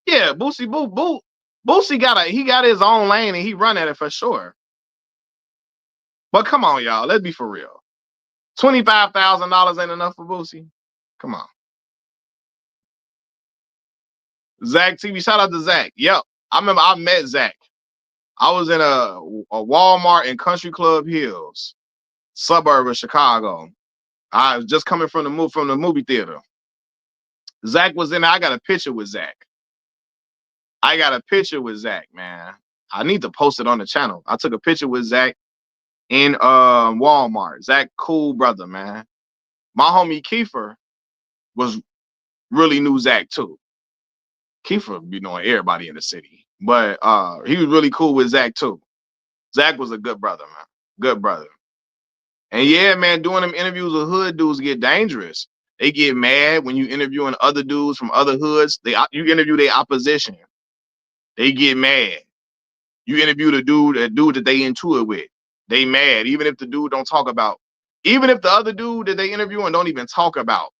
Yeah, Boosie got his own lane and he run at it for sure. But come on, y'all, let's be for real. $25,000 ain't enough for Boosie. Come on. Zach TV, shout out to Zach. Yep. I remember I met Zach. I was in a Walmart in Country Club Hills, suburb of Chicago. I was just coming from the movie theater. Zach was in there. I got a picture with Zach. Man. I need to post it on the channel. I took a picture with Zach in Walmart. Zach, cool brother, man. My homie Kiefer was really knew Zach too. Kiefer be knowing everybody in the city, but he was really cool with Zach too. Zach was a good brother, man. Good brother. And yeah, man, doing them interviews with hood dudes get dangerous. They get mad when you interviewing other dudes from other hoods. You interview their opposition. They get mad. You interview a dude that they into it with. They mad. Even if the dude don't talk about, even if the other dude that they interviewing don't even talk about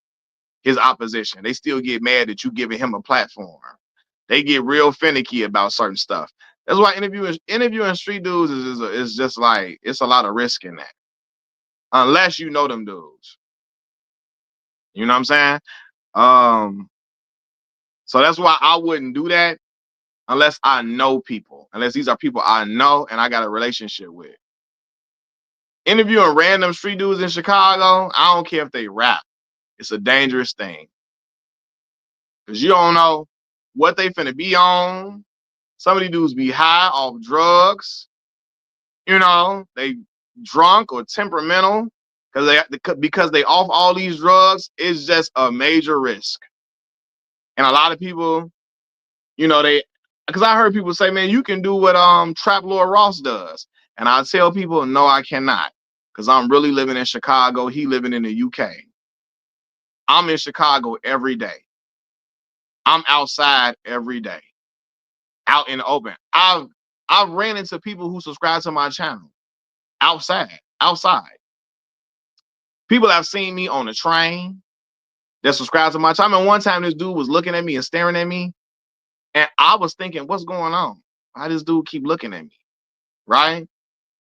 his opposition, they still get mad that you giving him a platform. They get real finicky about certain stuff. That's why interviewing street dudes is just like, it's a lot of risk in that. Unless you know them dudes. You know what I'm saying? So that's why I wouldn't do that unless I know people. Unless these are people I know and I got a relationship with. Interviewing random street dudes in Chicago, I don't care if they rap. It's a dangerous thing. Because you don't know what they finna be on. Some of these dudes be high off drugs. You know, they drunk or temperamental because they off all these drugs. It's just a major risk. And a lot of people, you know, because I heard people say, man, you can do what Trap Lord Ross does. And I tell people, no, I cannot. Because I'm really living in Chicago. He living in the UK. I'm in Chicago every day. I'm outside every day. Out in the open. I've ran into people who subscribe to my channel. Outside. People have seen me on the train that subscribe to my channel. And one time this dude was looking at me and staring at me. And I was thinking, what's going on? Why this dude keep looking at me? Right?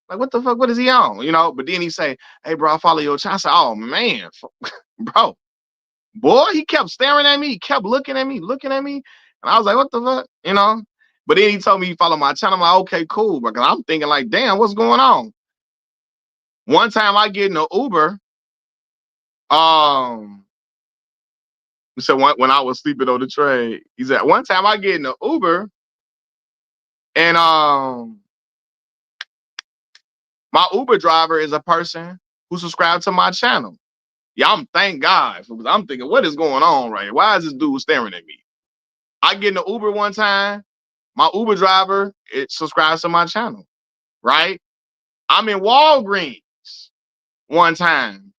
Like, what the fuck? What is he on? You know? But then he say, hey, bro, I follow your channel. I said, oh, man. Bro. Boy, he kept staring at me. He kept looking at me. And I was like, what the fuck? You know? But then he told me he followed my channel. I'm like, okay, cool. Because I'm thinking like, damn, what's going on? One time I get in an Uber. So when I was sleeping on the train, he said, one time I get in an Uber and my Uber driver is a person who subscribed to my channel. Yeah, thank God. Because I'm thinking, what is going on right here? Why is this dude staring at me? I get in the Uber one time. My Uber driver, it subscribes to my channel, right? I'm in Walgreens one time,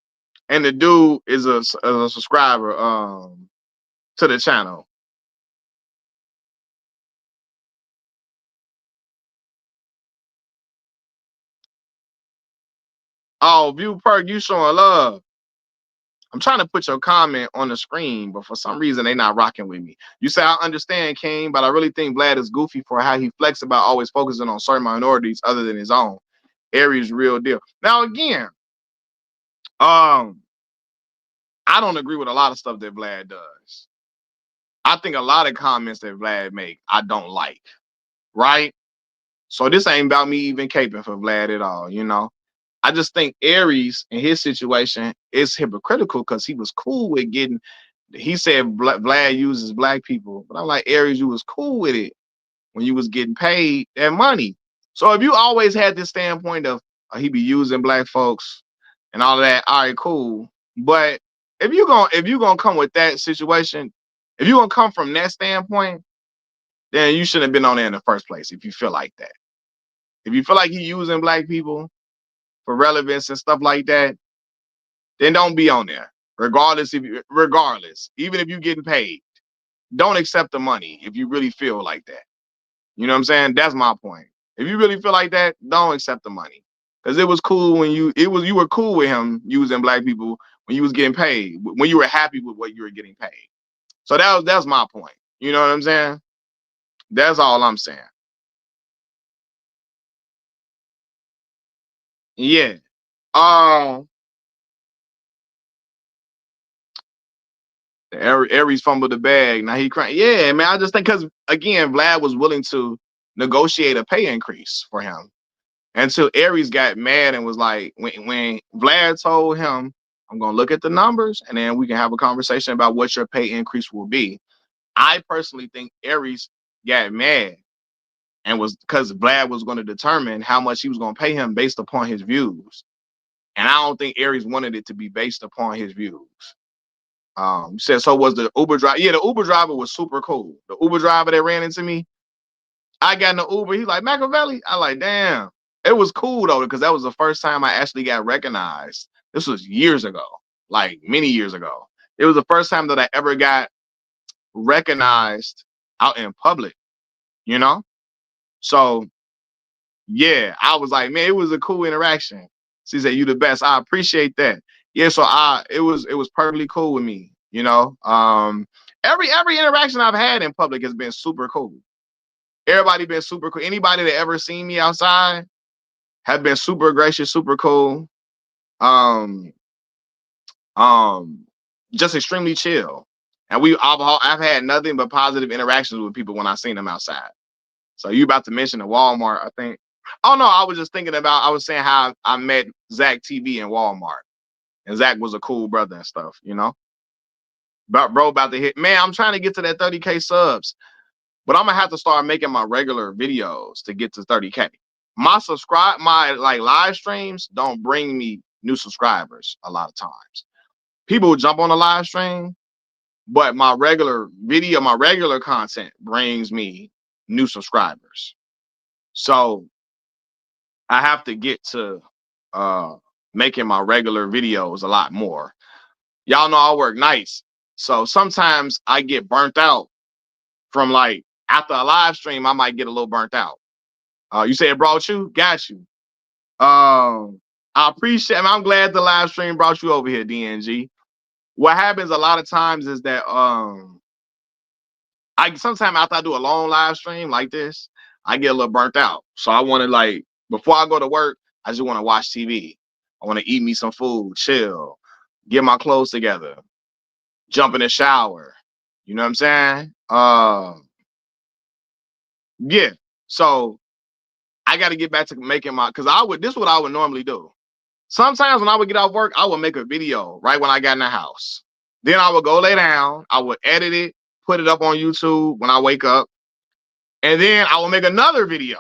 and the dude is a subscriber to the channel. Oh, View Perk, you showing love. I'm trying to put your comment on the screen, but for some reason they not rocking with me. You say, I understand, King, but I really think Vlad is goofy for how he flex about always focusing on certain minorities other than his own. Aries real deal. Now again, I don't agree with a lot of stuff that Vlad does. I think a lot of comments that Vlad make, I don't like, right? So this ain't about me even caping for Vlad at all, you know? I just think Aries in his situation is hypocritical because he was cool with getting, he said Vlad uses black people, but I'm like, Aries, you was cool with it when you was getting paid that money. So if you always had this standpoint of he be using black folks and all of that, all right, cool. But if you're gonna come with that situation, if you're gonna come from that standpoint, then you shouldn't have been on there in the first place if you feel like that. If you feel like he using black people for relevance and stuff like that, then don't be on there. Regardless, even if you're getting paid, don't accept the money if you really feel like that. You know what I'm saying? That's my point. If you really feel like that, don't accept the money. Because it was cool when you were cool with him using black people when you was getting paid, when you were happy with what you were getting paid. So that's my point. You know what I'm saying? That's all I'm saying. Yeah. Um, Aries fumbled the bag. Now he crying. Yeah, man. I just think because again, Vlad was willing to negotiate a pay increase for him until Aries got mad and was like, when Vlad told him, "I'm gonna look at the numbers and then we can have a conversation about what your pay increase will be." I personally think Aries got mad and was because Vlad was going to determine how much he was going to pay him based upon his views, and I don't think Aries wanted it to be based upon his views. Said so was the Uber driver. Yeah, the Uber driver was super cool. The Uber driver that ran into me, I got in the Uber. He like Machiavelli. I like, damn. It was cool though because that was the first time I actually got recognized. This was years ago, like many years ago. It was the first time that I ever got recognized out in public. You know, so yeah, I was like, man, it was a cool interaction. She said, "You the best." I appreciate that. Yeah, so it was perfectly cool with me. Every interaction I've had in public has been super cool. Everybody been super cool. Anybody that ever seen me outside have been super gracious, super cool. Um, um, just extremely chill. And I've had nothing but positive interactions with people when I seen them outside. So you about to mention the Walmart, I think. Oh no, I was saying how I met Zach TV in Walmart. And Zach was a cool brother and stuff. But bro about to hit. Man, I'm trying to get to that 30K subs. But I'm gonna have to start making my regular videos to get to 30K. My like live streams don't bring me new subscribers a lot of times. People jump on the live stream, but my regular content brings me new subscribers. So I have to get to uh making my regular videos a lot more. Y'all know I work nights. So sometimes I get burnt out from like after a live stream, I might get a little burnt out. You say it brought you? Got you. I appreciate I'm glad the live stream brought you over here, DNG. What happens a lot of times is that I sometimes after I do a long live stream like this, I get a little burnt out. So I want to like before I go to work, I just want to watch TV. I want to eat me some food, chill, get my clothes together, jump in the shower. You know what I'm saying? Yeah. So I got to get back to making because this is what I would normally do. Sometimes when I would get off work, I would make a video right when I got in the house. Then I would go lay down. I would edit it, put it up on YouTube when I wake up. And then I would make another video.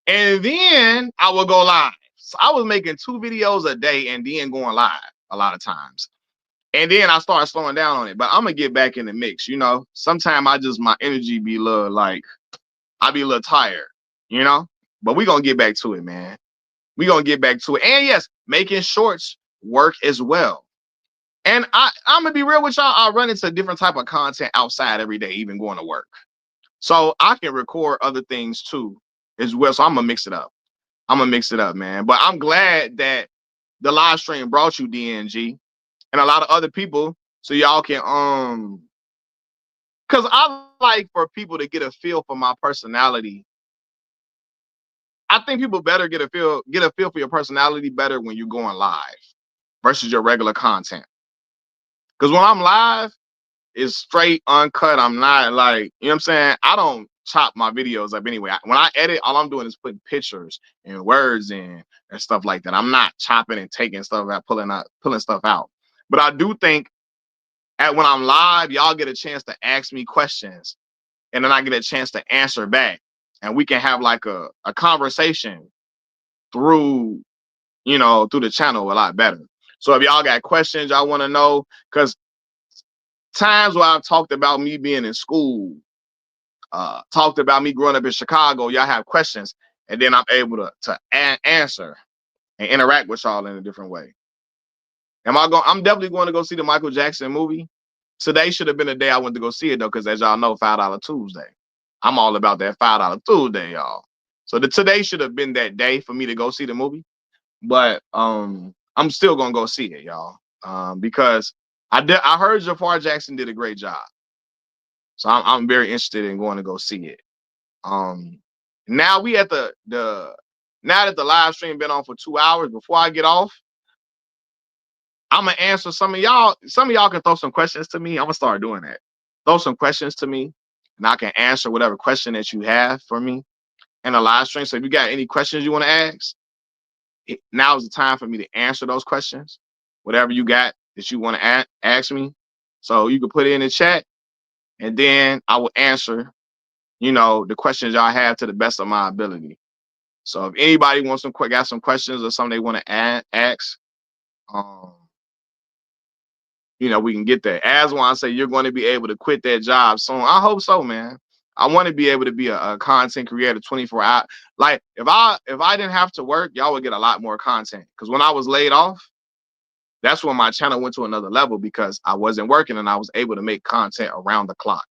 And then I would go live. So I was making 2 videos a day and then going live a lot of times. And then I started slowing down on it. But I'm going to get back in the mix. Sometimes my energy be a little like, I be a little tired. But we going to get back to it, man. We going to get back to it. And yes, making shorts work as well. And I'm going to be real with y'all. I run into different type of content outside every day, even going to work. So I can record other things too as well. So I'm going to mix it up. Man. But I'm glad that the live stream brought you DNG and a lot of other people so y'all can because I like for people to get a feel for my personality. I think people better get a feel for your personality better when you're going live versus your regular content. Because when I'm live, it's straight uncut. I'm not like, you know what I'm saying? I don't chop my videos up anyway. When I edit, all I'm doing is putting pictures and words in and stuff like that. I'm not chopping and taking stuff out, pulling stuff out. But I do think when I'm live, y'all get a chance to ask me questions and then I get a chance to answer back. And we can have like a conversation through, through the channel a lot better. So if y'all got questions y'all want to know, because times where I've talked about me being in school, talked about me growing up in Chicago, y'all have questions, and then I'm able to answer and interact with y'all in a different way. I'm definitely going to go see the Michael Jackson movie. Today should have been the day I went to go see it though, because as y'all know, $5 Tuesday. I'm all about that $5 Tuesday, y'all. So today should have been that day for me to go see the movie. But I'm still gonna go see it, y'all. Because I heard Jafar Jackson did a great job. So I'm very interested in going to go see it. Now we at the now that the live stream been on for 2 hours, before I get off, I'm gonna answer some of y'all. Some of y'all can throw some questions to me. I'm gonna start doing that. Throw some questions to me, and I can answer whatever question that you have for me in the live stream. So if you got any questions you want to ask, now is the time for me to answer those questions. Whatever you got that you want to ask me, so you can put it in the chat, and then I will answer, the questions y'all have to the best of my ability. So if anybody wants got some questions or something they want to ask, um, we can get that. As when I say you're going to be able to quit that job soon, I hope so, man. I want to be able to be a content creator 24 hours. Like if I didn't have to work, y'all would get a lot more content. Because when I was laid off, that's when my channel went to another level because I wasn't working and I was able to make content around the clock,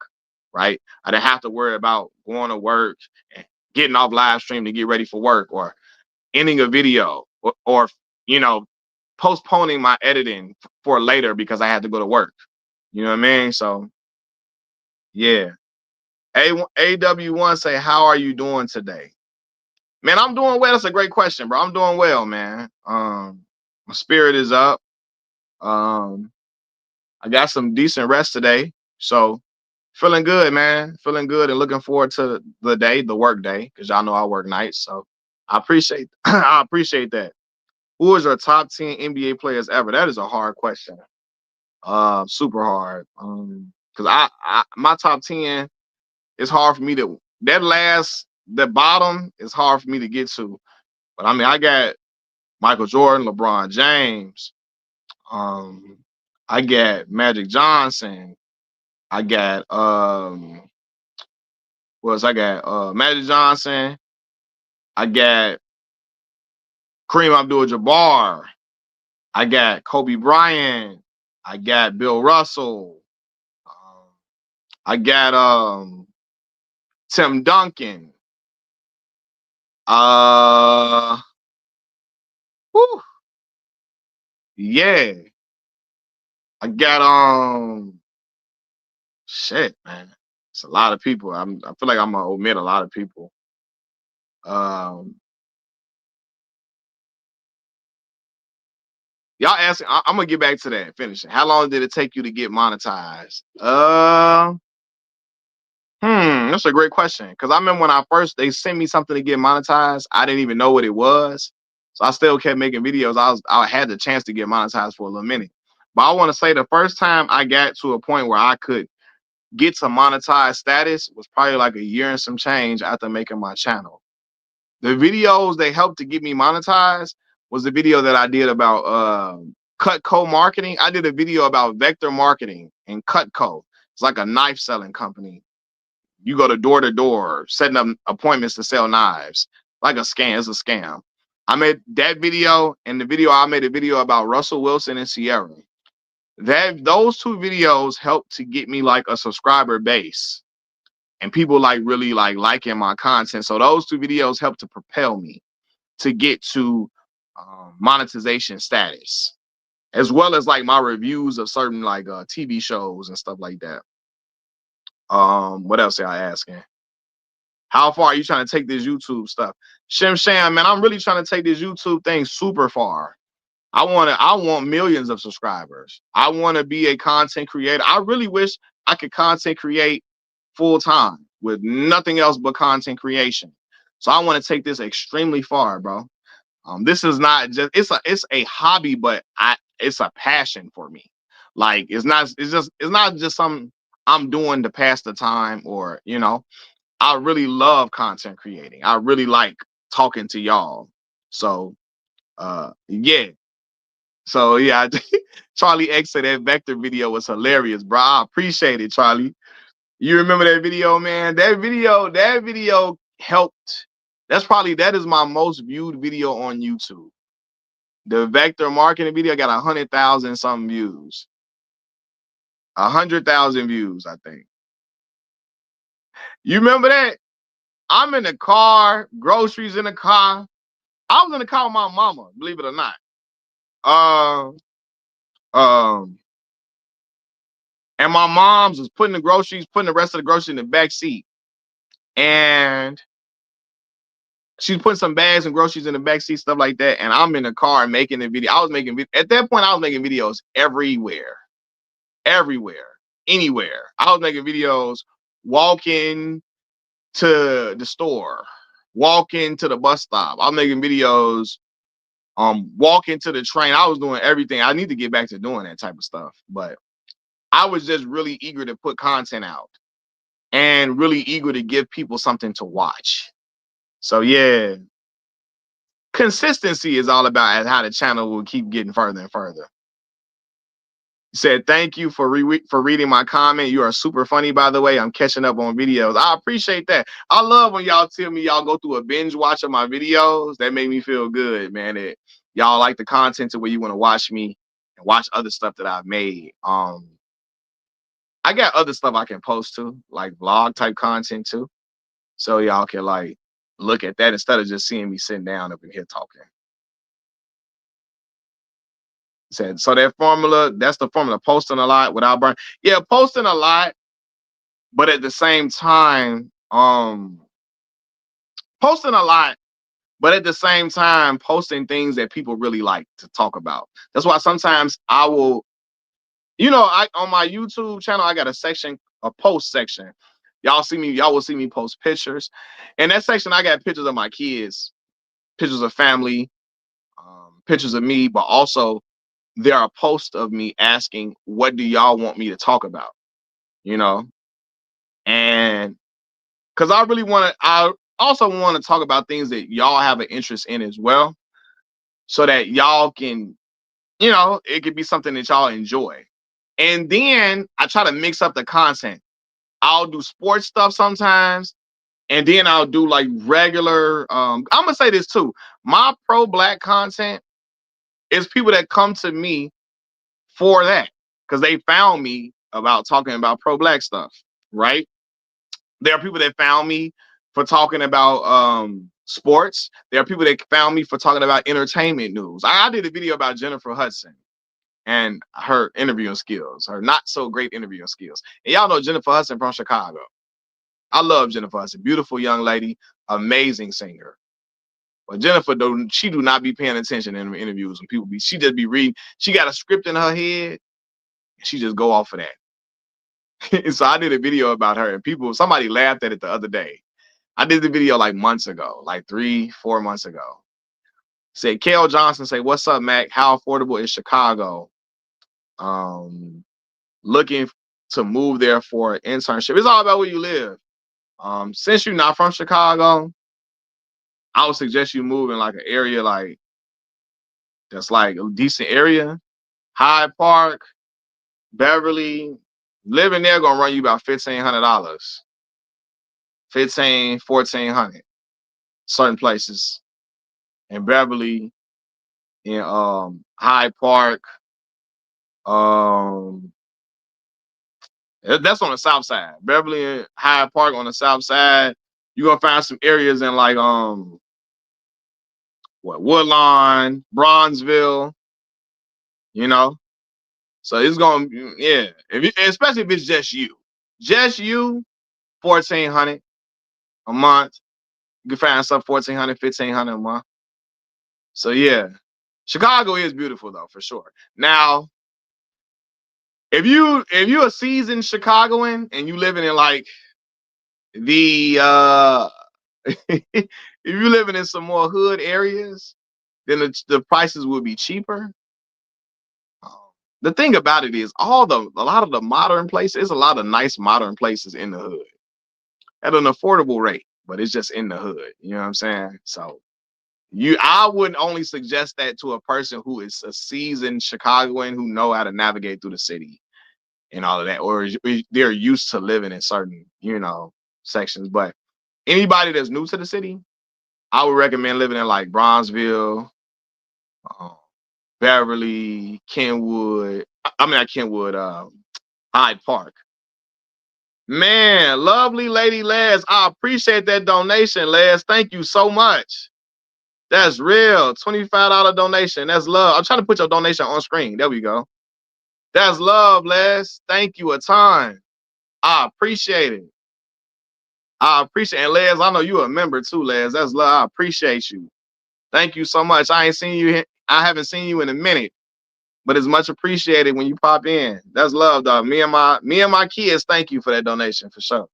right? I didn't have to worry about going to work and getting off live stream to get ready for work or ending a video or postponing my editing for later because I had to go to work. You know what I mean? So yeah. AW1 say, how are you doing today? Man, I'm doing well. That's a great question, bro. I'm doing well, man. My spirit is up. I got some decent rest today. So feeling good, man. Feeling good and looking forward to the work day, because y'all know I work nights. So I appreciate I appreciate that. Who is your top 10 NBA players ever? That is a hard question. Super hard. Because my top 10, it's hard for me to the bottom is hard for me to get to. But I mean, I got Michael Jordan, LeBron James. I got Magic Johnson. I got I got Magic Johnson. I got Kareem Abdul-Jabbar. I got Kobe Bryant. I got Bill Russell. I got Tim Duncan. Whew, yeah. I got shit, man. It's a lot of people. I feel like I'm gonna omit a lot of people. Y'all asking, I'm gonna get back to that. Finishing. How long did it take you to get monetized? That's a great question. Cause I remember when they sent me something to get monetized, I didn't even know what it was. So I still kept making videos. I had the chance to get monetized for a little minute. But I want to say the first time I got to a point where I could get to monetized status was probably like a year and some change after making my channel. The videos they helped to get me monetized was the video that I did about Cutco marketing. I did a video about vector marketing and Cutco. It's like a knife selling company. You go to door, setting up appointments to sell knives. Like a scam. It's a scam. I made that video, and I made a video about Russell Wilson and Sierra. Those two videos helped to get me like a subscriber base and people like really liking my content. So those two videos helped to propel me to get to monetization status, as well as like my reviews of certain like TV shows and stuff like that. What else are I asking? How far are you trying to take this YouTube stuff? Shem Sham, man, I'm really trying to take this YouTube thing super far. I want millions of subscribers. I want to be a content creator. I really wish I could content create full time with nothing else but content creation. So I want to take this extremely far, bro. This is not just it's a hobby, but it's a passion for me. Like it's not just something I'm doing to pass the time, or I really love content creating. I really like talking to y'all. So yeah. So yeah, Charlie X said that vector video was hilarious, bro. I appreciate it, Charlie. You remember that video, man? That video helped. That is my most viewed video on YouTube. The vector marketing video got 100,000 something views. 100,000 views, I think. You remember that? I'm in the car, groceries in the car. I was in the car with my mama, believe it or not. And my mom's was putting the rest of the groceries in the back seat. And she's putting some bags and groceries in the back seat, stuff like that. And I'm in the car making the video. At that point, I was making videos everywhere, anywhere. I was making videos walking to the store, walking to the bus stop. I'm making videos walking to the train. I was doing everything. I need to get back to doing that type of stuff. But I was just really eager to put content out and really eager to give people something to watch. So yeah, consistency is all about how the channel will keep getting further and further. He said, thank you for reading my comment. You are super funny, by the way. I'm catching up on videos. I appreciate that. I love when y'all tell me y'all go through a binge watch of my videos. That made me feel good, man. That y'all like the content to where you want to watch me and watch other stuff that I've made. I got other stuff I can post too, like vlog type content too. So y'all can like look at that instead of just seeing me sitting down up in here talking. Said so that's the formula, posting a lot without burning. Yeah, posting a lot, but at the same time, posting a lot, but at the same time, posting things that people really like to talk about. That's why sometimes I will, on my YouTube channel, I got a post section. Y'all will see me post pictures. In that section, I got pictures of my kids, pictures of family, pictures of me, but also there are posts of me asking, what do y'all want me to talk about? And because I also want to talk about things that y'all have an interest in as well, so that y'all can, it could be something that y'all enjoy. And then I try to mix up the content. I'll do sports stuff sometimes, and then I'll do like regular, I'm gonna say this too. My pro-black content is people that come to me for that because they found me about talking about pro-black stuff, right? There are people that found me for talking about sports. There are people that found me for talking about entertainment news. I did a video about Jennifer Hudson and her interviewing skills, her not so great interviewing skills. And y'all know Jennifer Hudson from Chicago. I love Jennifer Hudson, beautiful young lady, amazing singer. But Jennifer, she do not be paying attention in interviews when she just be reading. She got a script in her head, and she just go off of that. So I did a video about her, and somebody laughed at it the other day. I did the video like months ago, like 3-4 months ago. Said Kale Johnson, say, what's up, Mac? How affordable is Chicago? Looking to move there for an internship. It's all about where you live. Since you're not from Chicago, I would suggest you move in like an area that's like a decent area. Hyde Park, Beverly. Living there gonna run you about $1,500. $1,400. Certain places. In Beverly, in Hyde Park. That's on the south side. Beverly and Hyde Park on the south side. You're gonna find some areas in like Woodlawn, Bronzeville, So it's gonna, yeah. Especially if it's just you. Just you, 1,400 a month. You can find stuff 1,400, 1,500 a month. So yeah. Chicago is beautiful though, for sure. Now, if you're a seasoned Chicagoan and you living in like if you're living in some more hood areas, then the prices will be cheaper. The thing about it is a lot of the modern places, there's a lot of nice modern places in the hood at an affordable rate, but it's just in the hood. You know what I'm saying? So I wouldn't only suggest that to a person who is a seasoned Chicagoan who know how to navigate through the city and all of that, or they're used to living in certain, sections. But anybody that's new to the city, I would recommend living in like Bronzeville, Beverly, Kenwood. I mean, not Kenwood, Hyde Park. Man, lovely lady Les. I appreciate that donation, Les. Thank you so much. That's real. $25 donation. That's love. I'm trying to put your donation on screen. There we go. That's love, Les. Thank you a ton. I appreciate it. I appreciate it. And Les, I know you a member too, Les. That's love. I appreciate you. Thank you so much. I haven't seen you in a minute, but it's much appreciated when you pop in. That's love, dog. Me and my kids, thank you for that donation for sure.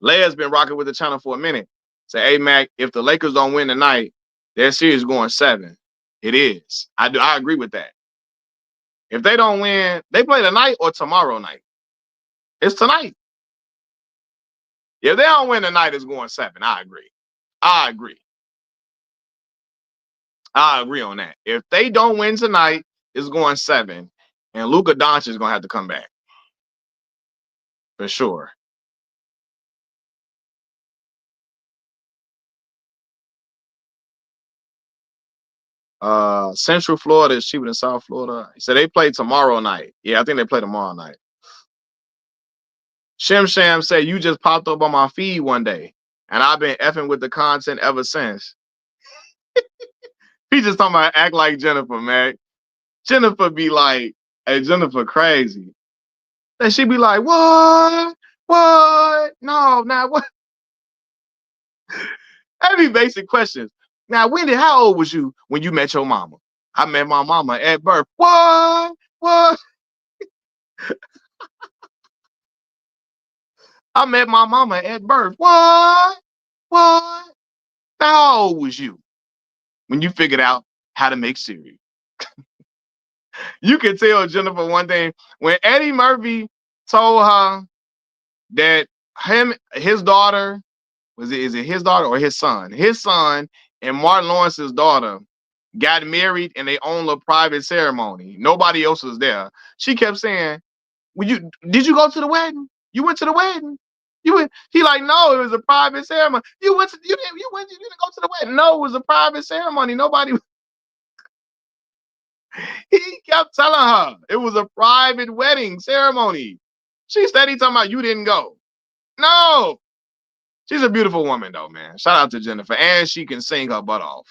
Leia's been rocking with the channel for a minute. Say, hey Mac, if the Lakers don't win tonight, their series going 7. It is. I agree with that. If they don't win, they play tonight or tomorrow night. It's tonight. If they don't win tonight, it's going 7. I agree. I agree. I agree on that. If they don't win tonight, it's going 7. And Luka Doncic is gonna have to come back. For sure. Central Florida is cheaper than South Florida. So they play tomorrow night. Yeah, I think they play tomorrow night. Shim Sham said you just popped up on my feed one day, and I've been effing with the content ever since. He just talking about act like Jennifer, man. Jennifer be like, hey, Jennifer crazy. And she be like, what? What? No, not what? That'd be basic questions. Now, Wendy, how old was you when you met your mama? I met my mama at birth. What? What? I met my mama at birth. What? What? How old was you when you figured out how to make cereal? You can tell Jennifer one thing. When Eddie Murphy told her that his daughter, is it his daughter or his son? His son and Martin Lawrence's daughter got married and they owned a private ceremony. Nobody else was there. She kept saying, did you go to the wedding? You went to the wedding? You went, he like, no, it was a private ceremony. You didn't go to the wedding. No, it was a private ceremony. Nobody. He kept telling her it was a private wedding ceremony. She steady talking about you didn't go. No. She's a beautiful woman though, man. Shout out to Jennifer. And she can sing her butt off.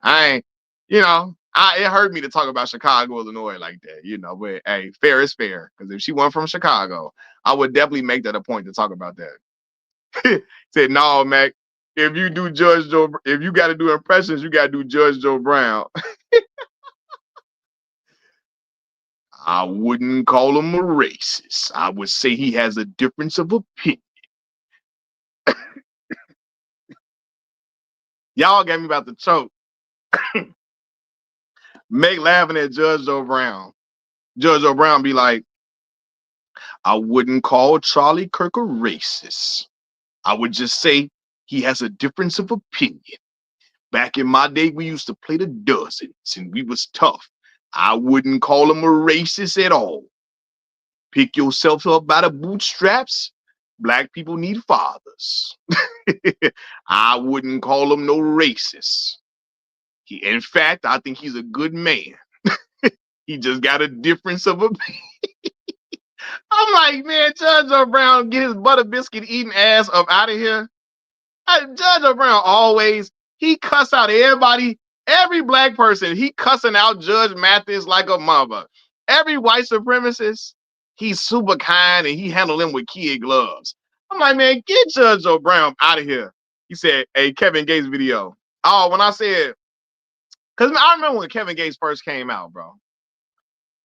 I ain't, it hurt me to talk about Chicago, Illinois like that, but hey, fair is fair. Because if she went from Chicago, I would definitely make that a point to talk about that. Said, no, Mac, if you got to do impressions, you got to do Judge Joe Brown. I wouldn't call him a racist. I would say he has a difference of opinion. Y'all got me about to choke. Make laughing at Judge Joe Brown. Judge Joe Brown be like, I wouldn't call Charlie Kirk a racist. I would just say he has a difference of opinion. Back in my day, we used to play the dozens and we was tough. I wouldn't call him a racist at all. Pick yourself up by the bootstraps. Black people need fathers. I wouldn't call him no racist. In fact, I think he's a good man. He just got a difference of opinion. I'm like, man, Judge O'Brown, get his butter biscuit eating ass up out of here. Judge O'Brown he cuss out everybody, every black person. He cussing out Judge Mathis like a mother. Every white supremacist, he's super kind and he handled them with kid gloves. I'm like, man, get Judge O'Brown out of here. He said, hey, Kevin Gates video. Oh, when I said, because I remember when Kevin Gates first came out, bro.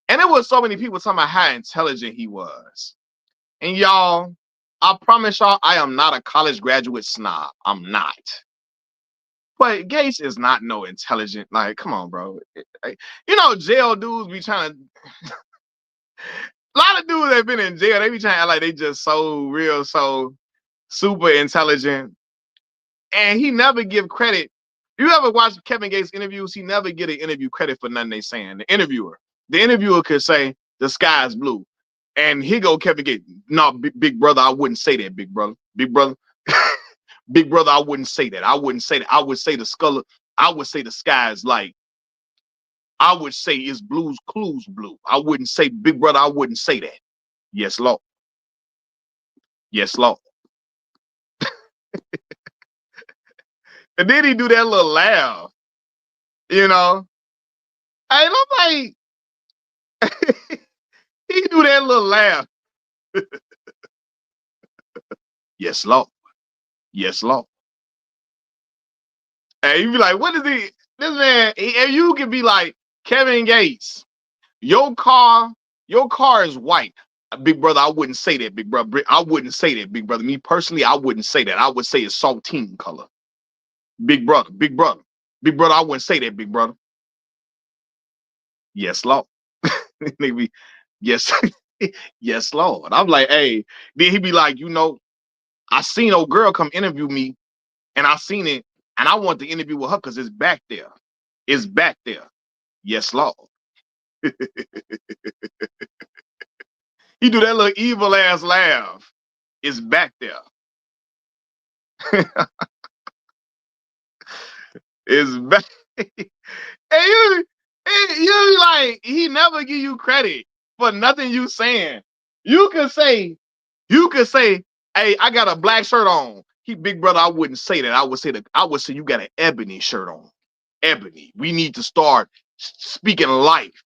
And there was so many people talking about how intelligent he was. And y'all, I promise y'all, I am not a college graduate snob. I'm not. But Gates is not no intelligent. Like, come on, bro. Jail dudes be trying to. A lot of dudes that have been in jail, they be trying to act like they just so real, so super intelligent. And he never give credit. You ever watch Kevin Gates interviews? He never get an interview credit for nothing they saying. The interviewer could say the sky is blue. And here go Kevin Gates. No, big brother, I wouldn't say that, big brother. Big brother. Big brother, I wouldn't say that. I wouldn't say that. I would say the sky is like, I would say it's Blue's Clues blue. I wouldn't say, big brother, I wouldn't say that. Yes, Lord. Yes, Lord. And then he do that little laugh. And I'm like, He do that little laugh. Yes, Lord. Yes, Lord. And you be like, what is he? This man, and you can be like Kevin Gates. Your car, your car is white. Big brother, I wouldn't say that, big brother. I wouldn't say that, big brother. Me personally, I wouldn't say that. I would say it's saltine color. Big brother, big brother. Big brother, I wouldn't say that, big brother. Yes, Lord. Maybe, yes, yes, Lord. I'm like, hey, then he be like, I seen old girl come interview me, and I seen it, and I want to interview with her because it's back there. It's back there. Yes, Lord. He do that little evil ass laugh. It's back there. It's back. And you like, he never give you credit for nothing you saying. You could say, hey, I got a black shirt on. He, big brother, I wouldn't say that. I would say you got an ebony shirt on. Ebony. We need to start speaking life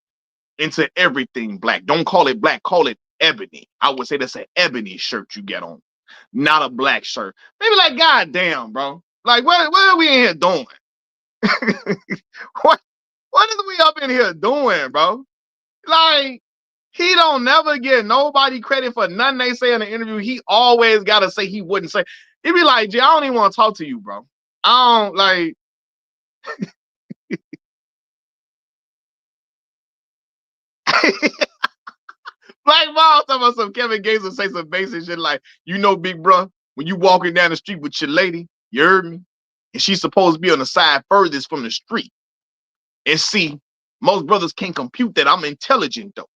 into everything black. Don't call it black, call it ebony. I would say that's an ebony shirt you get on, not a black shirt. Maybe like, God damn, bro. Like, what are we in here doing? What is we up in here doing, bro? Like, he don't never get nobody credit for nothing they say in the interview. He always gotta say he wouldn't say. He be like, Jay, I don't even want to talk to you, bro. I don't like. Black Ball talking about some Kevin Gates will say some basic shit like, big bro, when you walking down the street with your lady, you heard me? And she's supposed to be on the side furthest from the street. And see, most brothers can't compute that. I'm intelligent though.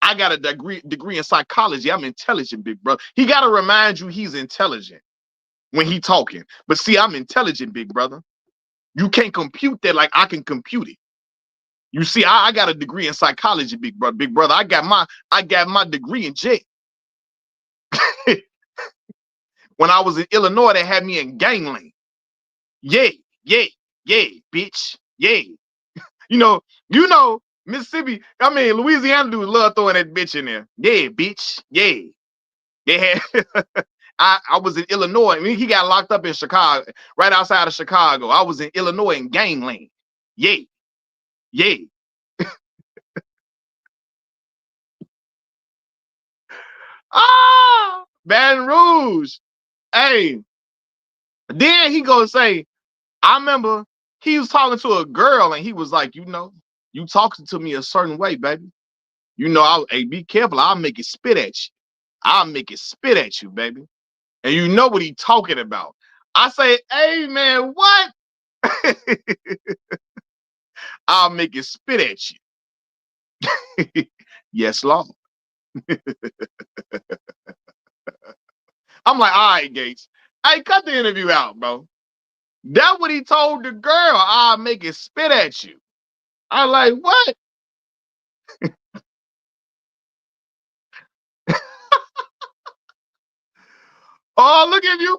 I got a degree in psychology. I'm intelligent, big brother. He got to remind you he's intelligent when he talking. But see, I'm intelligent, big brother. You can't compute that like I can compute it. You see, I got a degree in psychology, big brother. Big brother, I got my degree in jail. When I was in Illinois, they had me in gangland. Yeah, yeah, yeah, bitch. Yeah. You know, Mississippi, I mean, Louisiana dudes love throwing that bitch in there. Yeah, bitch. Yeah. They had I was in Illinois. I mean, he got locked up in Chicago, right outside of Chicago. I was in Illinois in gangland. Yeah, yeah. Ah, Baton Rouge. Hey, then he gonna say, I remember he was talking to a girl and he was like, you talking to me a certain way, baby. Hey, be careful. I'll make it spit at you. I'll make it spit at you, baby. And you know what he talking about. I say, hey man, what? I'll make it spit at you. Yes, Lord. I'm like, all right, Gates. Hey, cut the interview out, bro. That's what he told the girl. I'll make it spit at you. I'm like, what? Oh, look at you,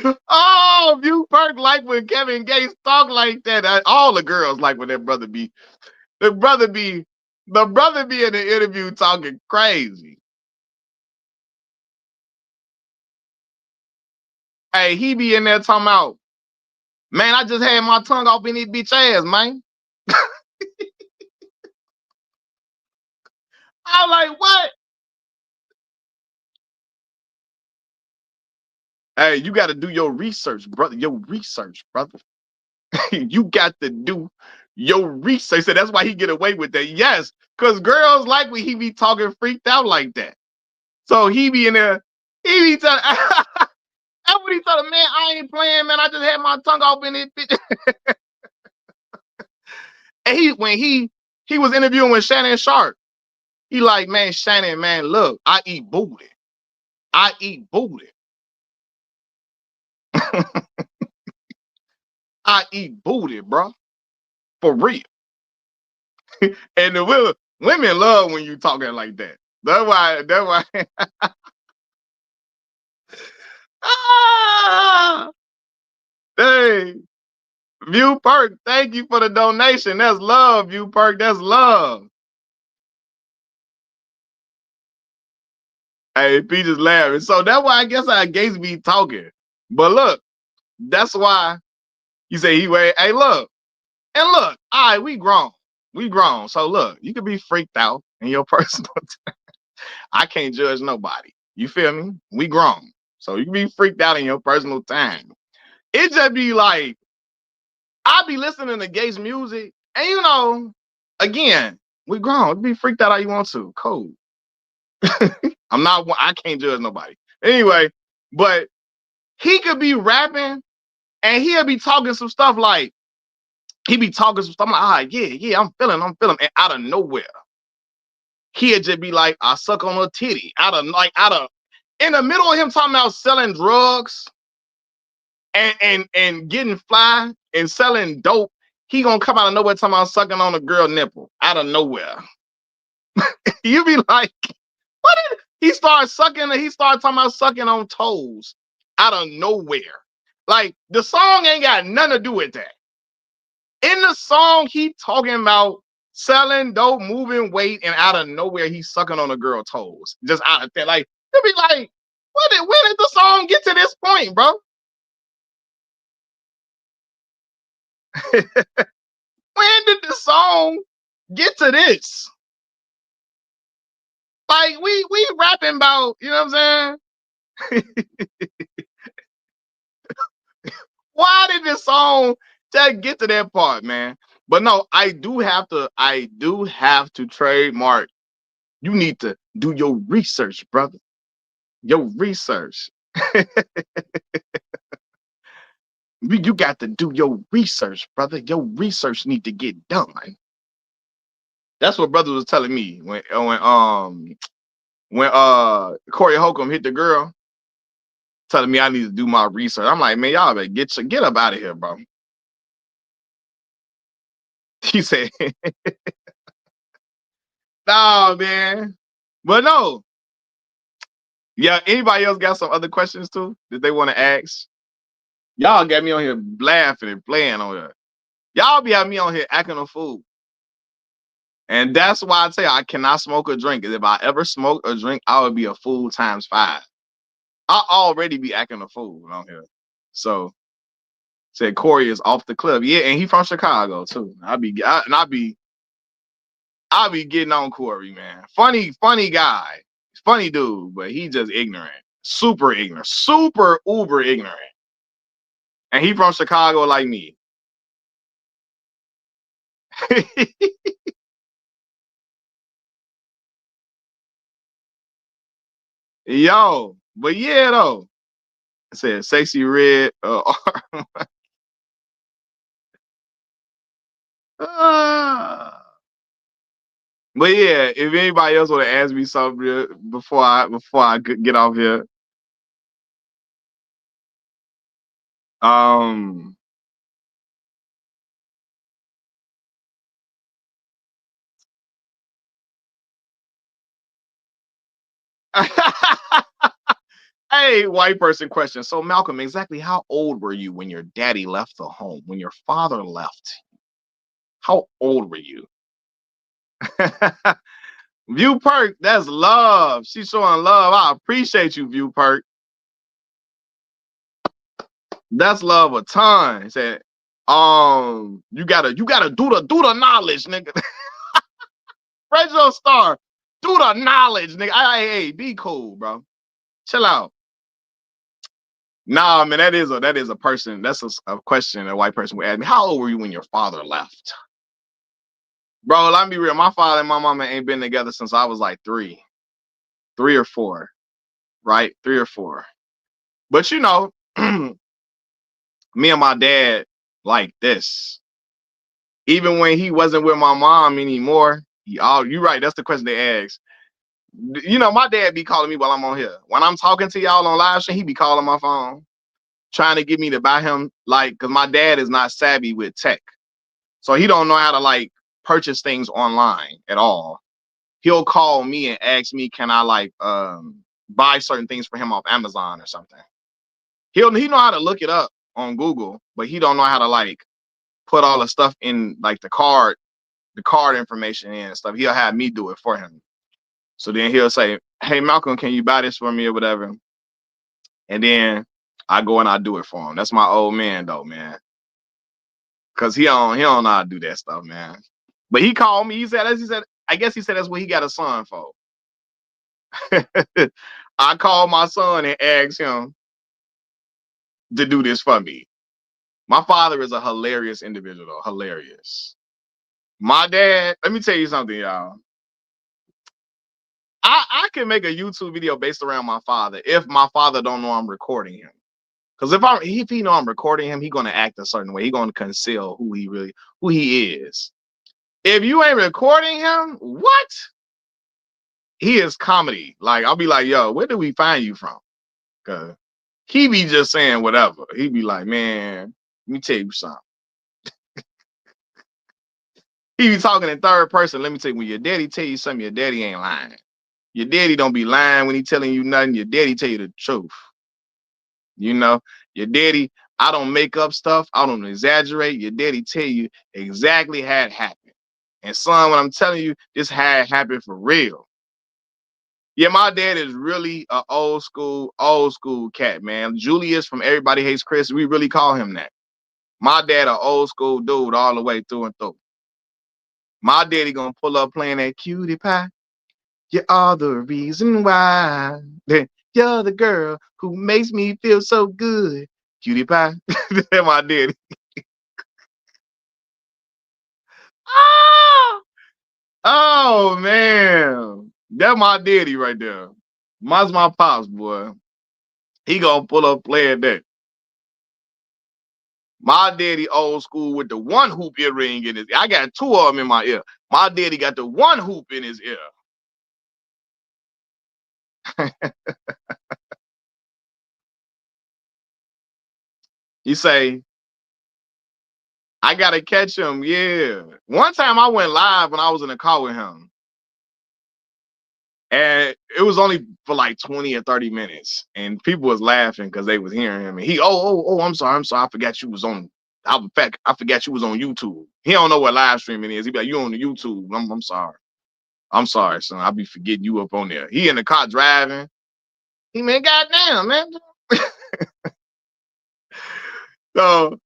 Perk. Oh, you Perk like when Kevin Gates talk like that. All the girls like when their brother be, the brother be, the brother be in the interview talking crazy. Hey, he be in there talking about, man, I just had my tongue off in his bitch ass, man. I'm like, what? Hey, you got to do your research, brother. Your research, brother. You got to do your research. So that's why he get away with that. Yes, because girls like when he be talking freaked out like that. So he be in there, he be telling, that's what he told him, man, I ain't playing, man. I just had my tongue off in it. And when he was interviewing with Shannon Sharp, he like, man, Shannon, man, look, I eat booty. I eat booty. I eat booty, bro. For real. And the women love when you talking like that. That's why. Ah, dang. View Perk, thank you for the donation. That's love, View Perk. That's love. Hey, P just laughing. So that's why I guess I Gates be talking. But look, that's why you say he wait. Hey, look. And look, all right, we grown. We grown. So look, you could be freaked out in your personal time. I can't judge nobody. You feel me? We grown. So you can be freaked out in your personal time. It just be like, I be listening to Gates music, and you know, again, we grown. You be freaked out how you want to. Cool. I can't judge nobody. Anyway, but he could be rapping and he'll be talking some stuff like, he be talking some stuff. I'm like, all right, yeah, I'm feeling. And out of nowhere, he'll just be like, I suck on a titty. In the middle of him talking about selling drugs and getting fly and selling dope, he gonna come out of nowhere talking about sucking on a girl nipple out of nowhere. You be like, what did he start sucking? He started talking about sucking on toes out of nowhere. Like the song ain't got nothing to do with that. In the song, he talking about selling dope, moving weight, and out of nowhere, he's sucking on a girl toes. Just out of there. Like, you'll be like, when did the song get to this point, bro? When did the song get to this? Like, we rapping about, you know what I'm saying? Why did this song just get to that part, man? But no, I do have to trademark. You need to do your research, brother. Your research. You got to do your research, brother. Your research need to get done. That's what brother was telling me when Corey Holcomb hit the girl, telling me I need to do my research. I'm like, man, y'all better get up out of here, bro. He said, nah, man. But no. Yeah, anybody else got some other questions too that they want to ask? Y'all got me on here laughing and playing on here. Y'all be having me on here acting a fool. And that's why I tell you I cannot smoke or drink. If I ever smoke or drink, I would be a fool times 5. I already be acting a fool on here. So said Corey is off the cliff. Yeah, and he from Chicago too. I be getting on Corey, man. Funny guy. Funny dude, but he just ignorant. Super ignorant. Super uber ignorant. And he from Chicago like me. Yo, but yeah though. I said sexy red but yeah, if anybody else want to ask me something before I get off here. Hey, white person question. So Malcolm, exactly how old were you when your daddy left the home? When your father left? How old were you? View Perk, that's love. She's showing love. I appreciate you, View Perk. That's love a ton. He said, you gotta do the knowledge, nigga. Reginald Star, do the knowledge, nigga. Hey, be cool, bro. Chill out. Nah, man, that is a person. That's a question a white person would ask me. How old were you when your father left? Bro, let me be real. My father and my mama ain't been together since I was like 3 or 4, right? 3 or 4. But you know, me and my dad like this. Even when he wasn't with my mom anymore, you right. That's the question they ask. You know, my dad be calling me while I'm on here. When I'm talking to y'all on live stream, he be calling my phone, trying to get me to buy him, like, because my dad is not savvy with tech. So he don't know how to like purchase things online at all. He'll call me and ask me, can I like buy certain things for him off Amazon or something? He know how to look it up on Google, but he don't know how to like put all the stuff in like the card information in and stuff. He'll have me do it for him. So then he'll say, "Hey Malcolm, can you buy this for me or whatever?" And then I go and I do it for him. That's my old man though, man. Cause he don't know how to do that stuff, man. But he called me. I guess he said that's what he got a son for. I called my son and asked him to do this for me. My father is a hilarious individual, hilarious. My dad, let me tell you something, y'all. I can make a YouTube video based around my father if my father don't know I'm recording him. Because if he know I'm recording him, he gonna act a certain way. He gonna conceal who he is. If you ain't recording him, what? He is comedy. Like I'll be like, yo, where did we find you from? Cause he be just saying whatever. He be like, man, let me tell you something. He be talking in third person. Let me tell you, when your daddy tell you something, your daddy ain't lying. Your daddy don't be lying when he telling you nothing. Your daddy tell you the truth. You know, your daddy, I don't make up stuff. I don't exaggerate. Your daddy tell you exactly how it happened. And son, when I'm telling you, this how it happened for real. Yeah, my dad is really an old school cat, man. Julius from Everybody Hates Chris, we really call him that. My dad, an old school dude all the way through and through. My daddy gonna pull up playing that cutie pie. You are the reason why. You're the girl who makes me feel so good. Cutie pie. That's my daddy. Oh, oh man. That's my daddy right there. That's my pops, boy. He gonna pull up playing that. My daddy old school with the one hoop earring in his ear. I got two of them in my ear. My daddy got the one hoop in his ear. He say, I gotta catch him. Yeah. One time I went live when I was in the car with him. And it was only for like 20 or 30 minutes. And people was laughing because they was hearing him. And he, I'm sorry. I forgot you was on. I forgot you was on YouTube. He don't know what live streaming is. He be like, you on the YouTube. I'm sorry. I'm sorry, son. I'll be forgetting you up on there. He in the car driving. He man, goddamn, man. So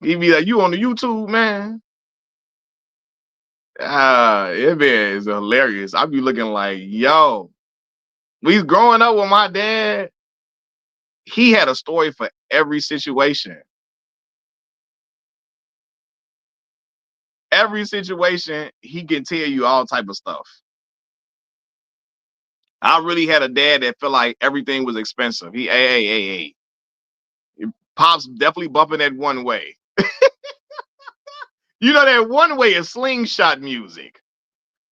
he be like, you on the YouTube, man. It man is hilarious. I be looking like, yo, we growing up with my dad. He had a story for every situation. Every situation, he can tell you all type of stuff. I really had a dad that felt like everything was expensive. Hey. Pops definitely bumping that one way. You know that one way is slingshot music.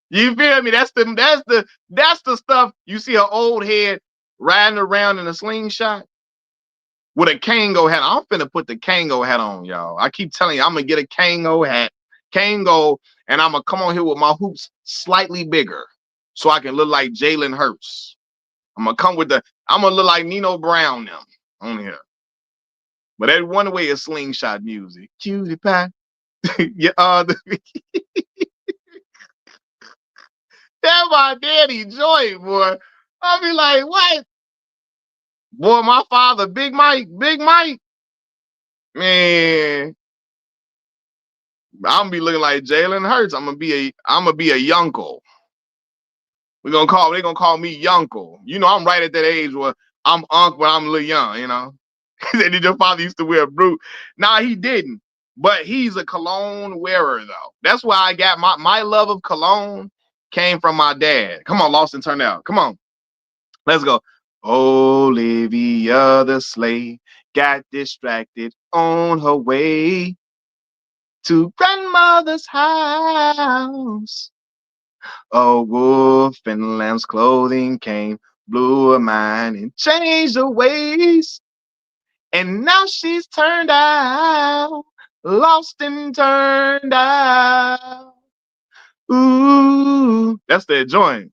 You feel me? That's the stuff you see an old head riding around in a slingshot with a Kango hat. I'm finna put the Kango hat on, y'all. I keep telling you, I'm gonna get a Kango hat, and I'm gonna come on here with my hoops slightly bigger so I can look like Jalen Hurts. I'm gonna look like Nino Brown now on here. But that one way is slingshot music. Cutie pie. Yeah, that my daddy joint, boy. I'll be like, what? Boy, my father, Big Mike, man. I'm gonna be looking like Jalen Hurts. I'm gonna be a yunkle. They gonna call me yunkle. You know, I'm right at that age where I'm unk, but I'm a little young, you know. Did your father used to wear a brute? Nah, he didn't. But he's a cologne wearer, though. That's why I got my love of cologne came from my dad. Come on, Lost and Turned Out. Come on. Let's go. Olivia the slave got distracted on her way to grandmother's house. A wolf in lamb's clothing came, blew her mind and changed her ways. And now she's turned out, lost and turned out. Ooh, that's that joint.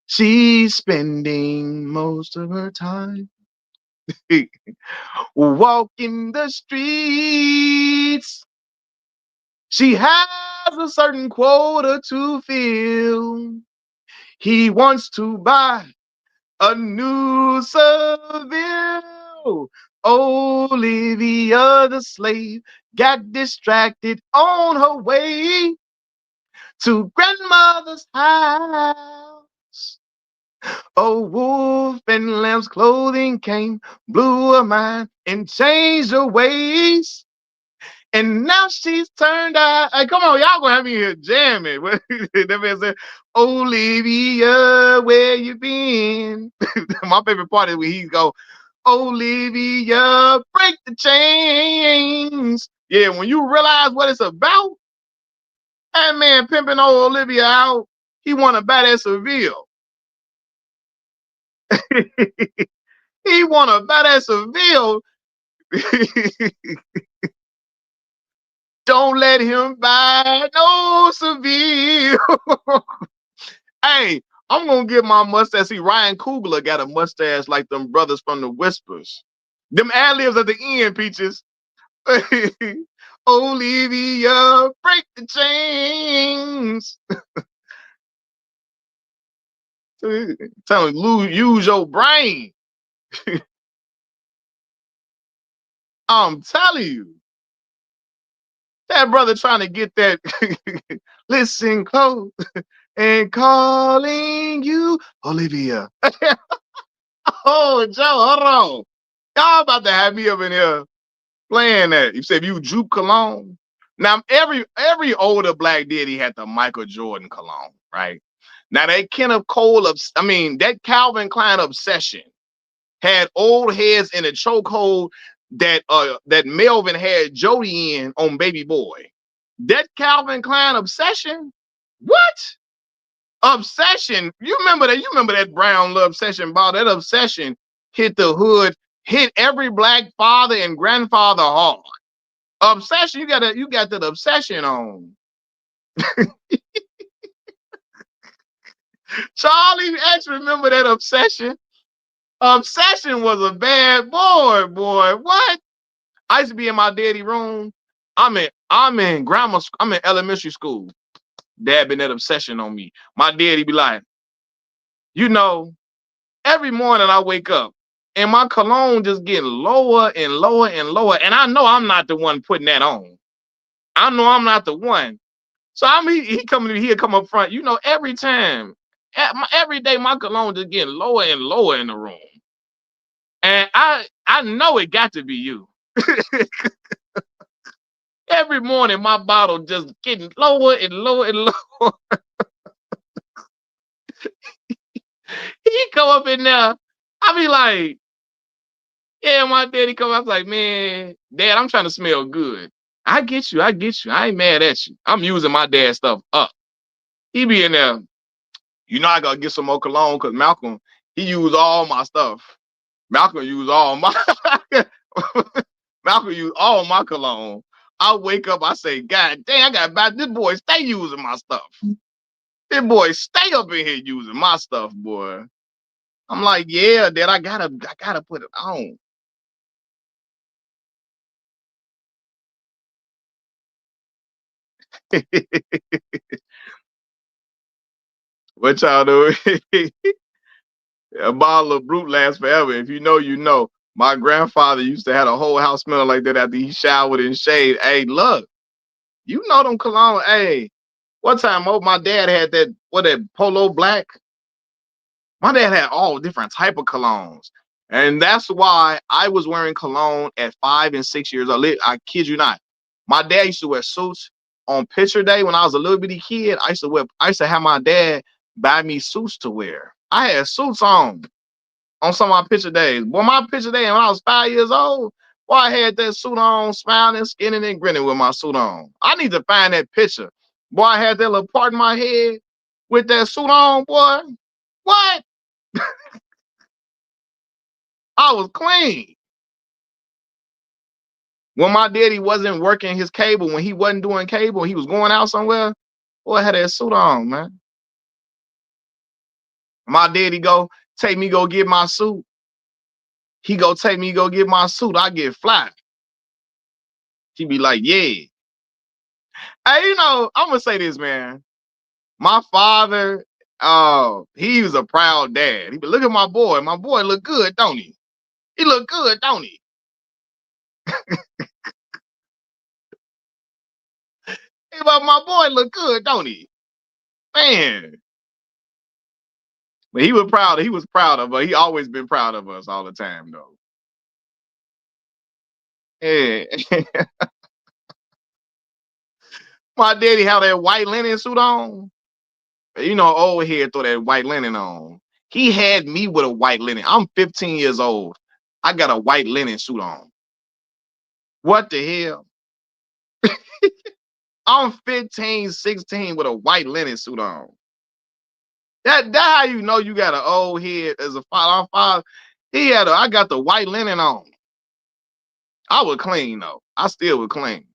She's spending most of her time walking the streets states she has a certain quota to fill. He wants to buy a new Seville. Olivia the slave got distracted on her way to grandmother's house. A wolf in lamb's clothing came, blew her mind, and changed her ways. And now she's turned out. Hey, come on, y'all gonna have me here jamming. That man said, Olivia, where you been? My favorite part is when he go, Olivia, break the chains. Yeah, when you realize what it's about, that man pimping old Olivia out, he want to buy that Seville. He want to buy that Seville. Don't let him buy no Seville. Hey, I'm gonna get my mustache. See, Ryan Coogler got a mustache like them brothers from the Whispers. Them ad-libs at the end, Peaches. Olivia, break the chains. Tell him, use your brain. I'm telling you. That brother trying to get that. Listen close and calling you Olivia. Oh, Joe, hold on. Y'all about to have me up in here playing that. You said you Juke cologne. Now every older black daddy had the Michael Jordan cologne, right? Now that Kenneth Cole that Calvin Klein obsession had old heads in a chokehold that Melvin had Jody in on Baby Boy. That Calvin Klein obsession? What? Obsession. You remember that? You remember that Brown Love obsession ball? That obsession hit the hood, hit every black father and grandfather hard. Obsession, you got that obsession on. Charlie X, remember that obsession? Obsession was a bad boy. What? I used to be in my daddy room. I'm in elementary school. Dad been that obsession on me. My daddy be like, every morning I wake up and my cologne just getting lower and lower and lower. And I know I'm not the one putting that on. I know I'm not the one. So he coming to he'll come up front. Every time, every day my cologne just getting lower and lower in the room. And I know it got to be you. Every morning my bottle just getting lower and lower and lower. He come up in there. I be like, yeah, my daddy come up like, man, Dad, I'm trying to smell good. I get you. I ain't mad at you. I'm using my dad's stuff up. He be in there. I gotta get some more cologne because Malcolm, he used all my stuff. Malcolm used all my cologne. I wake up, I say, God dang, I gotta buy this boy. Stay using my stuff. This boy stay up in here using my stuff, boy. I'm like, yeah, Dad, I gotta put it on. What y'all doing? A bottle of Brute lasts forever. If you know, you know. My grandfather used to have a whole house smelling like that after he showered and shaved. Hey, look, them cologne. Hey, one time, my dad had that Polo Black. My dad had all different type of colognes. And that's why I was wearing cologne at 5 and 6 years old. I kid you not. My dad used to wear suits on picture day when I was a little bitty kid. I used to have my dad buy me suits to wear. I had suits on some of my picture days. Boy, my picture day when I was 5 years old, boy, I had that suit on, smiling, skinning, and grinning with my suit on. I need to find that picture. Boy, I had that little part in my head with that suit on, boy. What? I was clean. When my daddy wasn't working his cable, when he wasn't doing cable, he was going out somewhere, boy, I had that suit on, man. My daddy take me go get my suit. He take me go get my suit. I get fly. She be like, yeah. Hey, you know, I'm gonna say this, man. My father, he was a proud dad. He be, look at my boy. My boy look good, don't he? He look good, don't he? Hey, but my boy look good, don't he? Man. But he was proud. He was proud of us. He always been proud of us all the time, though. Yeah. My daddy had that white linen suit on. You know, old head throw that white linen on. He had me with a white linen. I'm 15 years old. I got a white linen suit on. What the hell? I'm 15, 16 with a white linen suit on. That how you know you got an old head as a father. I got the white linen on. I was clean though. I still was clean.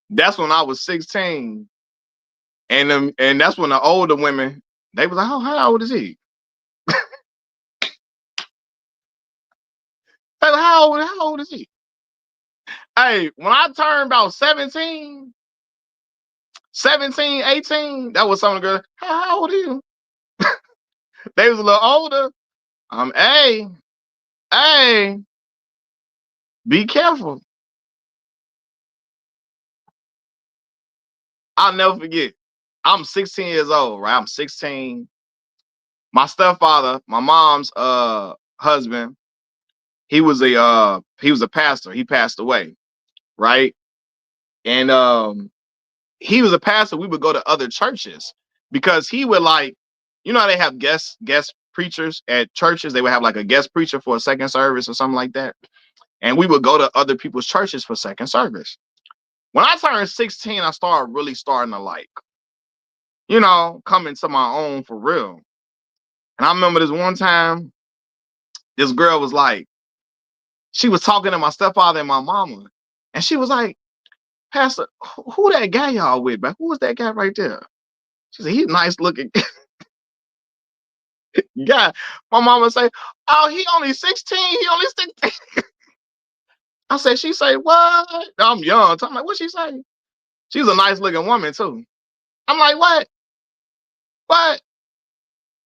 That's when I was 16. And that's when the older women, they was like, oh, how old is he? They like, how old is he? Hey, when I turned about 17, 18, that was some of the girls, how old are you? They was a little older. Hey, be careful. I'll never forget. I'm 16 years old, right? I'm 16. My stepfather, my mom's husband, he was a pastor. He passed away, right? And he was a pastor. We would go to other churches because he would like, you know how they have guest preachers at churches? They would have like a guest preacher for a second service or something like that. And we would go to other people's churches for second service. When I turned 16, I started really starting to like, you know, come into my own for real. And I remember this one time, this girl was like, she was talking to my stepfather and my mama. And she was like, Pastor, who that guy y'all with, man? Who was that guy right there? She said, he's nice looking guy. My mama say, oh, he only 16. He only 16. I said, she say, what? I'm young. So I'm like, what she say? She's a nice looking woman too. I'm like, what? What?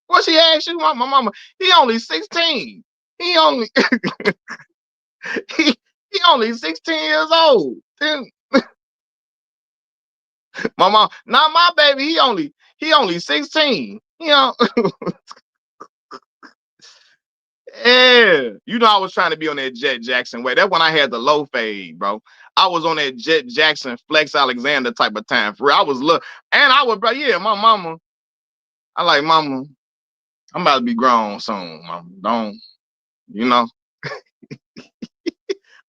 What she asked you? My mama, he only 16. He only he, he only 16 years old. Then my mom, not my baby, he only 16. You know, yeah. You know, I was trying to be on that Jet Jackson way. That's when I had the low fade, bro. I was on that Jet Jackson, Flex Alexander type of time. For real. I was and I was, bro, yeah, my mama. I like mama. I'm about to be grown soon, mama. Don't, you know.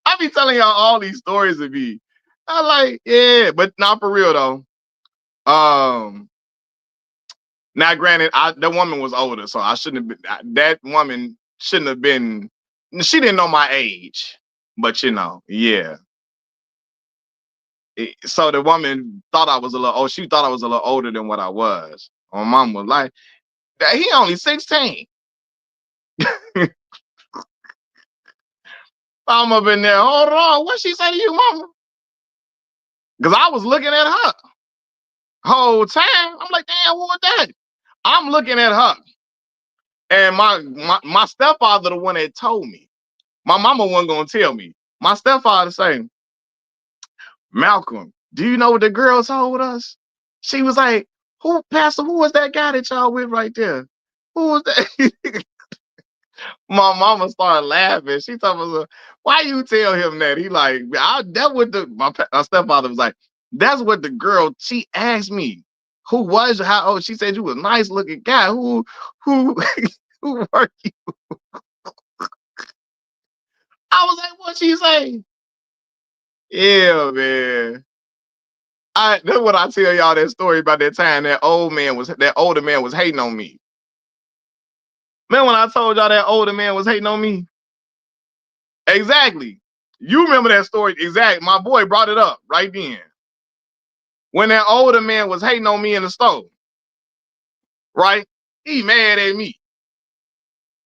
I be telling y'all all these stories of me. I like, yeah, but not for real though. Um, Now granted, the woman was older, so I shouldn't have been. That woman shouldn't have been. She didn't know my age, but you know, yeah. So the woman thought I was a little. Oh, she thought I was a little older than what I was. My mom was like, he only 16. I'm up in there. Hold on, what she say to you, mama? Because I was looking at her whole time. I'm like, damn, what was that? I'm looking at her, and my stepfather, the one that told me. My mama wasn't gonna tell me. My stepfather saying, Malcolm, do you know what the girl told us? She was like, Pastor, who was that guy that y'all with right there? Who was that? My mama started laughing. She told me, why you tell him that? He like, that what my stepfather was like, that's what the girl, she asked me, who was you? How old? She said you was a nice looking guy. Who who were you? I was like, what she say? Yeah, man. That's what I tell y'all that story about that time that older man was hating on me. Man, when I told y'all that older man was hating on me. Exactly. You remember that story. Exactly. My boy brought it up right then. When that older man was hating on me in the store. Right? He mad at me.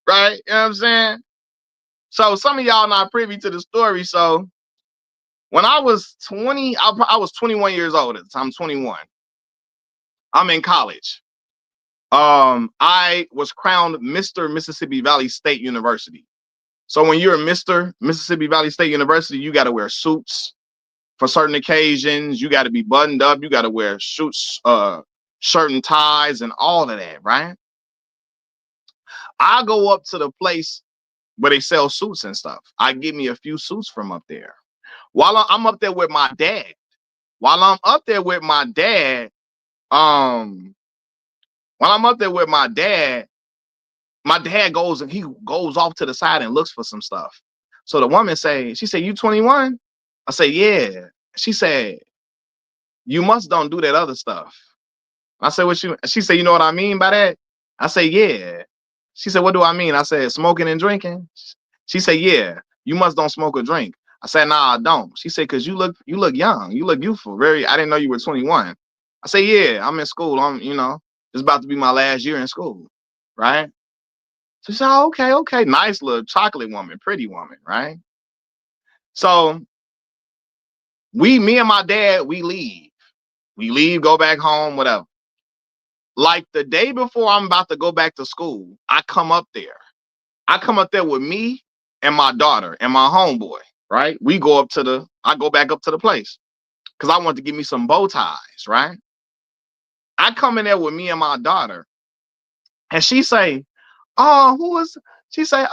Right? You know what I'm saying? So some of y'all not privy to the story. So when I was 20, I was 21 years old at the time. I'm 21. I'm in college. I was crowned Mr. Mississippi Valley State University. So when you're Mr. Mississippi Valley State University, you got to wear suits for certain occasions. You got to be buttoned up. You got to wear suits, shirt and ties, and all of that, right? I go up to the place where they sell suits and stuff. I get me a few suits from up there. While I'm up there with my dad, while I'm up there with my dad, um, while I'm up there with my dad goes and he goes off to the side and looks for some stuff. So the woman she said, "You 21?" I say, "Yeah." She said, "You must don't do that other stuff." I said, "What you?" She said, "You know what I mean by that?" I say, "Yeah." She said, "What do I mean?" I said, "Smoking and drinking." She said, "Yeah, you must don't smoke or drink." I said, "Nah, I don't." She said, "Cause you look young, you look youthful. I didn't know you were 21." I say, "Yeah, I'm in school. It's about to be my last year in school, right?" So she said, "Oh, okay, okay, nice little chocolate woman, pretty woman, right?" So me and my dad, we leave, go back home, whatever. Like the day before I'm about to go back to school, I come up there. I come up there with me and my daughter and my homeboy, right? I go back up to the place because I want to get me some bow ties, right? I come in there with me and my daughter, and she say, "Oh, who is?" She say,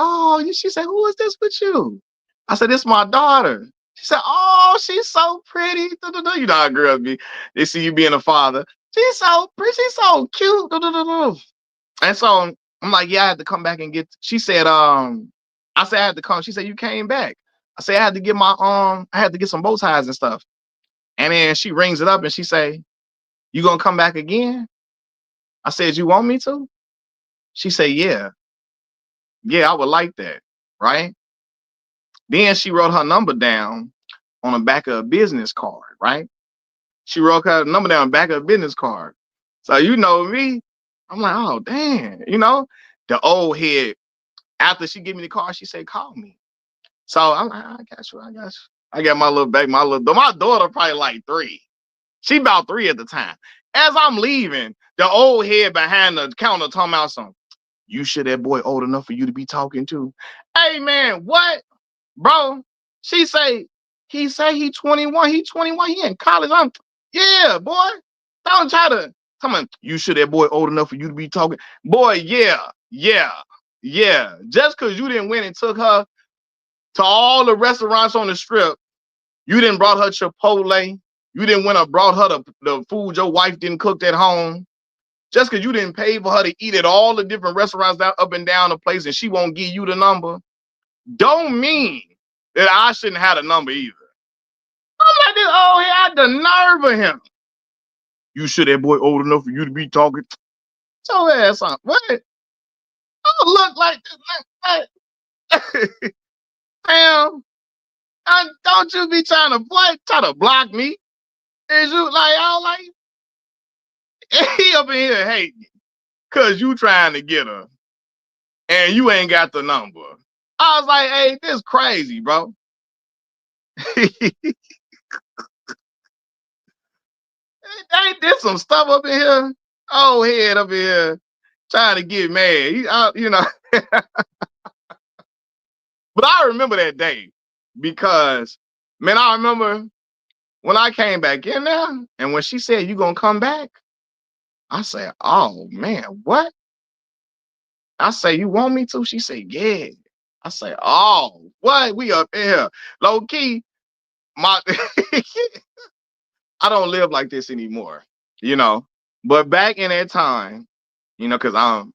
she say, "Who is this with you?" I said, "This my daughter." She said, "Oh, she's so pretty." You know how girls be. They see you being a father. She's so pretty. She's so cute. And so I'm like, "Yeah, I had to come back and get." She said, I said I had to come. She said, "You came back." I said, "I had to get I had to get some bow ties and stuff." And then she rings it up and she say, "You gonna come back again?" I said, "You want me to?" She said, "Yeah, yeah, I would like that." Right? Then she wrote her number down on the back of a business card, right? She wrote her number down on the back of a business card. So you know me, I'm like, "Oh, damn," the old head. After she gave me the card, she said, "Call me." So I'm like, "I got you, I got you." I got my little baby, my daughter probably like 3. She about 3 at the time. As I'm leaving, the old head behind the counter talking about something. "You sure that boy old enough for you to be talking to?" Hey man, what? Bro, she say he 21. He 21. He in college. Yeah, boy. Don't try to come on. "You sure that boy old enough for you to be talking?" Boy, yeah, yeah, yeah. Just because you didn't win and took her to all the restaurants on the strip, you didn't brought her Chipotle. You didn't went and brought her the food your wife didn't cook at home. Just because you didn't pay for her to eat at all the different restaurants up and down the place and she won't give you the number, don't mean that I shouldn't have a number either. I'm like, this old here, I the nerve of him. "You sure that boy old enough for you to be talking?" So ass on. What? I don't look like this. Damn. Don't you be trying to try to block me. Is you like, I don't like he up in here hating me because you trying to get her and you ain't got the number. I was like, "Hey, this crazy, bro." They did some stuff up in here. Old head up in here trying to get mad. But I remember that day because, man, I remember when I came back in there and when she said, "You gonna come back?" I said, "Oh man, what?" I say, "You want me to?" She said, "Yeah." I say, "Oh, what? We up in here." Low key, my I don't live like this anymore, you know. But back in that time, because I'm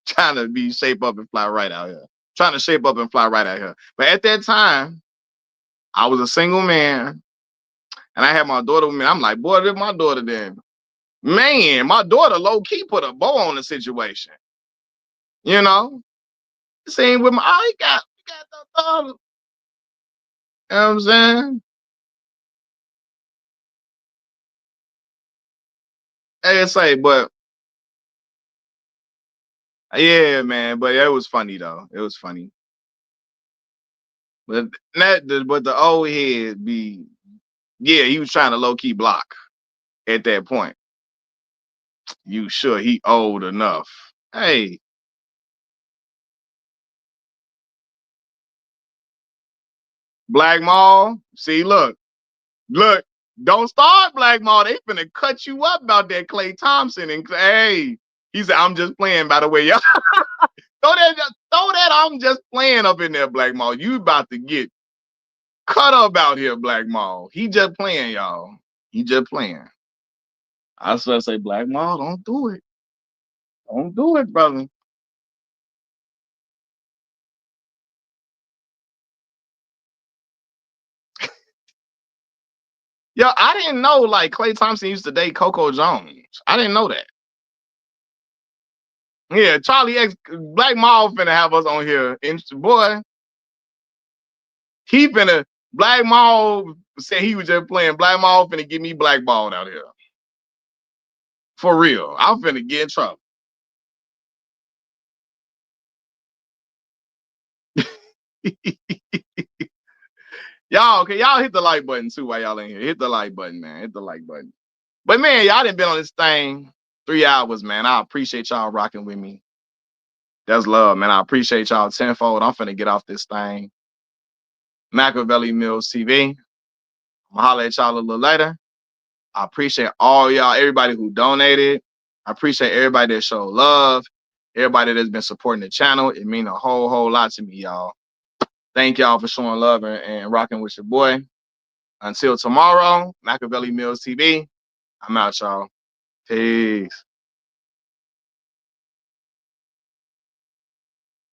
trying to be shape up and fly right out here. Trying to shape up and fly right out here. But at that time, I was a single man and I had my daughter with me. I'm like, boy, this my daughter then. Man, my daughter low key put a bow on the situation. You know? Same with he got the daughter. You know what I'm saying? ASA, but yeah, man. But it was funny though. It was funny. But but the old head be, yeah, he was trying to low key block at that point. You sure he old enough? Hey, Black Mall. See, look. Don't start Black Mall. They finna cut you up about that Klay Thompson. And hey, he said, I'm just playing. By the way, y'all throw that. I'm just playing up in there, Black Mall. You about to get cut up out here, Black Mall. He just playing, y'all. He just playing. I was gonna say, Black Mall, don't do it. Don't do it, brother. Yo, I didn't know like Klay Thompson used to date Coco Jones. I didn't know that. Yeah, Charlie X Black Mall finna have us on here. Boy, he finna Black Mall said he was just playing. Black Mall finna get me blackballed out here. For real. I'm finna get in trouble. Y'all, okay, y'all hit the like button too while y'all in here. Hit the like button, man. Hit the like button. But man, y'all done been on this thing 3 hours, man. I appreciate y'all rocking with me. That's love, man. I appreciate y'all tenfold. I'm finna get off this thing. Machiavelli Mills TV. I'm gonna holler at y'all a little later. I appreciate all y'all, everybody who donated. I appreciate everybody that showed love, everybody that's been supporting the channel. It means a whole lot to me, y'all. Thank y'all for showing love and rocking with your boy. Until tomorrow, Machiavelli Mills TV. I'm out, y'all. Peace.